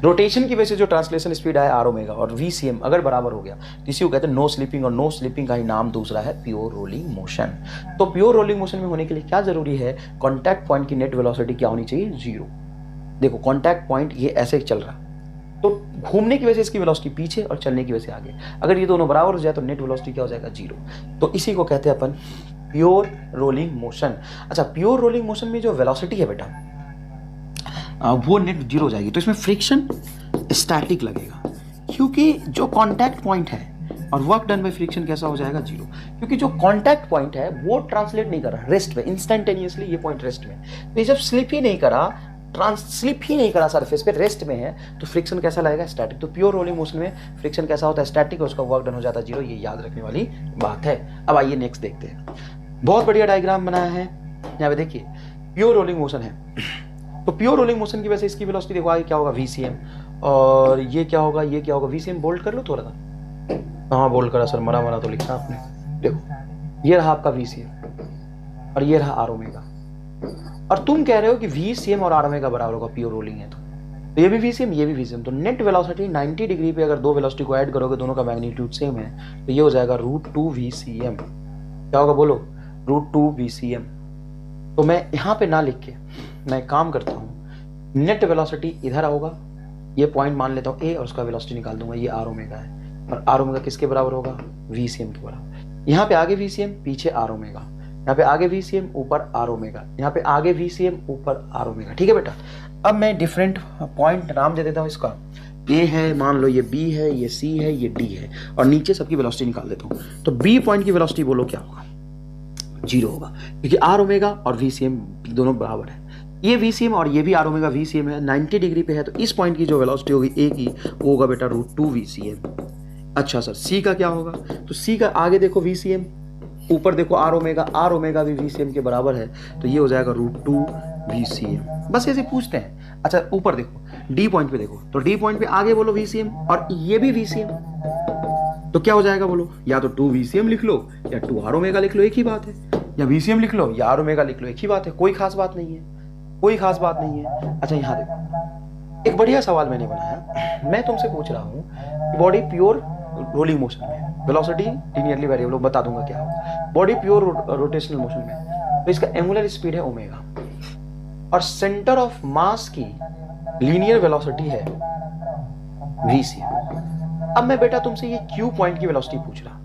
रोटेशन की वजह से जो ट्रांसलेशन स्पीड आया आर ओमेगा और VCM अगर बराबर हो गया तो इसी को कहते हैं नो स्लिपिंग, और नो स्लिपिंग का ही नाम दूसरा है प्योर रोलिंग मोशन। तो प्योर रोलिंग मोशन में होने के लिए क्या जरूरी है? कॉन्टैक्ट पॉइंट की नेट वेलोसिटी क्या होनी चाहिए? 0। देखो कॉन्टैक्ट पॉइंट ये ऐसे चल रहा, तो घूमने की वजह से इसकी वेलोसिटी पीछे और चलने की वजह से आगे, अगर ये दोनों बराबर हो जाए तो नेट वेलोसिटी क्या हो जाएगा? 0। तो इसी को कहते हैं अपन प्योर रोलिंग मोशन। अच्छा, प्योर रोलिंग मोशन में जो वेलोसिटी है बेटा वो नेट 0 हो जाएगी। तो इसमें फ्रिक्शन स्टैटिक लगेगा, क्योंकि जो कांटेक्ट पॉइंट है, और वर्क डन बाय फ्रिक्शन कैसा हो जाएगा? 0, क्योंकि जो कांटेक्ट पॉइंट है वो ट्रांसलेट नहीं कर रहा रेस्ट में, इंस्टेंटेनियसली ये पॉइंट रेस्ट में। तो ये जब स्लिप ही नहीं करा सरफेस पे, रेस्ट में है, तो फ्रिक्शन कैसा लगेगा? स्टैटिक। तो प्योर रोलिंग मोशन में फ्रिक्शन कैसा होता है? स्टैटिक, और उसका वर्क डन हो जाता है 0। ये याद रखने वाली बात है। अब आइए नेक्स्ट देखते हैं। बहुत बढ़िया डायग्राम बनाया है यहाँ पे, देखिए प्योर रोलिंग मोशन है, तो प्योर रोलिंग मोशन की वजह से इसकी वेलोसिटी देखो आगे क्या होगा? VCM, और ये क्या होगा? ये क्या होगा? VCM बोल्ड कर लो थोड़ा सा। हाँ बोल्ड करा सर, मरा तो लिखा आपने। देखो ये रहा आपका VCM और ये रहा आर ओमेगा, और तुम कह रहे हो कि VCM और आर ओमेगा बराबर होगा प्योर रोलिंग है, तो ये भी VCM ये भी VCM, तो नेट वेलोसिटी 90 डिग्री पे अगर दो वेलोसिटी को ऐड करोगे, दोनों का मैग्नीट्यूड सेम है, तो ये हो जाएगा √2 VCM। क्या होगा बोलो? √2 VCM। तो मैं यहाँ पे ना लिख के मैं काम करता हूँ, नेट वेलोसिटी इधर होगा, ये पॉइंट मान लेता हूँ A, और उसका वेलोसिटी निकाल दूंगा, ये आर ओमेगा है, और आर ओमेगा किसके बराबर होगा? VCM के बराबर। यहाँ पे आगे VCM, पीछे आर ओमेगा, यहाँ पे आगे VCM, ऊपर आर ओमेगा, यहाँ पे आगे VCM, ऊपर आर ओमेगा। ठीक है बेटा, अब मैं डिफरेंट पॉइंट नाम दे देता हूँ इसका। A है, मान लो ये B है, ये C है, ये D है, और नीचे सबकी वेलोसिटी निकाल देता हूँ। तो B पॉइंट की वेलोसिटी बोलो क्या होगा? 0 होगा, क्योंकि आर ओमेगा और VCM दोनों बराबर है। ये VCM और ये भी R ओमेगा VCM है, 90 डिग्री पे है, तो इस पॉइंट की जो वेलोसिटी होगी ए की वो होगा बेटा √2 VCM। अच्छा सर C का क्या होगा? तो C का आगे देखो VCM, ऊपर देखो R ओमेगा भी VCM के बराबर है, तो ये हो जाएगा √2 VCM। बस ऐसे पूछते हैं। अच्छा ऊपर देखो D पॉइंट पे देखो, तो D पॉइंट पे आगे बोलो VCM और ये भी VCM, तो क्या हो जाएगा बोलो? या तो 2 VCM लिख लो या 2 R ओमेगा लिख लो, एक ही बात है। या VCM लिख लो या R ओमेगा लिख लो, एक ही बात है, कोई खास बात नहीं है, कोई खास बात नहीं है। अच्छा यहाँ देखो, एक बढ़िया सवाल मैंने बनाया। मैं तुमसे पूछ रहा हूँ कि बॉडी प्योर रोलिंग मोशन में, वेलोसिटी लीनियरली वेरिएबल, बता दूंगा क्या होगा। बॉडी प्योर रोटेशनल मोशन में, तो इसका एंगुलर स्पीड है ओमेगा और सेंटर ऑफ मास की लीनियर वेलोसिटी है VCM। अब मैं बेटा तुमसे ये Q पॉइंट की वेलोसिटी पूछ रहा।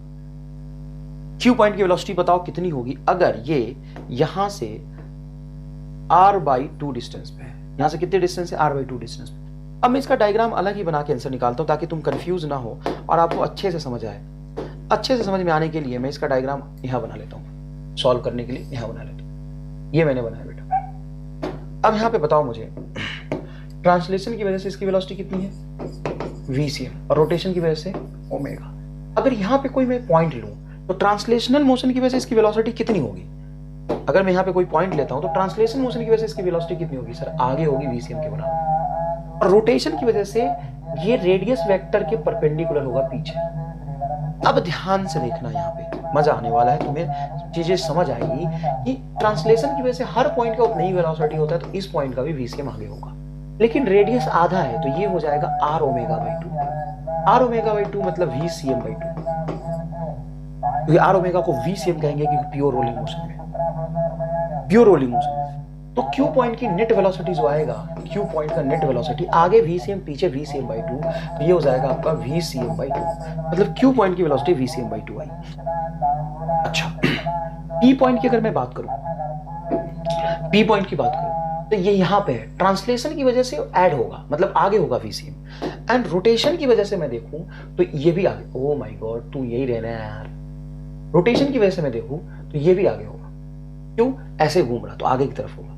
Q पॉइंट की वेलोसिटी बताओ कितनी होगी अगर ये यहां से r/2 डिस्टेंस पे है। यहां से कितने डिस्टेंस है? r/2 डिस्टेंस पे। अब मैं इसका डायग्राम अलग ही बना के आंसर निकालता हूं ताकि तुम कंफ्यूज ना हो और आपको अच्छे से समझ आए। अच्छे से समझ में आने के लिए मैं इसका डायग्राम यहां बना लेता हूं, सॉल्व करने के लिए यहां बना लेता हूं। ये मैंने बनाया बेटा। अब यहां पे बताओ मुझे, ट्रांसलेशन की वजह से इसकी वेलोसिटी कितनी है? VCM, और रोटेशन की वजह से ओमेगा। अगर यहां पे कोई मैं पॉइंट लूं तो ट्रांसलेशनल मोशन की वजह से इसकी वेलोसिटी कितनी होगी? अगर मैं यहां पे कोई पॉइंट लेता हूं तो ट्रांसलेशन मोशन की वजह से इसकी वेलोसिटी कितनी होगी? सर आगे होगी VCM के बराबर। और रोटेशन की वजह से ये रेडियस वेक्टर के परपेंडिकुलर होगा पीछे। अब ध्यान से देखना, यहाँ पे मजा आने वाला है, तुम्हें चीजें समझ आएगी कि ट्रांसलेशन की वजह से हर पॉइंट का उतना ही वेलोसिटी होता है, तो इस पॉइंट का भी VCM आगे होगा। लेकिन रेडियस आधा है तो ये हो जाएगा R ओमेगा/2। R ओमेगा/2 मतलब VCM/2, क्योंकि R ओमेगा को VCM कहेंगे क्योंकि प्योर रोलिंग मोशन में, प्योर रोलिंग मोशन। तो Q पॉइंट की नेट वेलोसिटी जो आएगा, Q पॉइंट का नेट वेलोसिटी आगे VCM पीछे VCM/2, तो ये हो जाएगा आपका VCM/2, मतलब Q पॉइंट की वेलोसिटी VCM/2 आई। अच्छा P पॉइंट की अगर मैं बात करूं, P पॉइंट की बात करूं तो ये यहां पे है, ट्रांसलेशन की वजह से ऐड होगा, मतलब आगे होगा VCM, एंड रोटेशन की वजह से मैं देखूं तो ये भी आगे। ओ माय गॉड, तू यही रहना है यार। रोटेशन की वजह से मैं देखूं तो ये भी आगे होगा, क्यों? ऐसे घूम रहा तो आगे की तरफ होगा।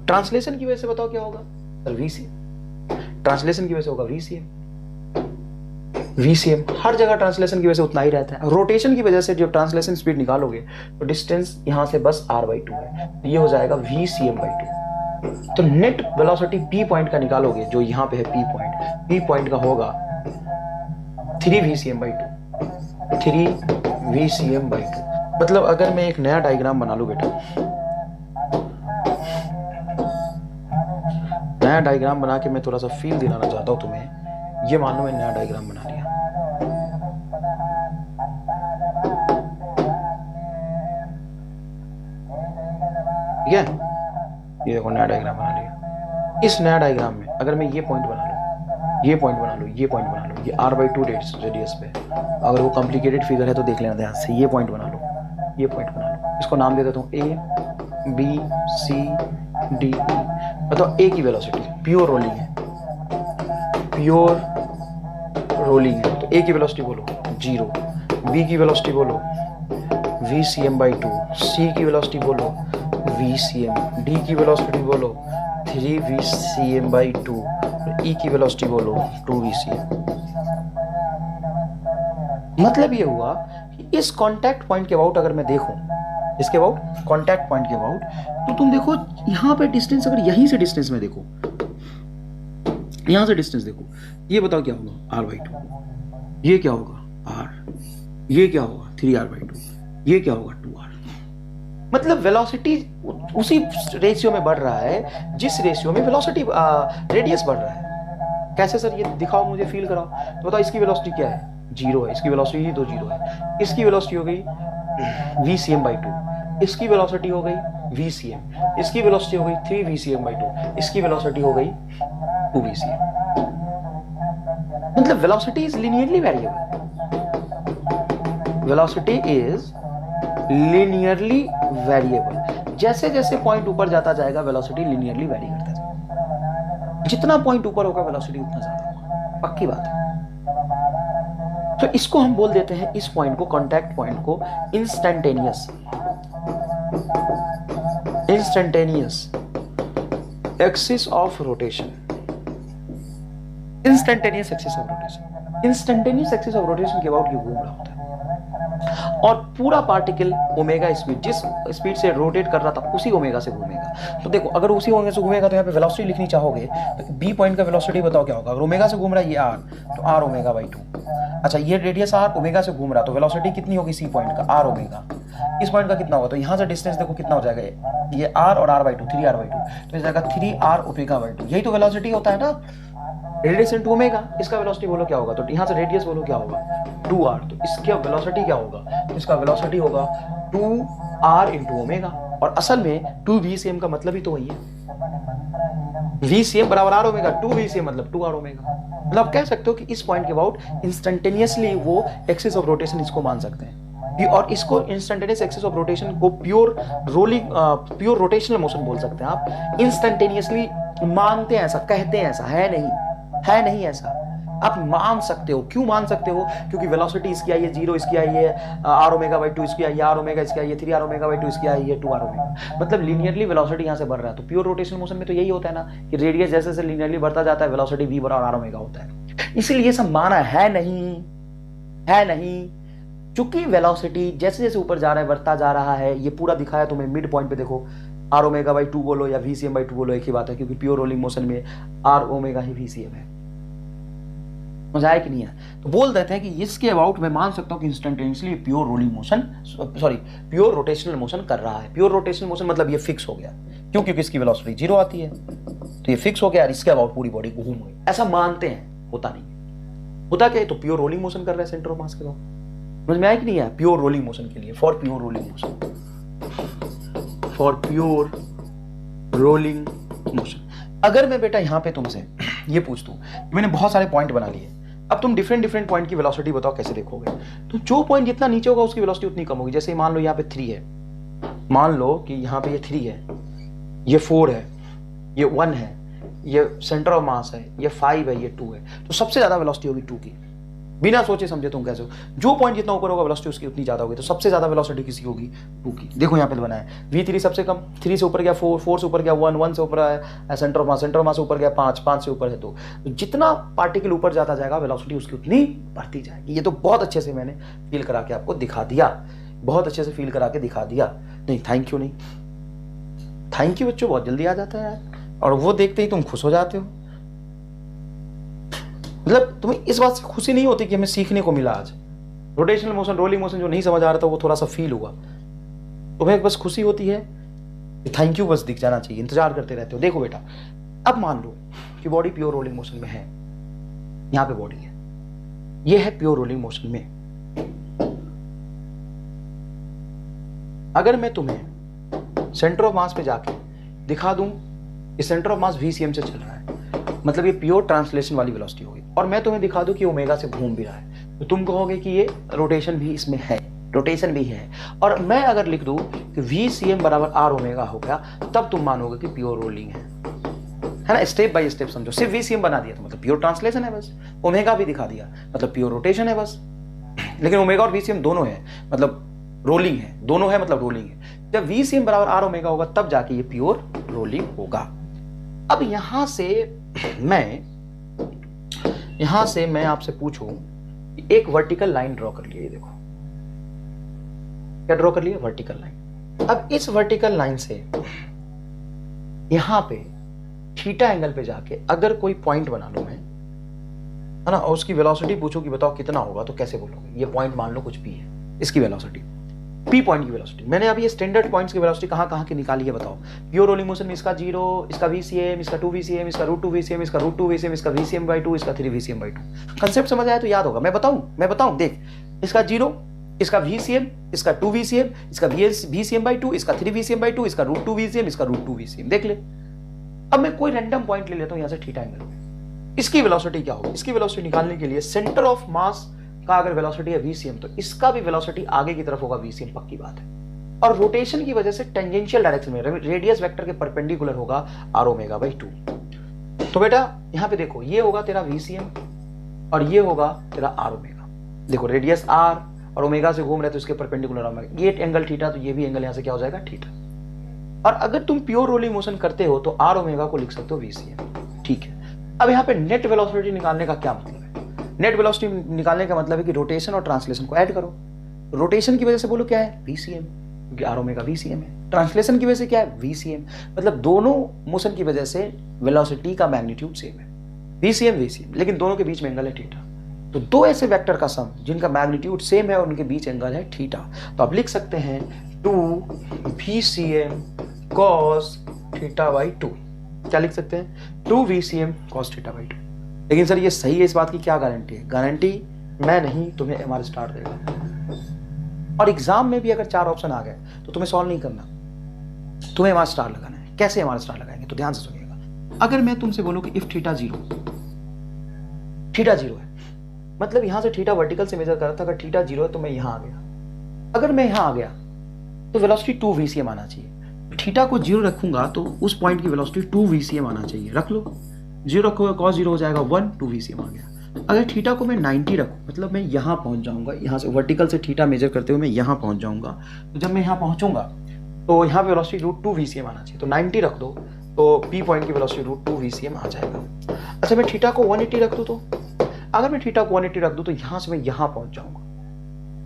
ट्रांसलेशन की वजह से बताओ क्या होगा? Sir VCM। ट्रांसलेशन की वजह से होगा VCM। हर जगह ट्रांसलेशन की वजह से उतना ही रहता है। रोटेशन की वजह से जो ट्रांसलेशन स्पीड निकालोगे तो डिस्टेंस यहां से बस R/2 है, तो ये हो जाएगा VCM/2। तो नेट वेलोसिटी P पॉइंट का निकालोगे, जो यहां पे है P पॉइंट का होगा 3 VCM/2, 3 VCM/2। मतलब अगर मैं एक नया डायग्राम बना लूं बेटा, नया डायग्राम बना के मैं थोड़ा सा फील दिलाना चाहता हूं तुम्हें। ये मान लो मैं नया डायग्राम बना लिया, ठीक है? ये देखो नया डायग्राम बना लिया। इस नया डायग्राम में अगर मैं ये पॉइंट बना लूं, ये पॉइंट बना लूं, ये पॉइंट बना लूं, ये R/2 रेडियस पे, अगर वो कॉम्प्लिकेटेड फिगर है तो देख लेना ध्यान से। ये पॉइंट बना लो, ये पॉइंट बना लो, इसको नाम दे देता हूं A B C D E। मतलब A की वेलोसिटी प्योर रोलिंग है, प्योर रोलिंग है, तो A की वेलोसिटी बोलो 0, B की वेलोसिटी बोलो VCM/2, C की वेलोसिटी बोलो VCM, D की वेलोसिटी बोलो 3 VCM/2, E की वेलोसिटी बोलो 2 VCM। मतलब ये हुआ कि इस कांटेक्ट पॉइंट के अबाउट अगर मैं देखूं, इसके अबाउट, कांटेक्ट पॉइंट के अबाउट, तो तुम देखो यहां पे डिस्टेंस, अगर यहीं से डिस्टेंस में देखो, यहां से डिस्टेंस देखो, ये बताओ क्या होगा? R/2। ये क्या होगा? R। ये क्या होगा? 3R/2। ये क्या होगा? 2R। मतलब वेलोसिटी उसी रेशियो में बढ़ रहा है जिस रेशियो में वेलोसिटी रेडियस बढ़ रहा है। कैसे सर? ये दिखाओ मुझे, फील कराओ। तो बताओ इसकी वेलोसिटी क्या है? 0 है। इसकी वेलोसिटी तो 0 है। इसकी वेलोसिटी हो गई VCM/2, इसकी वेलोसिटी हो गई VCM, इसकी वेलोसिटी हो गई 3 VCM/2, इसकी वेलोसिटी हो गई 2 VCM। मतलब velocity is linearly variable, velocity is linearly variable. जैसे जैसे पॉइंट ऊपर जाता जाएगा वेलोसिटी लीनियरली वेरी करता जाएगा। जितना पॉइंट ऊपर होगा वेलोसिटी उतना ज्यादा होगा, पक्की बात है। तो इसको हम बोल देते हैं, इस पॉइंट को, कांटेक्ट पॉइंट को instantaneous axis of rotation, instantaneous axis of rotation. Instantaneous axis of rotation के अबाउट ये घूम रहा होता है और पूरा पार्टिकल ओमेगा स्पीड, जिस स्पीड से रोटेट कर रहा था उसी ओमेगा से घूमेगा। तो देखो अगर उसी ओमेगा से घूमेगा तो यहाँ पे वेलोसिटी लिखनी चाहोगे तो बी पॉइंट का वेलोसिटी बताओ क्या होगा। अगर ओमेगा से घूम रहा है ये आर, तो आर ओमेगा बाई 2। अच्छा ये रेडियस आर ओमेगा से घूम रहा तो वेलोसिटी कितनी होगी सी पॉइंट का, आर ओमेगा। इस पॉइंट का कितना होगा, तो यहाँ से डिस्टेंस देखो कितना हो जाएगा, ये आर और आर बाई 2, 3 आर बाई 2, तो इस जाएगा 3 आर ओमेगा बाई 2। यही तो वेलोसिटी होता है ना, रेडियस इनटू ओमेगा। इसका वेलोसिटी बोलो क्या होगा, तो यहाँ से रेडियस बोलो क्या होगा 2r, तो इसका वेलोसिटी क्या होगा, तो इसका वेलोसिटी होगा 2r इंटू ओमेगा। और असल में 2vcm का मतलब ही तो वही है, vcm बराबर r ओमेगा, 2vcm मतलब 2r ओमेगा। मतलब कह सकते हो कि इस पॉइंट के अबाउट इंस्टेंटेनियसली वो एक्सिस ऑफ रोटेशन इसको मान सकते हैं, और इसको इंस्टेंटेनियस एक्सिस ऑफ रोटेशन को pure rolling pure rotational motion बोल सकते हैं। आप इंस्टेंटेनियसली मानते हैं, ऐसा कहते हैं, ऐसा है नहीं ऐसा आप मान सकते हो। क्यों मान सकते हो, क्योंकि वेलोसिटी इसकी आई है 0, इसकी आई है आर ओमेगा बाई 2, इसकी आई है आर ओमेगा, इसकी आई है 3 आर ओमेगा बाई 2, इसकी आई है 2 आर ओमेगा। मतलब लीनियरली वेलोसिटी यहाँ से बढ़ रहा है। तो प्योर रोटेशनल मोशन में तो यही होता है ना कि रेडियस जैसे जैसे लीनियरली बढ़ता जाता है वेलोसिटी v बराबर आर ओमेगा होता है। इसीलिए सब माना है नहीं, चूंकि वेलोसिटी जैसे जैसे ऊपर जा रहा है बढ़ता जा रहा है। ये पूरा दिखाया तुम्हें मिड पॉइंट पे, देखो आर ओमेगा बाई 2 बोलो या vcm बाई 2 बोलो एक ही बात है, क्योंकि प्योर रोलिंग मोशन में आर ओमेगा ही vcm है। समझ आया कि नहीं है। तो बोल देते हैं कि इसके अबाउट मैं मान सकता हूं कि instantaneously pure rolling motion, sorry pure rotational motion कर रहा है। प्योर रोटेशनल मोशन मतलब ये फिक्स हो गया, क्यों, क्योंकि इसकी वेलोसिटी 0 आती है, तो ये फिक्स हो गया और इसके अबाउट पूरी बॉडी घूम गई। ऐसा मानते हैं, होता नहीं है। होता क्या है, तो प्योर रोलिंग मोशन कर रहा है सेंटर ऑफ मास के अबाउट। समझ में आया कि नहीं है। प्योर रोलिंग मोशन के लिए, for pure rolling motion, for pure rolling motion. अगर मैं बेटा यहां पे तुमसे ये पूछ दूं, मैंने बहुत सारे पॉइंट बना लिए, अब तुम डिफरेंट पॉइंट की वेलोसिटी बताओ कैसे देखोगे। तो जो पॉइंट जितना नीचे होगा उसकी वेलोसिटी उतनी कम होगी। जैसे मान लो यहाँ पे 3 है, मान लो कि यहाँ पे ये 3 है, ये 4 है, ये 1 है, ये सेंटर ऑफ मास है, ये 5 है, ये 2 है, तो सबसे ज्यादा वेलोसिटी होगी 2 की। बिना सोचे समझे तुम कैसे हो, जो पॉइंट जितना ऊपर होगा वेलोसिटी उसकी उतनी ज्यादा होगी। तो सबसे ज्यादा वेलोसिटी किसी होगी 2 की। देखो यहाँ पे बनाया है v3 सबसे कम, 3 से ऊपर गया 4, 4 से ऊपर गया 1, 1 से ऊपर है सेंटर ऑफ मास से ऊपर गया 5, 5 से ऊपर है 2। तो जितना पार्टिकल ऊपर जाता जाएगा वेलोसिटी उसकी उतनी बढ़ती जाएगी। ये तो बहुत अच्छे से मैंने फील करा के आपको दिखा दिया, बहुत अच्छे से फील करा के दिखा दिया। नहीं थैंक यू नहीं, थैंक यू बच्चों बहुत जल्दी आ जाता है यार, और वो देखते ही तुम खुश हो जाते हो। मतलब तुम्हें इस बात से खुशी नहीं होती कि हमें सीखने को मिला आज। रोटेशनल मोशन, रोलिंग मोशन जो नहीं समझ आ रहा था वो थोड़ा सा फील हुआ, तुम्हें बस खुशी होती है, थैंक यू बस दिख जाना चाहिए, इंतजार करते रहते हो। देखो बेटा अब मान लो कि बॉडी प्योर रोलिंग मोशन में है, यहां पे बॉडी है, ये है प्योर रोलिंग मोशन में। अगर मैं तुम्हें सेंटर ऑफ मास पे जाके दिखा दूं कि सेंटर ऑफ मास vcm से चल रहा है, मतलब ये प्योर ट्रांसलेशन वाली वेलोसिटी होगी, और मैं तुम्हें दिखा दूं कि ओमेगा से घूम भी रहा है, तो तुम कहोगे कि ये रोटेशन भी इसमें है, रोटेशन भी है। और मैं अगर लिख दूं कि vcm बराबर r ओमेगा हो गया, तब तुम मानोगे कि प्योर रोलिंग है ना। स्टेप बाय स्टेप समझो, सिर्फ vcm बना दिया तो मतलब प्योर ट्रांसलेशन है बस, ओमेगा भी दिखा दिया मतलब प्योर रोटेशन है बस। लेकिन ओमेगा और vcm दोनों है मतलब रोलिंग है, दोनों है मतलब रोलिंग है। जब vcm बराबर r ओमेगा होगा तब जाके ये प्योर रोलिंग होगा। अब यहां से मैं आपसे पूछूं, एक वर्टिकल लाइन ड्रॉ कर लिए, देखो क्या ड्रॉ कर लिया, वर्टिकल लाइन। अब इस वर्टिकल लाइन से यहां पे थीटा एंगल पे जाके अगर कोई पॉइंट बना लो मैं, है ना, और उसकी वेलोसिटी पूछो कि बताओ कितना होगा, तो कैसे बोलोगे। ये पॉइंट मान लो कुछ p है, इसकी वेलोसिटी p पॉइंट की वेलोसिटी। मैंने अभी ये स्टैंडर्ड पॉइंट्स की वेलोसिटी कहां की निकाली है बताओ। प्योर रोलिंग मोशन में इसका 0, इसका vcm, इसका 2vcm, इसका √2vcm, इसका √2vcm, इसका vcm बाई 2, इसका 3vcm बाई 2। कंसेप्ट समझ आया तो याद होगा। मैं बताऊं देख, इसका 0, इसका vcm, इसका 2vcm, इसका vcm बाई 2, इसका 3vcm बाई 2, इसका √2vcm, इसका √2vcm। देख ले। अब मैं कोई रैंडम पॉइंट ले लेता हूं यहां से थीटा एंगल, इसकी वेलोसिटी क्या होगी। इसकी वेलोसिटी निकालने के लिए सेंटर ऑफ मास का अगर वेलोसिटी है vcm, तो इसका भी वेलोसिटी आगे की तरफ होगा vcm, पक्की बात है। और रोटेशन की वजह से टेंजेंशियल डायरेक्शन में रेडियस वेक्टर के परपेंडिकुलर होगा r ओमेगा बाई 2। तो बेटा यहां पे देखो, ये होगा तेरा vcm और ये होगा तेरा r ओमेगा। देखो रेडियस r और ओमेगा से घूम रहे तो इसके परपेंडिकुलर ओमेगा, ये एंगल थीटा, तो ये भी एंगल यहां से क्या हो जाएगा थीटा। और अगर तुम प्योर रोलिंग मोशन करते हो तो आर ओमेगा को लिख सकते हो VCM। ठीक है, अब यहाँ पे नेट वेलोसिटी निकालने का क्या मतलब है? नेट वेलोसिटी निकालने का मतलब है कि रोटेशन और ट्रांसलेशन को ऐड करो। रोटेशन की वजह से बोलो क्या है? VCM, क्योंकि आर ओमेगा VCM है। ट्रांसलेशन की वजह से क्या है? VCM। मतलब दोनों मोशन की वजह से वेलोसिटी का मैग्नीट्यूड सेम है, VCM, लेकिन दोनों के बीच में एंगल है थीटा। तो दो ऐसे वेक्टर का सम जिनका मैग्नीट्यूड सेम है और उनके बीच एंगल है थीटा, तो आप लिख सकते हैं 2VCM cos थीटा बाई 2। क्या लिख सकते हैं? 2VCM cos theta by 2। लेकिन सर ये सही है, इस बात की क्या गारंटी है? गारंटी मैं नहीं, तुम्हें MR स्टार देगा। और एग्जाम में भी अगर 4 ऑप्शन आ गए तो तुम्हें सॉल्व नहीं करना, तुम्हें MR स्टार लगाना है। कैसे MR स्टार लगाएंगे? तो ध्यान से सुनिएगा। अगर मैं तुमसे बोलूं कि इफ थीटा जीरो है, मतलब यहां से थीटा वर्टिकल से मेजर कर रहा था, अगर थीटा जीरो है तो मैं यहां आ गया। अगर मैं यहां आ गया तो वेलोसिटी 2VCM आना चाहिए। थीटा को जीरो रखूंगा तो उस पॉइंट की वेलोसिटी 2VCM आना चाहिए। रख लो, जीरो रखोगे cos जीरो हो जाएगा 1, 2VCM आ गया। अगर थीटा को मैं 90 रखूं, मतलब मैं यहां पहुंच जाऊंगा, यहां से वर्टिकल से थीटा मेजर करते हुए मैं यहां पहुंच जाऊंगा। तो जब मैं यहां पहुंचूंगा तो यहां पे वेलोसिटी √2VCM आना चाहिए। तो 90 रख दो तो P पॉइंट की वेलोसिटी √2VCM आ जाएगा। अच्छा, मैं थीटा को 180 रख दूं तो, अगर मैं थीटा को 180 रख दूं तो यहां से मैं यहां पहुंच जाऊंगा,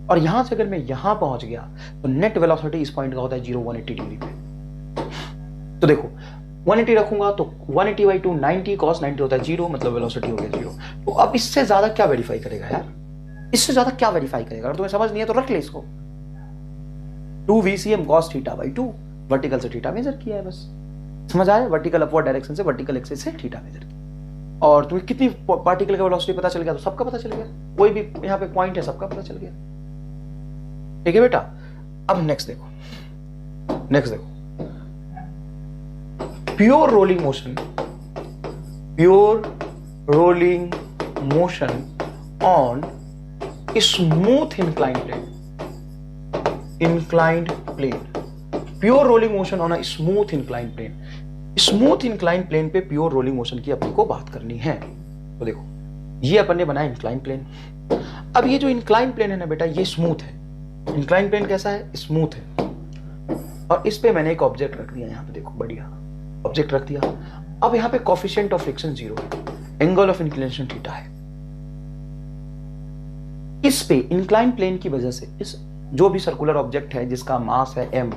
और यहां से अगर मैं यहां पहुंच गया तो नेट वेलोसिटी इस पॉइंट का होता है 0 180 डिग्री पे। तो देखो 180 रखूंगा तो 180 बाई 2 90 cos 90 होता है 0, मतलब वेलोसिटी हो गया 0। तो अब इससे ज्यादा क्या वेरीफाई करेगा यार? इससे ज्यादा क्या वेरीफाई करेगा? अगर तुम्हें समझ नहीं है तो रख ले इसको। 2VCM cos theta by 2, vertical से थीटा मेजर किया है, बस समझ आया? वर्टिकल अपवर्ड डायरेक्शन से वर्टिकल एक्सिस से थीटा मेजर किया। और तुम्हें कितनी पार्टिकल का वेलोसिटी पता चल गया तो सबका पता चल गया। कोई भी यहाँ पे पॉइंट है सबका पता चल गया। ठीक है बेटा, अब नेक्स्ट देखो, pure rolling motion on smooth inclined plane, pure rolling motion on a smooth inclined plane। Smooth incline plane पे प्योर रोलिंग मोशन की अपने को बात करनी है। तो देखो ये अपन ने बनाया इंक्लाइन प्लेन। अब ये जो इंक्लाइन प्लेन है ना बेटा, ये स्मूथ है। इंक्लाइन प्लेन कैसा है? स्मूथ है। और इस पे मैंने एक ऑब्जेक्ट रख दिया, यहाँ पे देखो, बढ़िया ऑब्जेक्ट रख दिया। अब यहाँ पे कोफिशिएंट ऑफ फ्रिक्शन 0 है, एंगल ऑफ इंक्लिनेशन थीटा है। इस पे इंक्लाइन प्लेन की वजह से इस जो भी सर्कुलर ऑब्जेक्ट है जिसका मास है m,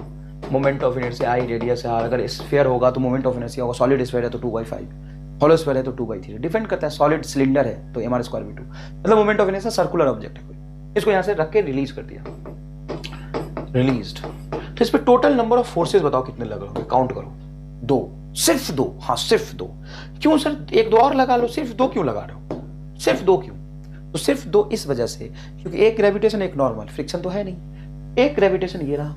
moment of inertia I, radius है r, अगर स्फीयर होगा तो मोमेंट ऑफ इनर्शिया होगा, सॉलिड स्फीयर है तो 2/5, हॉलो स्फीयर है तो 2/3, डिपेंड करता है। सॉलिड सिलेंडर है तो mr²/2, मतलब moment of inertia circular object है कोई। इसको यहां से रख के रिलीज कर दिया, रिलीज्ड। तो इस पे टोटल नंबर ऑफ फोर्सेस बताओ कितने लग रहे होंगे? काउंट करो। 2, सिर्फ 2। हाँ सिर्फ 2। क्यों सर? 1-2 और लगा लो। सिर्फ 2 क्यों लगा रहे हो? सिर्फ 2 क्यों? तो सिर्फ 2 इस वजह से क्योंकि एक ग्रेविटेशन एक नॉर्मल, फ्रिक्शन तो है नहीं। एक ग्रेविटेशन ये रहा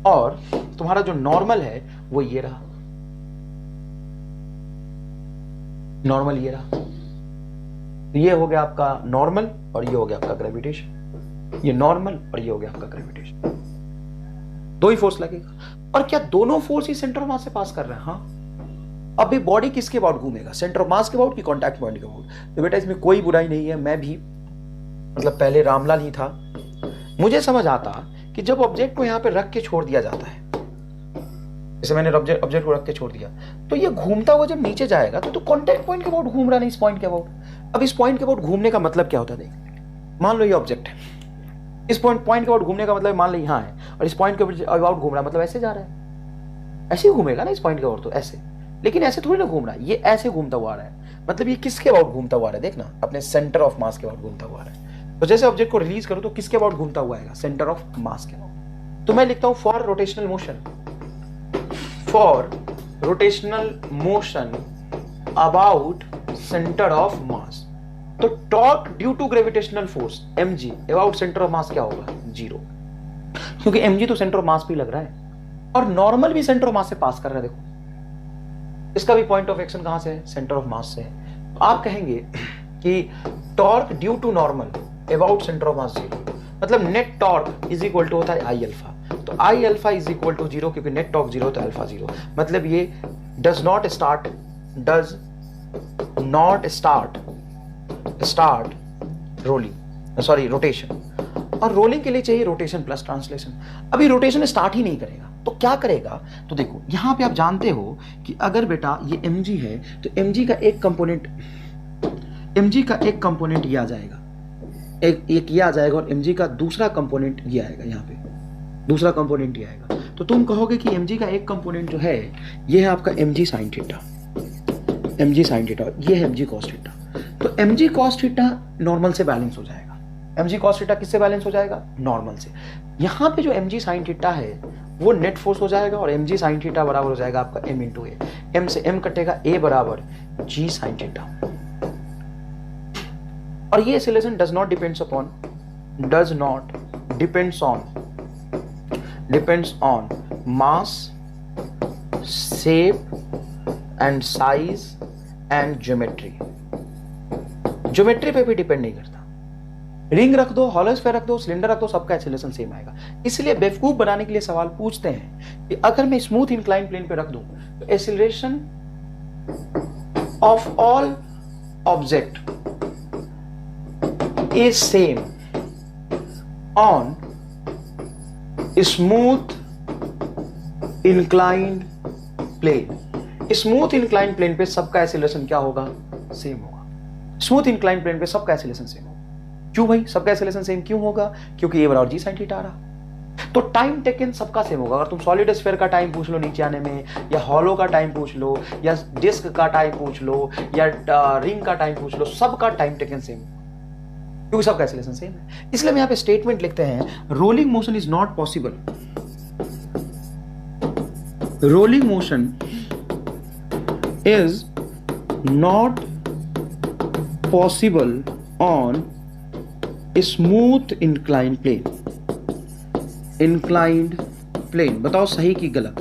और तुम्हारा जो नॉर्मल है वो ये रहा, नॉर्मल ये रहा। ये हो गया आपका नॉर्मल और ये हो गया आपका ग्रेविटेशन। ये नॉर्मल और ये हो गया आपका ग्रेविटेशन। 2 ही फोर्स लगेगा। और क्या दोनों फोर्स ही सेंटर ऑफ मास से पास कर रहे हैं? हाँ। अब ये बॉडी किसके अबाउट घूमेगा? सेंटर ऑफ मास के अबाउट कि कॉन्टैक्ट पॉइंट के अबाउट? तो बेटा इसमें कोई बुराई नहीं है। मैं भी मतलब पहले रामलाल ही था, मुझे समझ आता कि जब ऑब्जेक्ट को यहां पे रख के छोड़ दिया जाता है, जैसे मैंने ऑब्जेक्ट को रख के छोड़ दिया, तो ये घूमता हुआ जब नीचे जाएगा तो कॉन्टैक्ट पॉइंट के अबाउट घूम रहा, नहीं इस पॉइंट के अबाउट। अब इस पॉइंट के अबाउट घूमने का मतलब क्या होता है? देख, मान लो ये ऑब्जेक्ट है, इस पॉइंट के अबाउट घूमने का मतलब मान लो यहां है और इस पॉइंट के अबाउट घूम रहा, मतलब ऐसे जा रहा है, ऐसे ही घूमेगा ना इस पॉइंट के अबाउट, तो ऐसे। लेकिन ऐसे थोड़ी ना घूम रहा है, ये ऐसे घूमता हुआ आ रहा है, मतलब ये किसके अबाउट घूमता हुआ आ रहा है? देखना, अपने सेंटर ऑफ मास के अबाउट घूमता हुआ आ रहा है। तो जैसे ऑब्जेक्ट को रिलीज करो तो किसके अबाउट घूमता हुआ आएगा? सेंटर ऑफ मास के अबाउट। तो मैं लिखता हूं for rotational motion about centre of mass. तो torque due to gravitational force mg about centre of mass क्या होगा? 0, क्योंकि mg तो सेंटर ऑफ मास पे लग रहा है और नॉर्मल भी सेंटर ऑफ मास से पास कर रहा है। देखो इसका भी पॉइंट ऑफ एक्शन कहां से है? सेंटर ऑफ मास से है। तो आप कहेंगे कि torque due to normal about centre of mass 0, मतलब net torque is equal to होता है I अल्फा। तो I alpha is equal to 0, क्योंकि नेट टॉर्क 0 तो अल्फा 0, मतलब ये does not start rolling, sorry rotation. और रोलिंग के लिए चाहिए रोटेशन प्लस ट्रांसलेशन। अभी रोटेशन स्टार्ट ही नहीं करेगा तो क्या करेगा, तो देखो यहां पे आप जानते हो कि अगर बेटा ये mg है तो mg का एक कंपोनेंट ये आ जाएगा, एक ये आ जाएगा और mg का दूसरा कंपोनेंट ये आएगा, यहाँ पे दूसरा कंपोनेंट ये आएगा। तो तुम कहोगे कि mg का एक कंपोनेंट जो है ये है आपका mg sin थीटा, ये है mg cos थीटा। तो mg cos थीटा नॉर्मल से बैलेंस हो जाएगा। mg cos थीटा किससे बैलेंस हो जाएगा, नॉर्मल से। यहाँ पे जो mg sin थीटा है वो नेट फोर्स हो जाएगा और mg sin थीटा बराबर हो जाएगा आपका m इंटू ए, m से m कटेगा, a बराबर g sin थीटा। और ये acceleration does not depends on mass, shape and size and geometry पे भी डिपेंड नहीं करता। रिंग रख दो, हॉलो स्फीयर रख दो, सिलेंडर रख दो, सबका एक्सीलरेशन सेम आएगा। इसलिए बेवकूफ बनाने के लिए सवाल पूछते हैं कि अगर मैं स्मूथ इंक्लाइन प्लेन पे रख दूं तो acceleration of all object is same on smooth inclined plane. Smooth inclined plane पे सबका एक्सीलरेशन क्या होगा, सेम होगा। स्मूथ इंक्लाइंड प्लेन पे सबका एक्सीलरेशन सेम होगा। क्यों भाई सबका एक्सीलरेशन सेम क्यों होगा, क्योंकि ए बराबर जी साइन थीटा आ रहा। तो टाइम टेकन सबका सेम होगा। अगर तुम सॉलिड स्फीयर का टाइम पूछ लो नीचे आने में, या हॉलो का टाइम पूछ लो, या डिस्क का टाइम पूछ लो, या रिंग का टाइम पूछ लो, सबका टाइम टेकन सेम, क्योंकि सबका एक्सीलरेशन सेम है। इसलिए हम यहाँ पे स्टेटमेंट लिखते हैं, rolling motion is not possible, rolling motion is not possible on a smooth inclined plane। बताओ सही की गलत।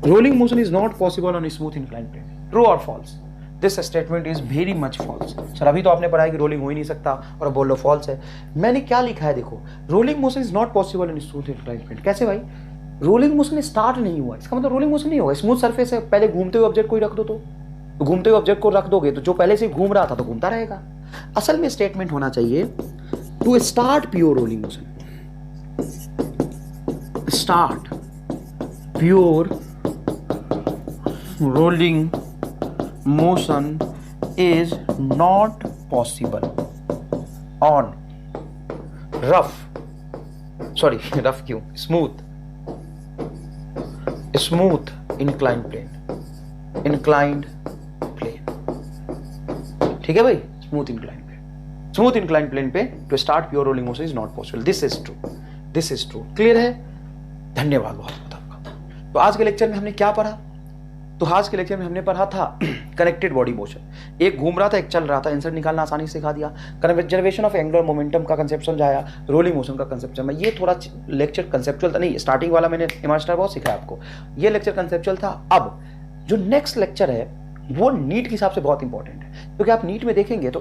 rolling motion is not possible on a smooth inclined plane, true or false? This statement is very much false। Sir अभी तो आपने पढ़ा है कि रोलिंग हो ही नहीं सकता और बोल लो फॉल्स है। मैंने क्या लिखा है देखो, rolling motion is not possible in smooth inclined plane. कैसे भाई, रोलिंग मोशन स्टार्ट नहीं हुआ, इसका मतलब रोलिंग मोशन नहीं होगा। स्मूथ सरफेस है, पहले घूमते हुए ऑब्जेक्ट को ही रख दो, तो घूमते हुए ऑब्जेक्ट को रख दोगे तो जो पहले से घूम रहा था तो घूमता रहेगा। असल में स्टेटमेंट होना चाहिए, to start pure rolling motion, start pure rolling motion is not possible on rough क्यों, स्मूथ इंक्लाइंड प्लेन, ठीक है भाई। स्मूथ इंक्लाइंड प्लेन पे to start pure rolling motion is not possible. This is true. Clear है, धन्यवाद बहुत बहुत आपका। तो आज के लेक्चर में हमने क्या पढ़ा, तो आज के लेक्चर में हमने पढ़ा था कनेक्टेड बॉडी मोशन। एक घूम रहा था, एक चल रहा था, आंसर निकालना आसानी से सिखा दिया। कंजर्वेशन ऑफ एंगुलर मोमेंटम का कंसेप्ट समझाया, रोलिंग मोशन का कंसेप्ट समझाया। ये थोड़ा लेक्चर कंसेप्चुअल था, नहीं स्टार्टिंग वाला मैंने इमेजिनरी बहुत सिखाया आपको, ये लेक्चर कंसेप्चुअल था। अब जो नेक्स्ट लेक्चर है वो नीट के हिसाब से बहुत इंपॉर्टेंट है, क्योंकि आप नीट में देखेंगे तो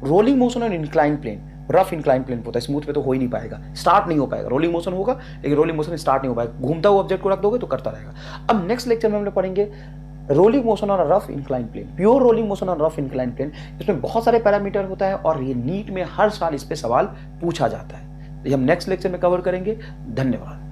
रोलिंग मोशन और inclined plane, rough inclined plane होता है, स्मूथ पे तो हो ही नहीं पाएगा, स्टार्ट नहीं हो पाएगा। रोलिंग मोशन होगा लेकिन रोलिंग मोशन स्टार्ट नहीं हो पाएगा, घूमता हुआ ऑब्जेक्ट को रख दोगे तो करता रहेगा। अब नेक्स्ट लेक्चर में हम लोग पढ़ेंगे rolling motion on rough inclined plane, pure rolling motion on rough inclined plane. इसमें बहुत सारे पैरामीटर होता है और ये नीट में हर साल इस पे सवाल पूछा जाता है। ये हम नेक्स्ट लेक्चर में कवर करेंगे। धन्यवाद।